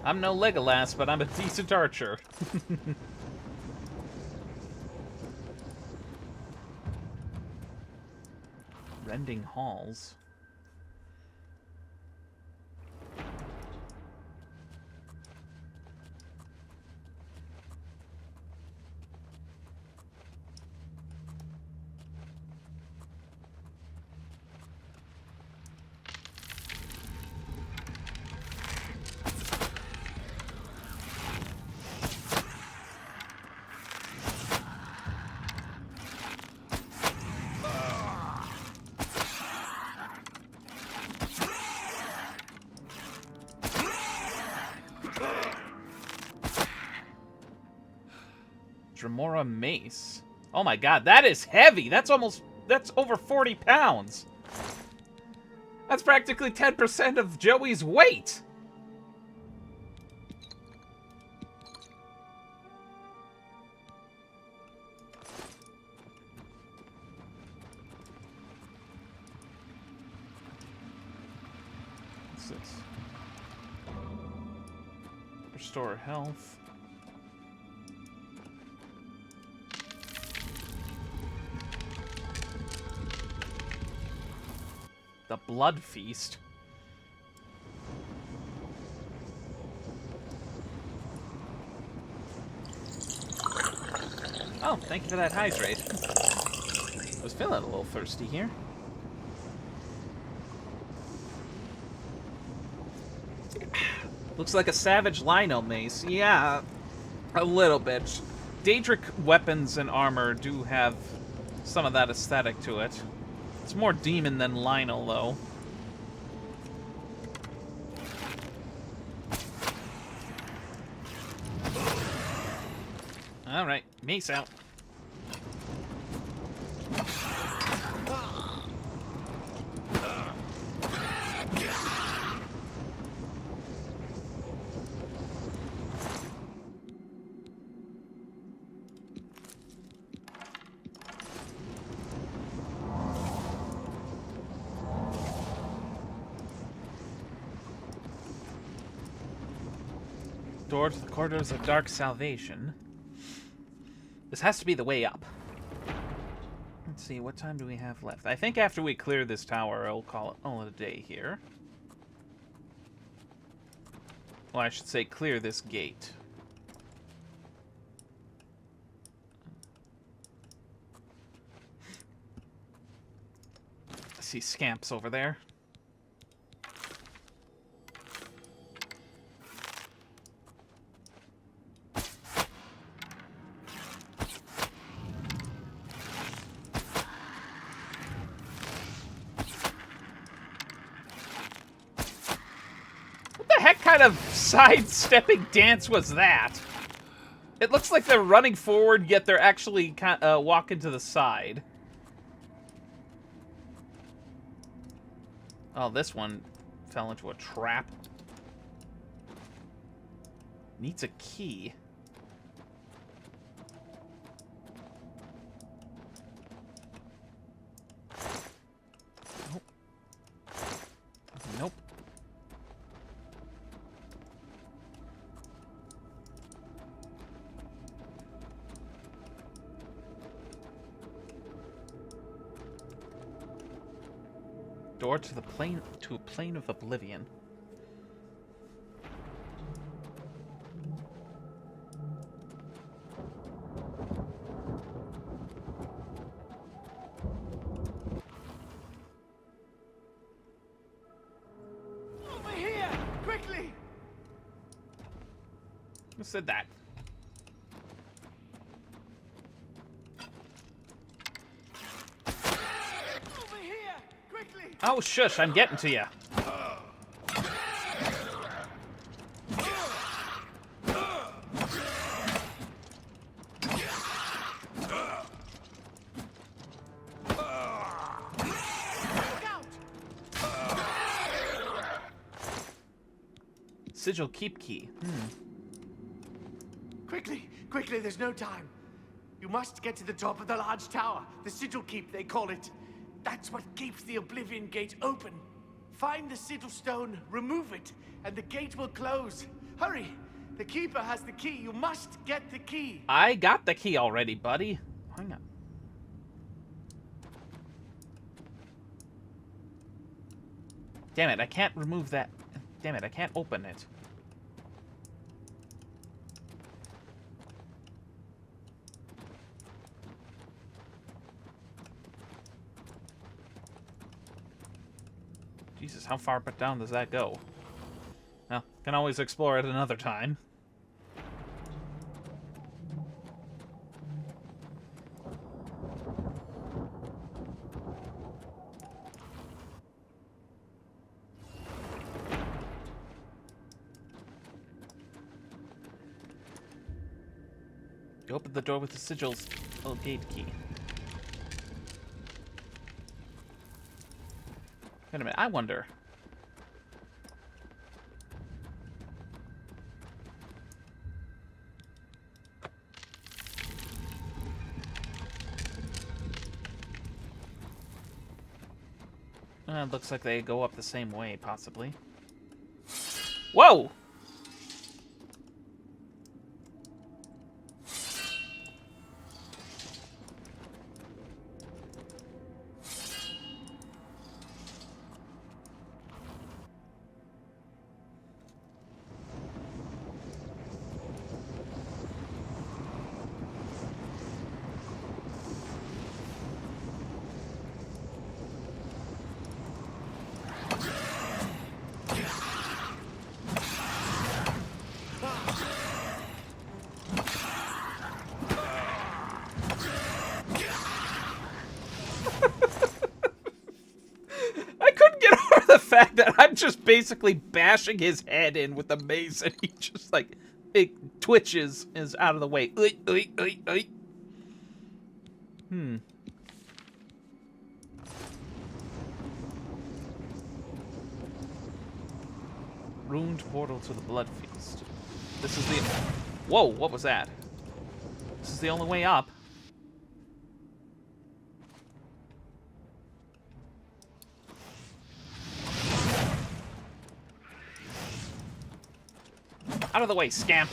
I'm no Legolas, but I'm a decent archer. Rending halls. Dremora mace. Oh my god, that is heavy! That's over 40 pounds! That's practically 10% of Joey's weight! What's this? Restore health. The Blood Feast. Oh, thank you for that hydrate. I was feeling a little thirsty here. Looks like a Savage Lino mace. Yeah, a little bit. Daedric weapons and armor do have some of that aesthetic to it. It's more demon than Lionel, though. Alright, mace out. Door to the Corridors of Dark Salvation. This has to be the way up. Let's see, what time do we have left? I think after we clear this tower, I'll call it a day here. Well, I should say clear this gate. I see scamps over there. What kind of sidestepping dance was that? It looks like they're running forward, yet they're actually walking to the side. Oh, this one fell into a trap. Needs a key. Nope. Nope. Door to the plane, to a plane of Oblivion. Who said that?
Over here! Quickly!
Oh, shush, I'm getting to you. Sigil keep key.
Quickly, quickly, there's no time. You must get to the top of the large tower. The sigil keep, they call it. That's what keeps the Oblivion Gate open. Find the sigil stone, remove it, and the gate will close. Hurry! The keeper has the key. You must get the key.
I got the key already, buddy. Hang on. Damn it, I can't remove that. Damn it, I can't open it. Jesus, how far down does that go? Well, can always explore it another time. You open the door with the sigil's little gate key. Wait a minute, I wonder. It looks like they go up the same way, possibly. Whoa! Fact that I'm just basically bashing his head in with the mace and he just like it twitches is out of the way. Ruined portal to the blood feast. This is the Whoa, what was that? This is the only way up. Out of the way, scamp.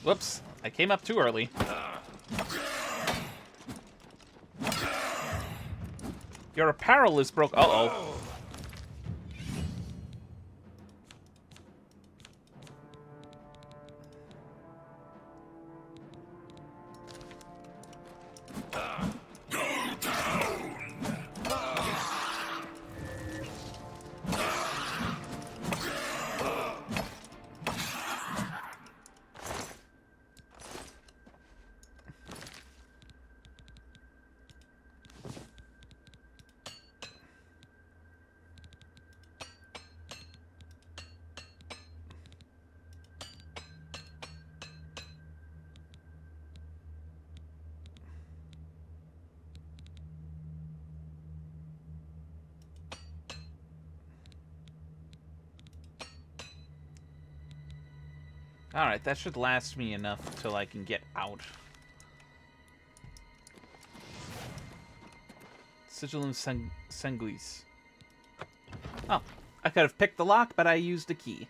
Whoops, I came up too early. Your apparel is broke. Uh-oh. Alright, that should last me enough till I can get out. Sigillum Sanguis. Oh, I could have picked the lock, but I used the key.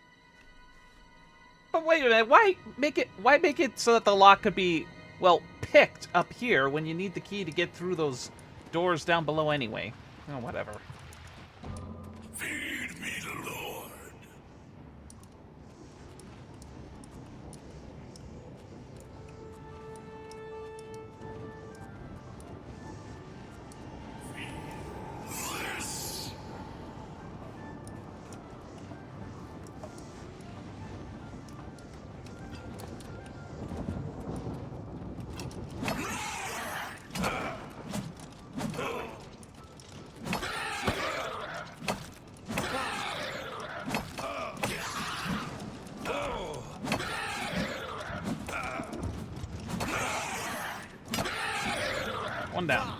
But wait a minute, why make it so that the lock could be well, picked up here when you need the key to get through those doors down below anyway. Oh, whatever.
Feed me, Lord. This.
One down.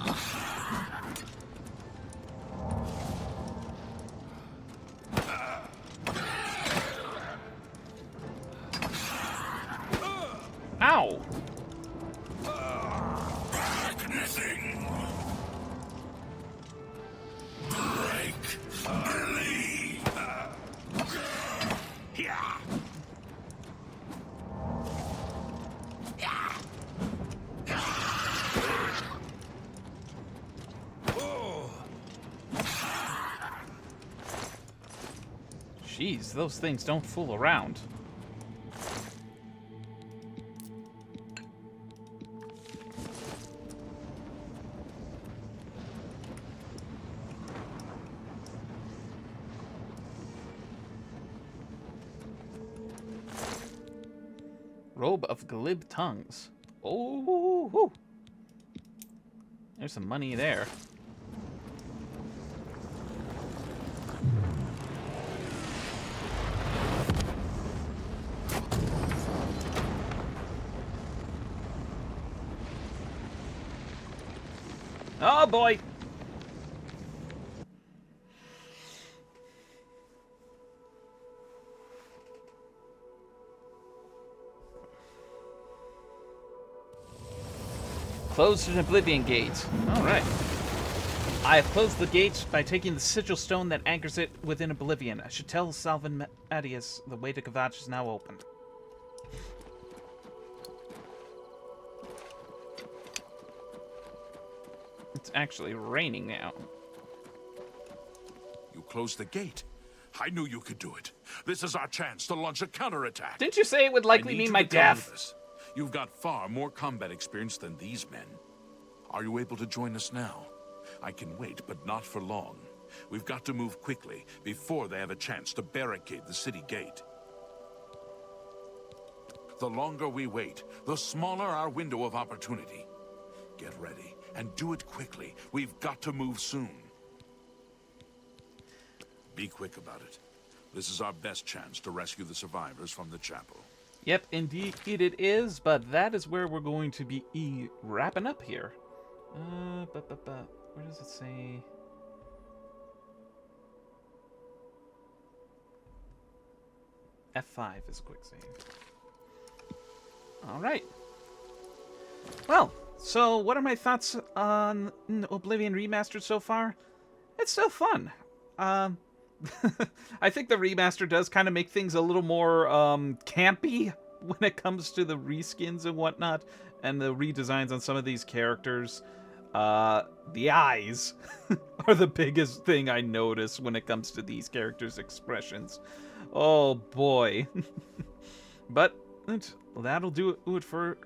Ow!
Nothing. Break. Believe. Yeah.
Jeez, those things don't fool around. Robe of glib tongues. Oh, whoo. There's some money there. Oh boy! Closed an Oblivion gate. Alright. I have closed the gate by taking the sigil stone that anchors it within Oblivion. I should tell Salvin Adius the way to Kvatch is now open. It's actually raining now.
You closed the gate. I knew you could do it. This is our chance to launch a counterattack.
Didn't you say it would likely mean my death?
You've got far more combat experience than these men. Are you able to join us now? I can wait, but not for long. We've got to move quickly before they have a chance to barricade the city gate. The longer we wait, the smaller our window of opportunity. Get ready, and do it quickly. We've got to move soon. Be quick about it. This is our best chance to rescue the survivors from the chapel.
Yep, indeed it is, but that is where we're going to be wrapping up here. Where does it say? F5 is a quick save. Alright. Well, so what are my thoughts on Oblivion Remastered so far? It's still fun. I think the remaster does kind of make things a little more campy when it comes to the reskins and whatnot, and the redesigns on some of these characters. The eyes are the biggest thing I notice when it comes to these characters' expressions. Oh boy. But that'll do it for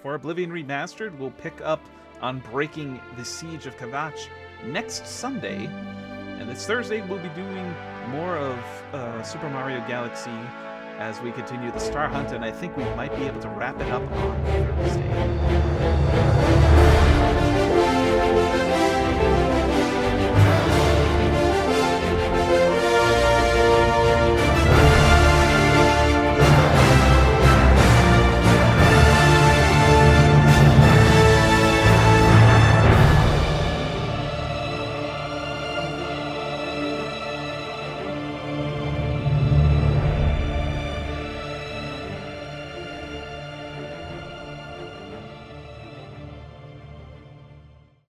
Oblivion Remastered. We'll pick up on breaking the Siege of Kvatch next Sunday. And this Thursday, we'll be doing more of Super Mario Galaxy as we continue the Star Hunt, and I think we might be able to wrap it up on Thursday.